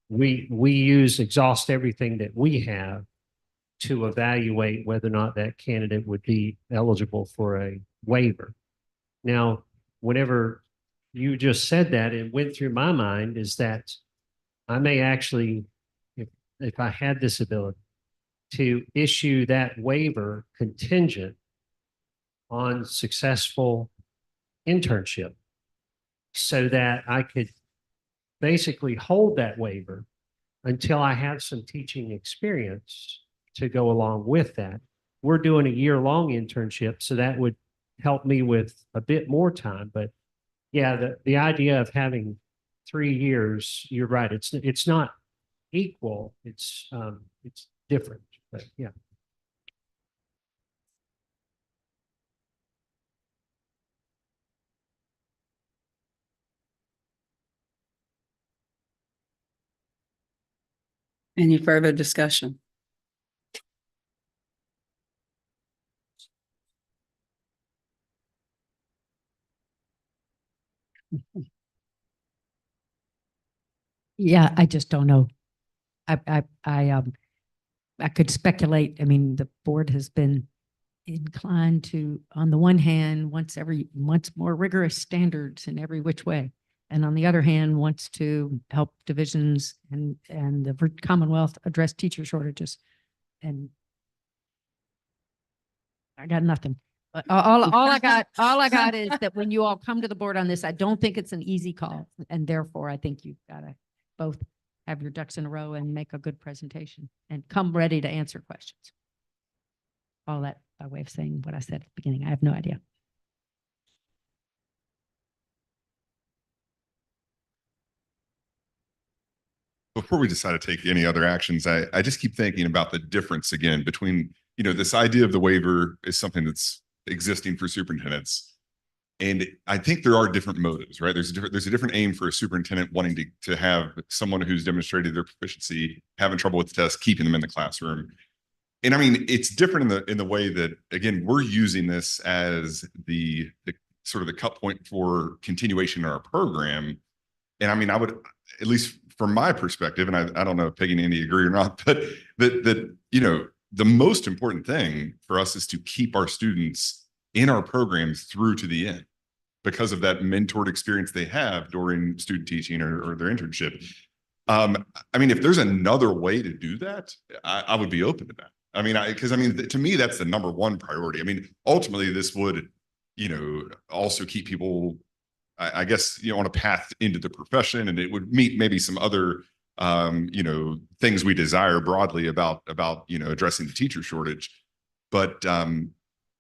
[SPEAKER 8] we exhaust everything that we have to evaluate whether or not that candidate would be eligible for a waiver. Now, whenever you just said that, it went through my mind is that I may actually, if I had this ability, to issue that waiver contingent on successful internship so that I could basically hold that waiver until I have some teaching experience to go along with that. We're doing a year-long internship, so that would help me with a bit more time. But yeah, the idea of having 3 years, you're right. It's not equal. It's different. But yeah.
[SPEAKER 2] Any further discussion?
[SPEAKER 5] Yeah, I just don't know. I could speculate. I mean, the board has been inclined to, on the one hand, wants more rigorous standards in every which way. And on the other hand, wants to help divisions and the Commonwealth address teacher shortages. And I got nothing. But all I got is that when you all come to the board on this, I don't think it's an easy call. And therefore, I think you've got to both have your ducks in a row and make a good presentation and come ready to answer questions. All that by way of saying what I said at the beginning. I have no idea.
[SPEAKER 13] Before we decide to take any other actions, I just keep thinking about the difference again between, this idea of the waiver is something that's existing for superintendents. And I think there are different motives, right? There's a different aim for a superintendent wanting to have someone who's demonstrated their proficiency, having trouble with the test, keeping them in the classroom. And I mean, it's different in the way that, again, we're using this as the sort of the cut point for continuation in our program. And I mean, I would, at least from my perspective, and I don't know if Peggy and Andy agree or not, but that the most important thing for us is to keep our students in our programs through to the end because of that mentored experience they have during student teaching or their internship. I mean, if there's another way to do that, I would be open to that. I mean, to me, that's the number one priority. I mean, ultimately, this would, also keep people, I guess, on a path into the profession, and it would meet maybe some other, things we desire broadly about, addressing the teacher shortage. But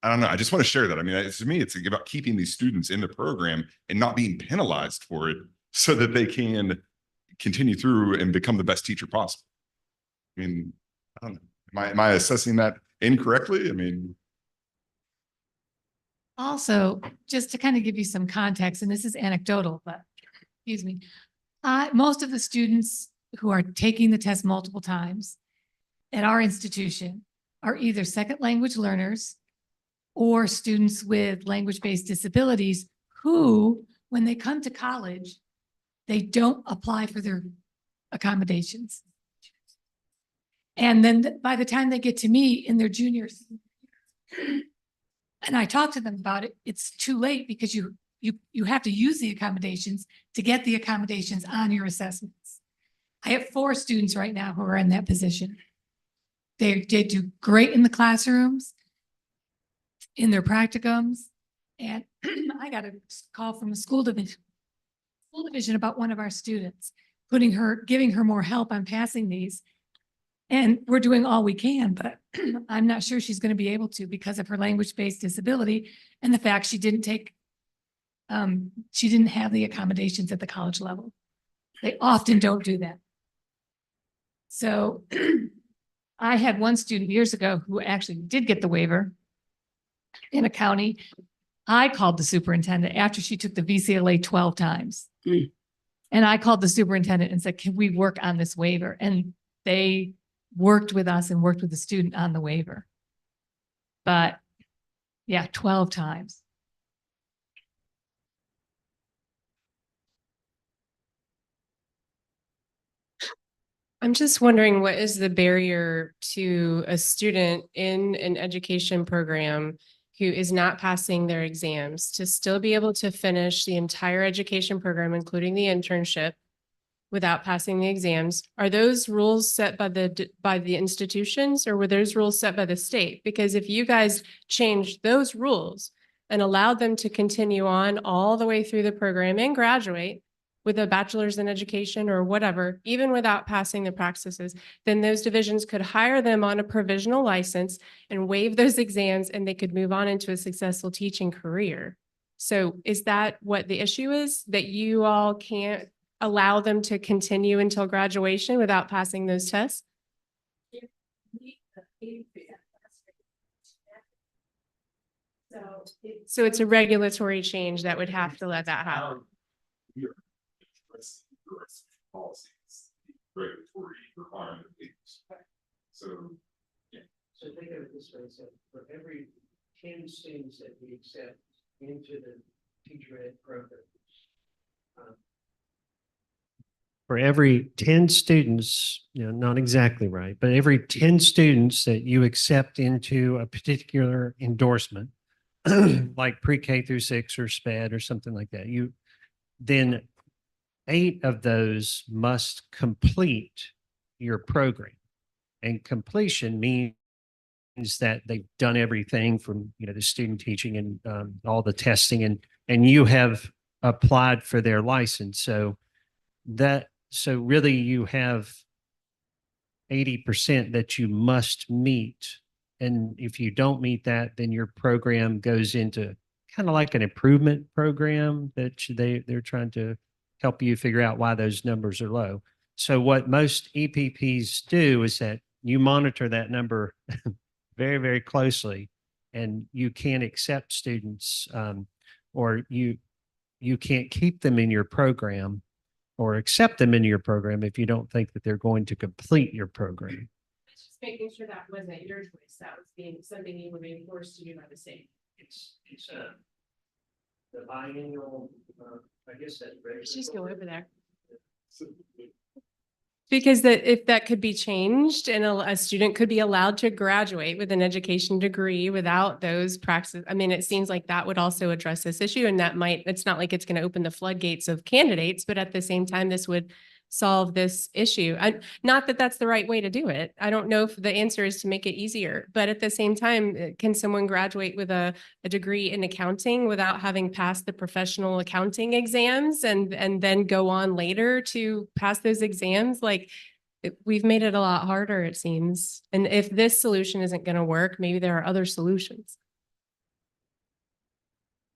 [SPEAKER 13] I don't know. I just want to share that. I mean, to me, it's about keeping these students in the program and not being penalized for it so that they can continue through and become the best teacher possible. I mean, I don't know. Am I assessing that incorrectly? I mean,
[SPEAKER 11] Also, just to kind of give you some context, and this is anecdotal, but excuse me. Most of the students who are taking the test multiple times at our institution are either second language learners or students with language-based disabilities who, when they come to college, they don't apply for their accommodations. And then by the time they get to me in their juniors, and I talk to them about it, it's too late because you have to use the accommodations to get the accommodations on your assessments. I have 4 students right now who are in that position. They do great in the classrooms, in their practicums, and I got a call from the school division about one of our students, giving her more help on passing these. And we're doing all we can, but I'm not sure she's going to be able to because of her language-based disability and the fact she didn't have the accommodations at the college level. They often don't do that. So I had one student years ago who actually did get the waiver in a county. I called the superintendent after she took the VCLA 12 times. And I called the superintendent and said, can we work on this waiver? And they worked with us and worked with the student on the waiver. But yeah, 12 times.
[SPEAKER 9] I'm just wondering, what is the barrier to a student in an education program who is not passing their exams to still be able to finish the entire education program, including the internship, without passing the exams? Are those rules set by the institutions, or were those rules set by the state? Because if you guys changed those rules and allowed them to continue on all the way through the program and graduate with a bachelor's in education or whatever, even without passing the praxis, then those divisions could hire them on a provisional license and waive those exams, and they could move on into a successful teaching career. So is that what the issue is? That you all can't allow them to continue until graduation without passing those tests? So it's a regulatory change that would have to let that happen.
[SPEAKER 13] Policies, regulatory requirement. So.
[SPEAKER 15] So think of it this way, so for every 10 students that we accept into the teacher ed program,
[SPEAKER 8] For every 10 students, not exactly right, but every 10 students that you accept into a particular endorsement, like pre-K through 6 or SPED or something like that, then 8 of those must complete your program. And completion means that they've done everything from, the student teaching and all the testing, and you have applied for their license. So really you have 80% that you must meet. And if you don't meet that, then your program goes into kind of like an improvement program that they're trying to help you figure out why those numbers are low. So what most EPPs do is that you monitor that number very, very closely, and you can't accept students or you can't keep them in your program or accept them into your program if you don't think that they're going to complete your program.
[SPEAKER 9] Just making sure that wasn't your choice. That was being something you were being forced to do by the state.
[SPEAKER 15] it's the biannual, I guess that's.
[SPEAKER 9] Let's just go over there. Because if that could be changed and a student could be allowed to graduate with an education degree without those practices. I mean, it seems like that would also address this issue, and it's not like it's going to open the floodgates of candidates, but at the same time, this would solve this issue. Not that that's the right way to do it. I don't know if the answer is to make it easier, but at the same time, can someone graduate with a degree in accounting without having passed the professional accounting exams and then go on later to pass those exams? Like, we've made it a lot harder, it seems. And if this solution isn't going to work, maybe there are other solutions.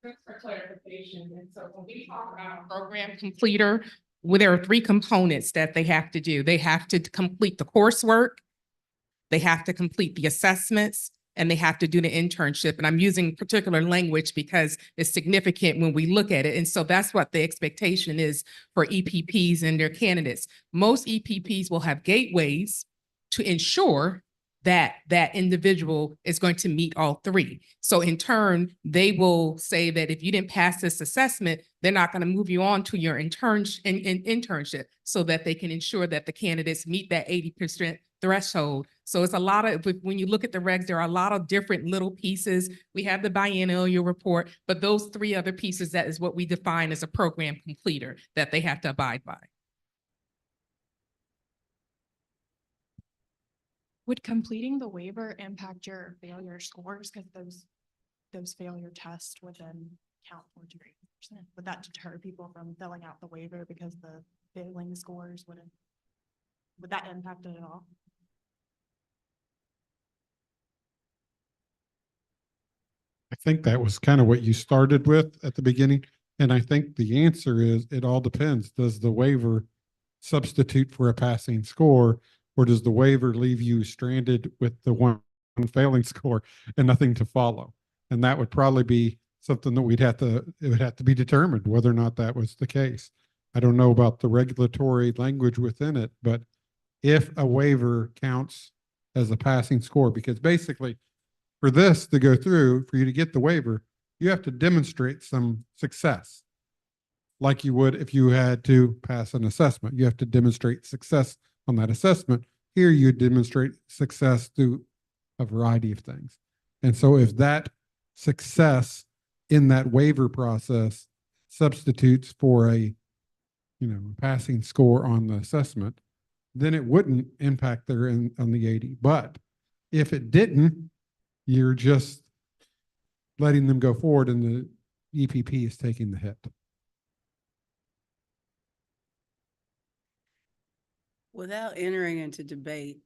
[SPEAKER 4] Just for clarification, and so when we talk about program completer, well, there are 3 components that they have to do. They have to complete the coursework, they have to complete the assessments, and they have to do the internship. And I'm using particular language because it's significant when we look at it. And so that's what the expectation is for EPPs and their candidates. Most EPPs will have gateways to ensure that individual is going to meet all three. So in turn, they will say that if you didn't pass this assessment, they're not going to move you on to your internship so that they can ensure that the candidates meet that 80% threshold. So it's a lot of, when you look at the regs, there are a lot of different little pieces. We have the biennial report, but those three other pieces, that is what we define as a program completer that they have to abide by.
[SPEAKER 16] Would completing the waiver impact your failure scores? Because those failure tests would then count for 80%. Would that deter people from filling out the waiver because the failing scores would that impact it at all?
[SPEAKER 1] I think that was kind of what you started with at the beginning. And I think the answer is it all depends. Does the waiver substitute for a passing score, or does the waiver leave you stranded with the one failing score and nothing to follow? And that would probably be something that it would have to be determined whether or not that was the case. I don't know about the regulatory language within it, but if a waiver counts as a passing score, because basically for this to go through, for you to get the waiver, you have to demonstrate some success. Like you would if you had to pass an assessment. You have to demonstrate success on that assessment. Here you demonstrate success through a variety of things. And so if that success in that waiver process substitutes for a, passing score on the assessment, then it wouldn't impact their on the 80. But if it didn't, you're just letting them go forward and the EPP is taking the hit.
[SPEAKER 2] Without entering into debate,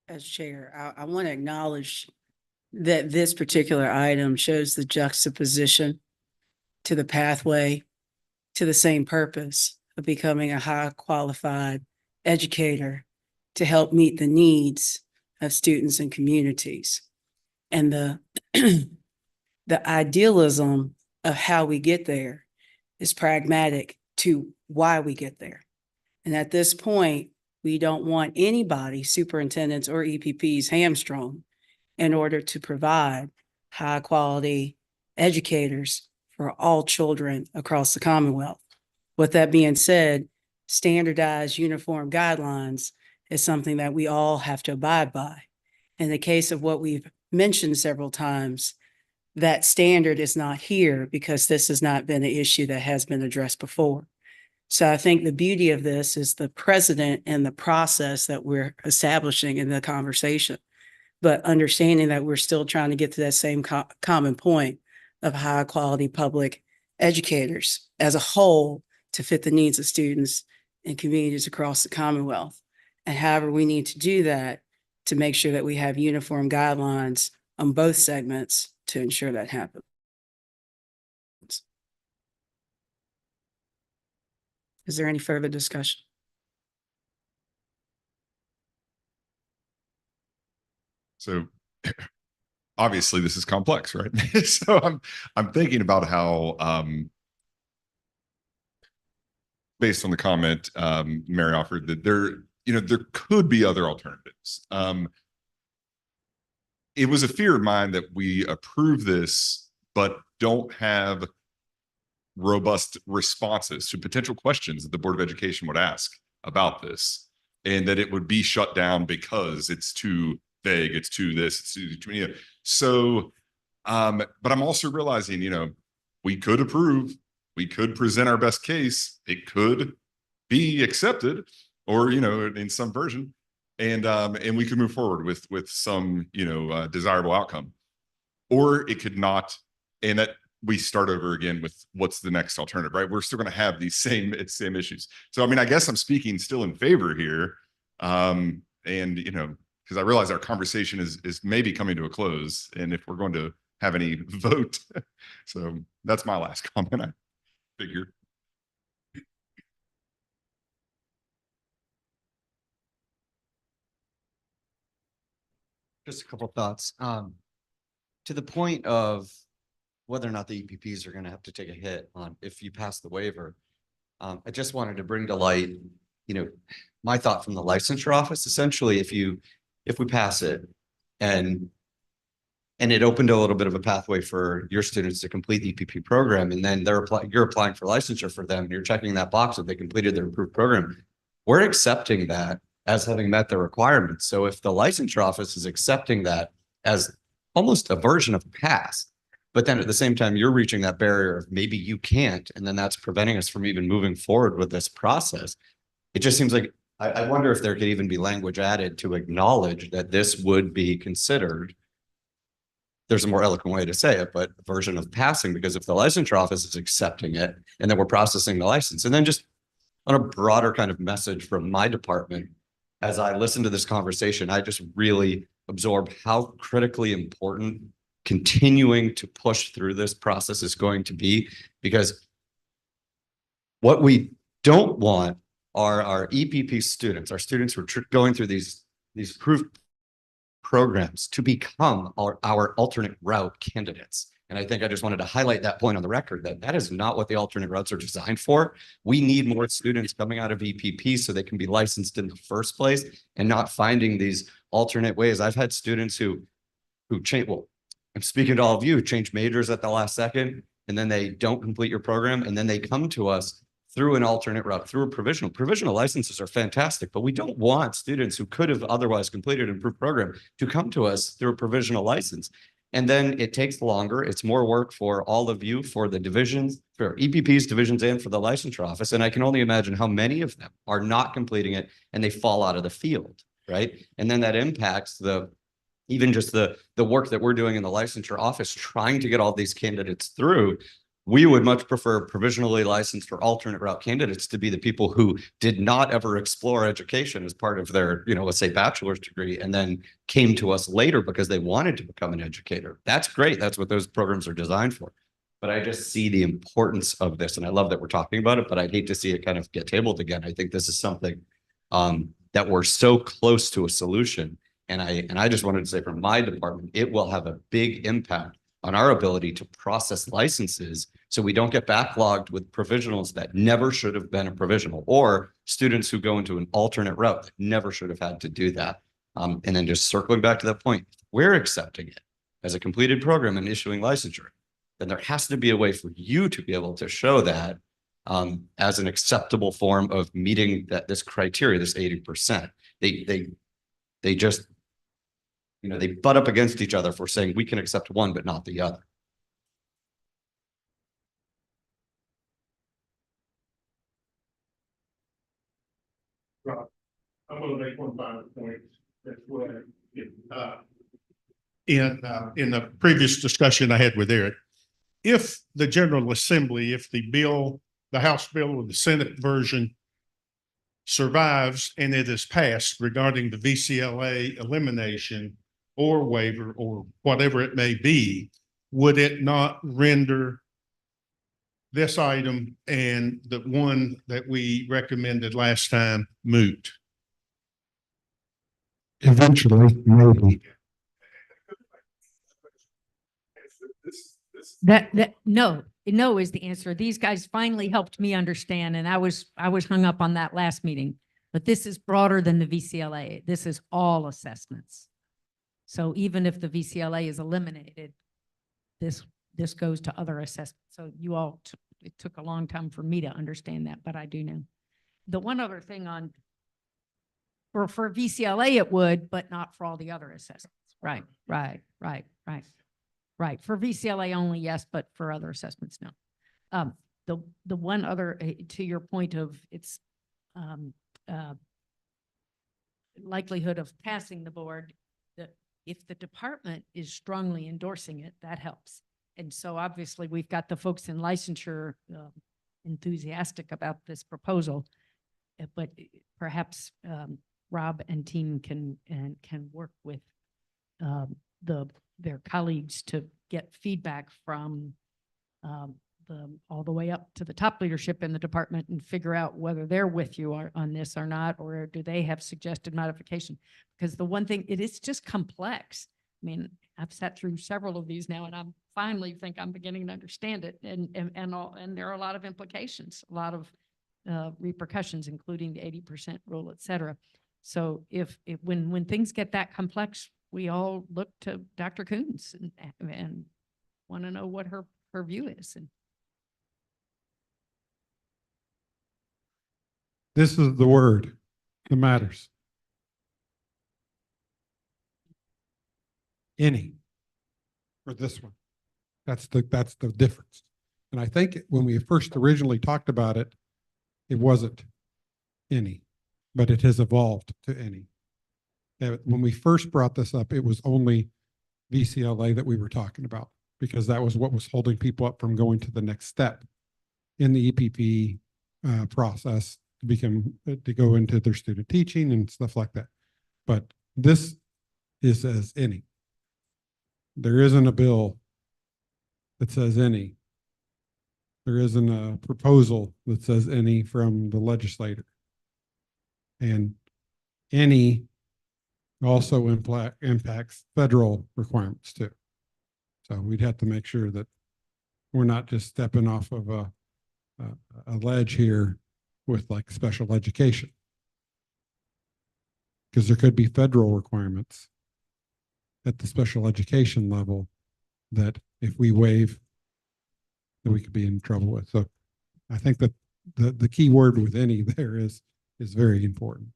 [SPEAKER 2] as chair, I want to acknowledge that this particular item shows the juxtaposition to the pathway to the same purpose of becoming a high qualified educator to help meet the needs of students and communities. And the idealism of how we get there is pragmatic to why we get there. And at this point, we don't want anybody, superintendents or EPPs, hamstrung in order to provide high quality educators for all children across the Commonwealth. With that being said, standardized uniform guidelines is something that we all have to abide by. In the case of what we've mentioned several times, that standard is not here because this has not been an issue that has been addressed before. So I think the beauty of this is the precedent and the process that we're establishing in the conversation, but understanding that we're still trying to get to that same common point of high quality public educators as a whole to fit the needs of students and communities across the Commonwealth. And however we need to do that to make sure that we have uniform guidelines on both segments to ensure that happens. Is there any further discussion?
[SPEAKER 13] So obviously this is complex, right? So I'm thinking about how, based on the comment Mary offered, that there could be other alternatives. It was a fear of mine that we approve this, but don't have robust responses to potential questions that the Board of Education would ask about this, and that it would be shut down because it's too vague, it's too this, it's too so, but I'm also realizing, we could approve, we could present our best case, it could be accepted, or, in some version, and we could move forward with some, desirable outcome, or it could not, and that we start over again with what's the next alternative, right? We're still going to have these same issues. So, I guess I'm speaking still in favor here. And, because I realize our conversation is maybe coming to a close, and if we're going to have any vote. So that's my last comment, I figured.
[SPEAKER 17] Just a couple of thoughts. To the point of whether or not the EPPs are going to have to take a hit on if you pass the waiver. I just wanted to bring to light you know, my thought from the licensure office, essentially, if we pass it and it opened a little bit of a pathway for your students to complete the EPP program, and then you're applying for licensure for them, and you're checking that box that they completed their approved program. We're accepting that as having met the requirements. So if the licensure office is accepting that as almost a version of pass, but then at the same time, you're reaching that barrier of maybe you can't, and then that's preventing us from even moving forward with this process. It just seems like, I wonder if there could even be language added to acknowledge that this would be considered, there's a more eloquent way to say it, but a version of passing, because if the licensure office is accepting it and then we're processing the license, and then just on a broader kind of message from my department, as I listen to this conversation, I just really absorb how critically important continuing to push through this process is going to be, because what we don't want are our EPP students, our students who are going through these approved programs, to become our alternate route candidates. And I think I just wanted to highlight that point on the record, that that is not what the alternate routes are designed for. We need more students coming out of EPP so they can be licensed in the first place and not finding these alternate ways. I've had students who change, well, I'm speaking to all of you, who change majors at the last second, and then they don't complete your program, and then they come to us through an alternate route, through a provisional. Provisional licenses are fantastic, but we don't want students who could have otherwise completed an approved program to come to us through a provisional license. And then it takes longer. It's more work for all of you, for the divisions, for EPPs, divisions, and for the licensure office. And I can only imagine how many of them are not completing it and they fall out of the field, right? And then that impacts even just the work that we're doing in the licensure office, trying to get all these candidates through. We would much prefer provisionally licensed or alternate route candidates to be the people who did not ever explore education as part of their, let's say, bachelor's degree, and then came to us later because they wanted to become an educator. That's great. That's what those programs are designed for. But I just see the importance of this, and I love that we're talking about it, but I'd hate to see it kind of get tabled again. I think this is something that we're so close to a solution. And I just wanted to say, from my department, it will have a big impact on our ability to process licenses, so we don't get backlogged with provisionals that never should have been a provisional, or students who go into an alternate route that never should have had to do that. And then just circling back to that point, we're accepting it as a completed program and issuing licensure, then there has to be a way for you to be able to show that as an acceptable form of meeting this criteria, this 80%. They just, they butt up against each other for saying we can accept one, but not the other.
[SPEAKER 7] Rob, I'm going to make one final point. That's what in the previous discussion I had with Eric, if the General Assembly, if the House bill or the Senate version survives and it is passed regarding the VCLA elimination or waiver or whatever it may be, would it not render this item and the one that we recommended last time moot?
[SPEAKER 1] Eventually, maybe.
[SPEAKER 5] No is the answer. These guys finally helped me understand, and I was hung up on that last meeting. But this is broader than the VCLA. This is all assessments. So even if the VCLA is eliminated, this goes to other assessments. So it took a long time for me to understand that, but I do know. The one other thing for VCLA it would, but not for all the other assessments. Right. For VCLA only, yes, but for other assessments, no. The one other, to your point of its likelihood of passing the board, if the department is strongly endorsing it, that helps. And so obviously we've got the folks in licensure enthusiastic about this proposal, but perhaps Rob and team can work with their colleagues to get feedback from all the way up to the top leadership in the department and figure out whether they're with you on this or not, or do they have suggested modification? Because the one thing, it is just complex. I mean, I've sat through several of these now, and I finally think I'm beginning to understand it. And there are a lot of implications, a lot of repercussions, including the 80% rule, et cetera. So when things get that complex, we all look to Dr. Coons and want to know what her view is. And
[SPEAKER 1] This is the word that matters. Any. For this one. That's the difference. And I think when we first originally talked about it, it wasn't any, but it has evolved to any. When we first brought this up, it was only VCLA that we were talking about, because that was what was holding people up from going to the next step in the EPP process to go into their student teaching and stuff like that. But this is as any. There isn't a bill that says any. There isn't a proposal that says any from the legislator. And any also impacts federal requirements too. So we'd have to make sure that we're not just stepping off of a ledge here with like special education. Because there could be federal requirements at the special education level that if we waive, that we could be in trouble with. So I think that the key word with any there is very important.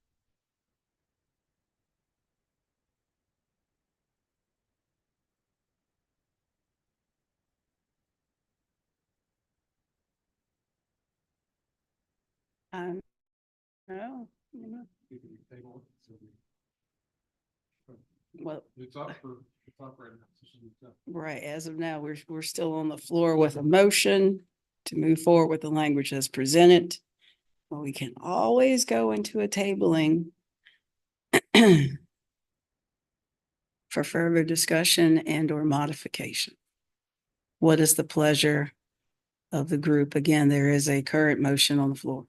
[SPEAKER 2] No. Well,
[SPEAKER 1] It's up right now.
[SPEAKER 2] right, as of now, we're still on the floor with a motion to move forward with the language as presented. Well, we can always go into a tabling for further discussion and or modification. What is the pleasure of the group? Again, there is a current motion on the floor.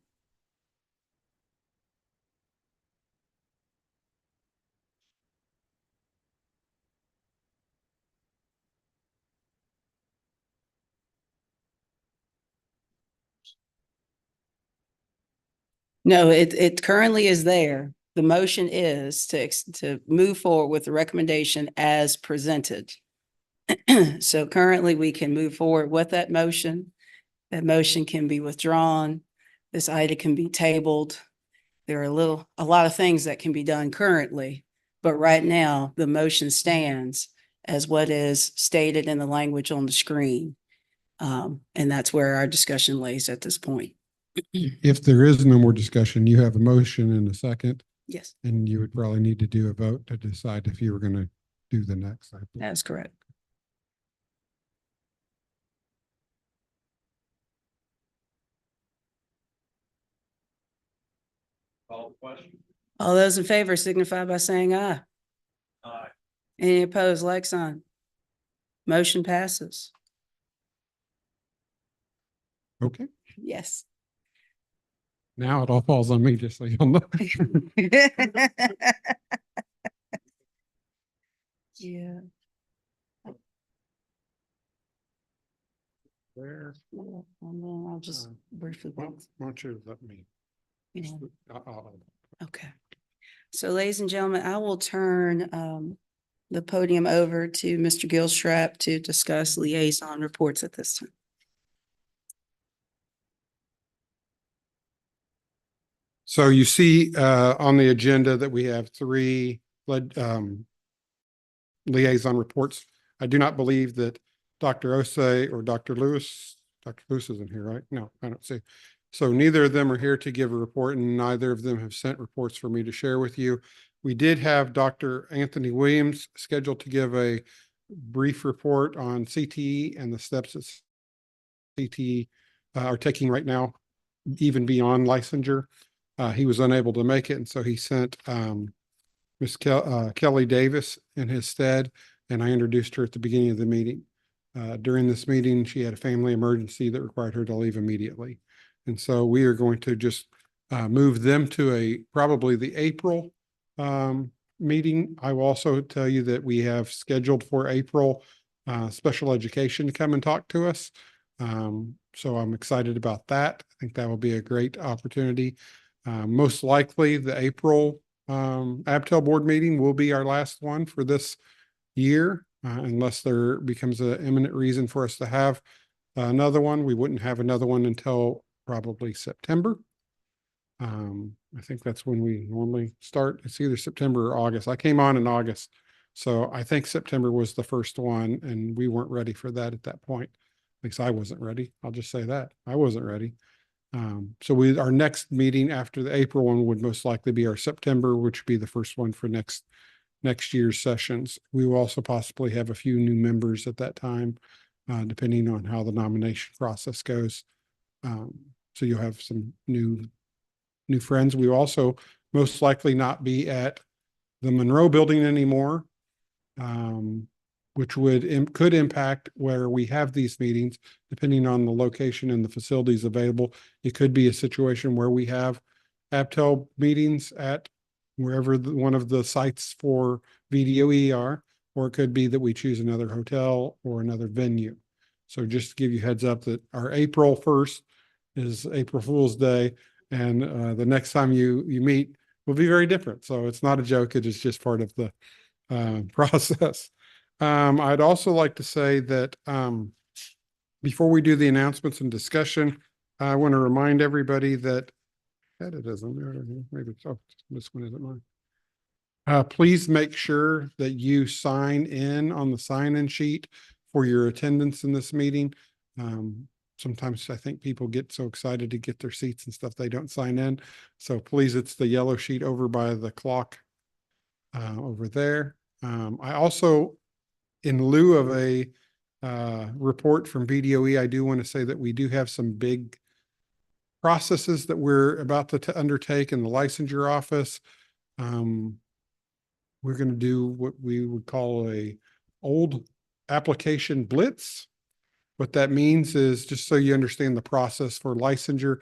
[SPEAKER 2] No, it currently is there. The motion is to move forward with the recommendation as presented. So currently we can move forward with that motion. That motion can be withdrawn. This item can be tabled. There are a lot of things that can be done currently, but right now the motion stands as what is stated in the language on the screen. And that's where our discussion lays at this point.
[SPEAKER 1] If there is no more discussion, you have a motion and a second,
[SPEAKER 2] Yes,
[SPEAKER 1] and you would probably need to do a vote to decide if you were going to do the next.
[SPEAKER 2] that's correct.
[SPEAKER 3] Call the question.
[SPEAKER 2] All those in favor signify by saying aye.
[SPEAKER 3] Aye.
[SPEAKER 2] Any opposed, like sign. Motion passes.
[SPEAKER 1] Okay.
[SPEAKER 2] Yes.
[SPEAKER 1] Now it all falls on me, just so you'll know.
[SPEAKER 2] Yeah.
[SPEAKER 1] Where?
[SPEAKER 2] And then I'll just briefly.
[SPEAKER 1] Why don't you let me?
[SPEAKER 2] Yeah.
[SPEAKER 1] I'll-
[SPEAKER 2] Okay. So ladies and gentlemen, I will turn the podium over to Mr. Gilstrap to discuss liaison reports at this time.
[SPEAKER 1] So you see on the agenda that we have three liaison reports. I do not believe that Dr. Osei or Dr. Lewis isn't here, right? No, I don't see. So neither of them are here to give a report, and neither of them have sent reports for me to share with you. We did have Dr. Anthony Williams scheduled to give a brief report on CTE and the steps that CTE are taking right now, even beyond licensure. He was unable to make it, and so he sent Miss Kelly Davis in his stead, and I introduced her at the beginning of the meeting. During this meeting, she had a family emergency that required her to leave immediately. And so we are going to just move them to probably the April meeting. I will also tell you that we have scheduled for April special education to come and talk to us. So I'm excited about that. I think that will be a great opportunity. Most likely the April Abtel board meeting will be our last one for this year, unless there becomes an imminent reason for us to have another one. We wouldn't have another one until probably September. I think that's when we normally start. It's either September or August. I came on in August. So I think September was the first one, and we weren't ready for that at that point. At least I wasn't ready. I'll just say that. I wasn't ready. So our next meeting after the April one would most likely be our September, which would be the first one for next year's sessions. We will also possibly have a few new members at that time, depending on how the nomination process goes. So you'll have some new friends. We will also most likely not be at the Monroe building anymore, which could impact where we have these meetings, depending on the location and the facilities available. It could be a situation where we have Abtel meetings at wherever one of the sites for VDOE are, or it could be that we choose another hotel or another venue. So just to give you heads up that our April 1st is April Fool's Day, and the next time you meet will be very different. So it's not a joke. It is just part of the process. I'd also like to say that before we do the announcements and discussion, I want to remind everybody that it isn't. Maybe this one isn't mine. Please make sure that you sign in on the sign-in sheet for your attendance in this meeting. Sometimes I think people get so excited to get their seats and stuff, they don't sign in. So please, it's the yellow sheet over by the clock over there. I also, in lieu of a report from VDOE, I do want to say that we do have some big processes that we're about to undertake in the licensure office. We're going to do what we would call a old application blitz. What that means is, just so you understand the process for licensure,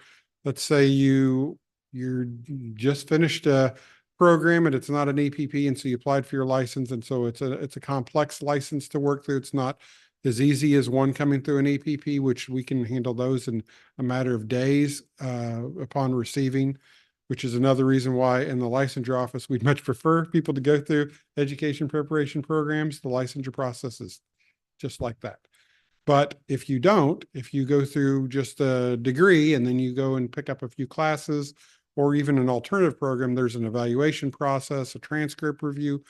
[SPEAKER 1] let's say you're just finished a program and it's not an EPP, and so you applied for your license, and so it's a complex license to work through. It's not as easy as one coming through an EPP, which we can handle those in a matter of days upon receiving, which is another reason why in the licensure office, we'd much prefer people to go through education preparation programs. The licensure process is just like that. But if you go through just a degree and then you go and pick up a few classes or even an alternative program, there's an evaluation process, a transcript review,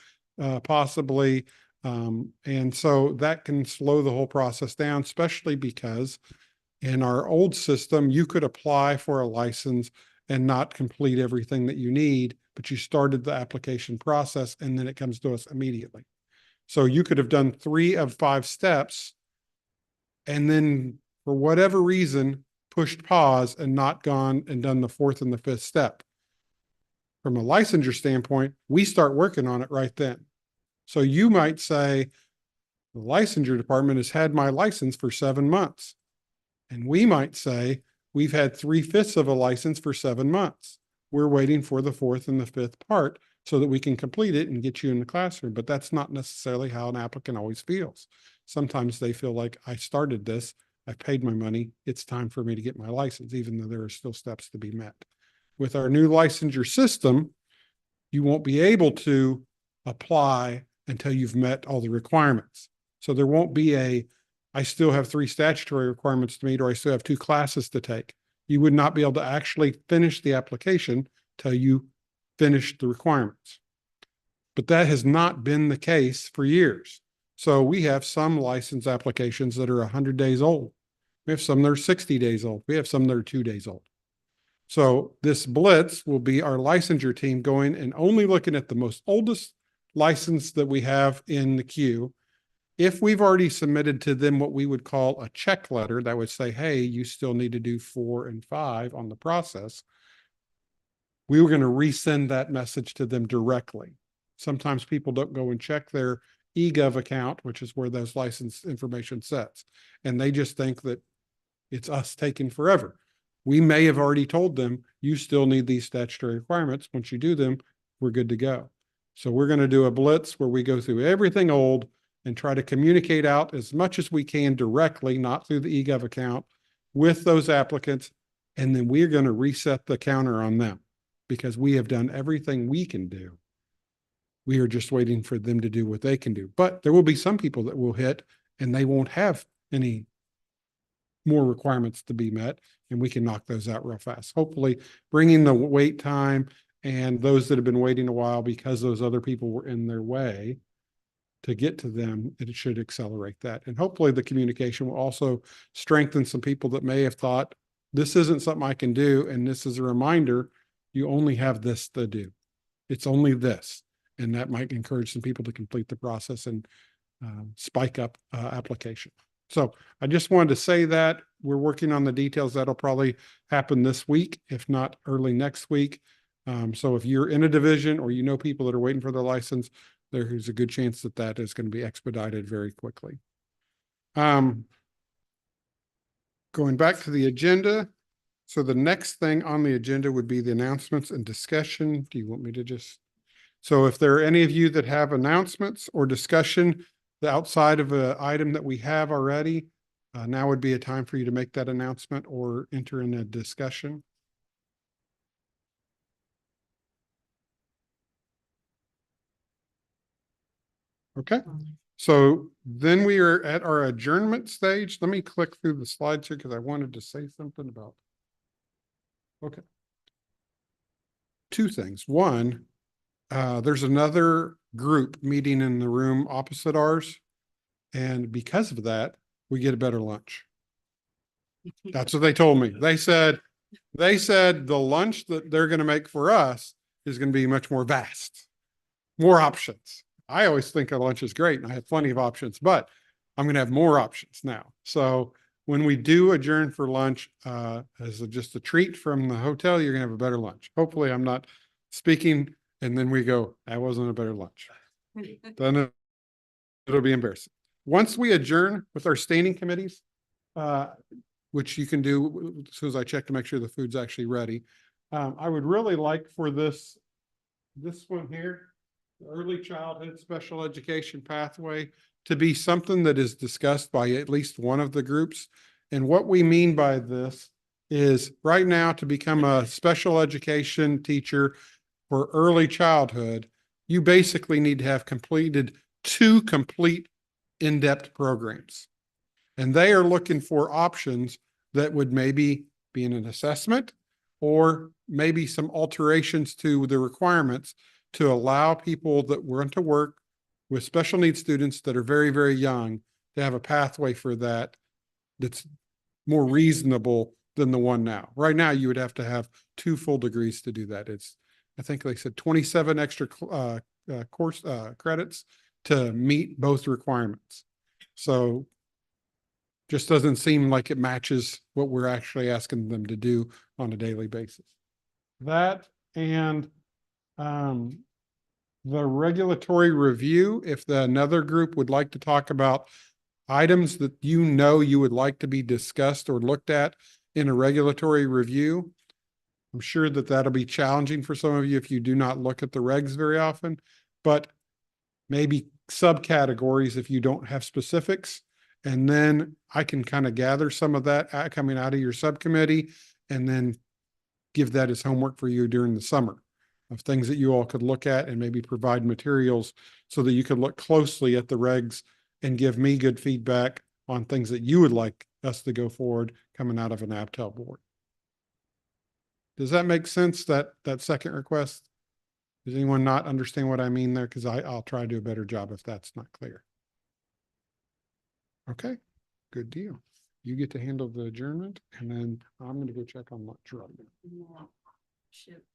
[SPEAKER 1] possibly. And so that can slow the whole process down, especially because in our old system, you could apply for a license and not complete everything that you need, but you started the application process and then it comes to us immediately. So you could have done 3 of 5 steps and then for whatever reason, pushed pause and not gone and done the 4th and the 5th step. From a licensure standpoint, we start working on it right then. So you might say, the licensure department has had my license for 7 months. And we might say, we've had 3/5 of a license for 7 months. We're waiting for the 4th and the 5th part so that we can complete it and get you in the classroom. But that's not necessarily how an applicant always feels. Sometimes they feel like, I started this, I've paid my money, it's time for me to get my license, even though there are still steps to be met. With our new licensure system, you won't be able to apply until you've met all the requirements. So there won't be I still have 3 statutory requirements to meet, or I still have 2 classes to take. You would not be able to actually finish the application till you finish the requirements. But that has not been the case for years. So we have some license applications that are 100 days old. We have some that are 60 days old. We have some that are 2 days old. So this blitz will be our licensure team going and only looking at the most oldest license that we have in the queue. If we've already submitted to them what we would call a check letter that would say, hey, you still need to do 4 and 5 on the process, we were going to resend that message to them directly. Sometimes people don't go and check their eGov account, which is where those license information sets, and they just think that it's us taking forever. We may have already told them, you still need these statutory requirements. Once you do them, we're good to go. So we're going to do a blitz where we go through everything old and try to communicate out as much as we can directly, not through the eGov account, with those applicants. And then we're going to reset the counter on them because we have done everything we can do. We are just waiting for them to do what they can do. But there will be some people that will hit and they won't have any more requirements to be met, and we can knock those out real fast. Hopefully bringing the wait time and those that have been waiting a while because those other people were in their way to get to them, it should accelerate that. And hopefully the communication will also strengthen some people that may have thought this isn't something I can do. And this is a reminder, you only have this to do. It's only this. And that might encourage some people to complete the process and spike up application. So I just wanted to say that we're working on the details. That'll probably happen this week, if not early next week. So if you're in a division or you know people that are waiting for their license, there's a good chance that that is going to be expedited very quickly. Going back to the agenda. So the next thing on the agenda would be the announcements and discussion. Do you want me to just? So if there are any of you that have announcements or discussion outside of an item that we have already, now would be a time for you to make that announcement or enter in a discussion. Okay, so then we are at our adjournment stage. Let me click through the slides here because I wanted to say something about. Okay. Two things. One, there's another group meeting in the room opposite ours. And because of that, we get a better lunch. That's what they told me. They said the lunch that they're going to make for us is going to be much more vast, more options. I always think a lunch is great and I have plenty of options, but I'm going to have more options now. So when we do adjourn for lunch, as just a treat from the hotel, you're going to have a better lunch. Hopefully I'm not speaking and then we go, that wasn't a better lunch. Then it'll be embarrassing. Once we adjourn with our standing committees, which you can do as soon as I check to make sure the food's actually ready. I would really like for this one here, the early childhood special education pathway, to be something that is discussed by at least one of the groups. And what we mean by this is right now to become a special education teacher for early childhood, you basically need to have completed 2 complete in-depth programs. And they are looking for options that would maybe be in an assessment or maybe some alterations to the requirements to allow people that want to work with special needs students that are very, very young to have a pathway for that that's more reasonable than the one now. Right now, you would have to have 2 full degrees to do that. I think they said 27 extra course credits to meet both requirements. So just doesn't seem like it matches what we're actually asking them to do on a daily basis. That and the regulatory review, if another group would like to talk about items that you know you would like to be discussed or looked at in a regulatory review, I'm sure that that'll be challenging for some of you if you do not look at the regs very often, but maybe subcategories if you don't have specifics. And then I can kind of gather some of that coming out of your subcommittee and then give that as homework for you during the summer of things that you all could look at and maybe provide materials so that you could look closely at the regs and give me good feedback on things that you would like us to go forward coming out of an Abtel board. Does that make sense, that second request? Does anyone not understand what I mean there? Because I'll try to do a better job if that's not clear. Okay, good deal. You get to handle the adjournment and then I'm going to go check on lunch right now.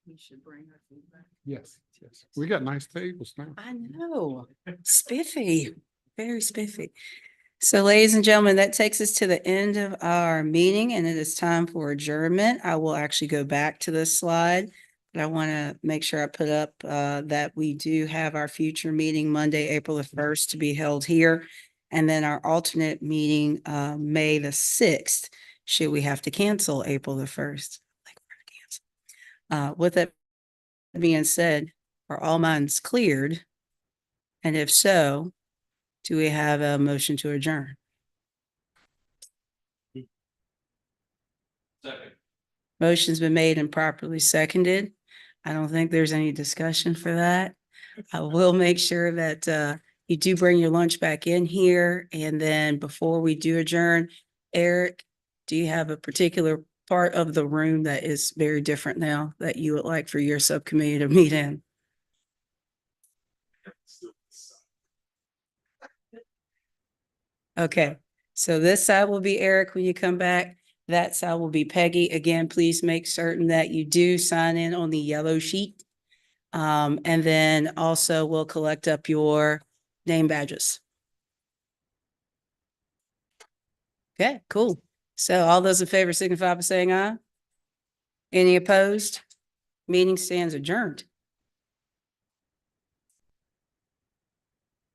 [SPEAKER 2] We should bring our feedback.
[SPEAKER 1] Yes, yes. We got nice tables now.
[SPEAKER 2] I know, spiffy, very spiffy. So ladies and gentlemen, that takes us to the end of our meeting and it is time for adjournment. I will actually go back to this slide, but I want to make sure I put up that we do have our future meeting Monday, April the 1st to be held here. And then our alternate meeting, May the 6th, should we have to cancel April the 1st. With that being said, are all minds cleared? And if so, do we have a motion to adjourn?
[SPEAKER 3] Second.
[SPEAKER 2] Motion's been made and properly seconded. I don't think there's any discussion for that. I will make sure that you do bring your lunch back in here. And then before we do adjourn, Eric, do you have a particular part of the room that is very different now that you would like for your subcommittee to meet in? Okay, so this side will be Eric when you come back. That side will be Peggy. Again, please make certain that you do sign in on the yellow sheet. And then also we'll collect up your name badges. Okay, cool. So all those in favor signify by saying aye. Any opposed? Meeting stands adjourned.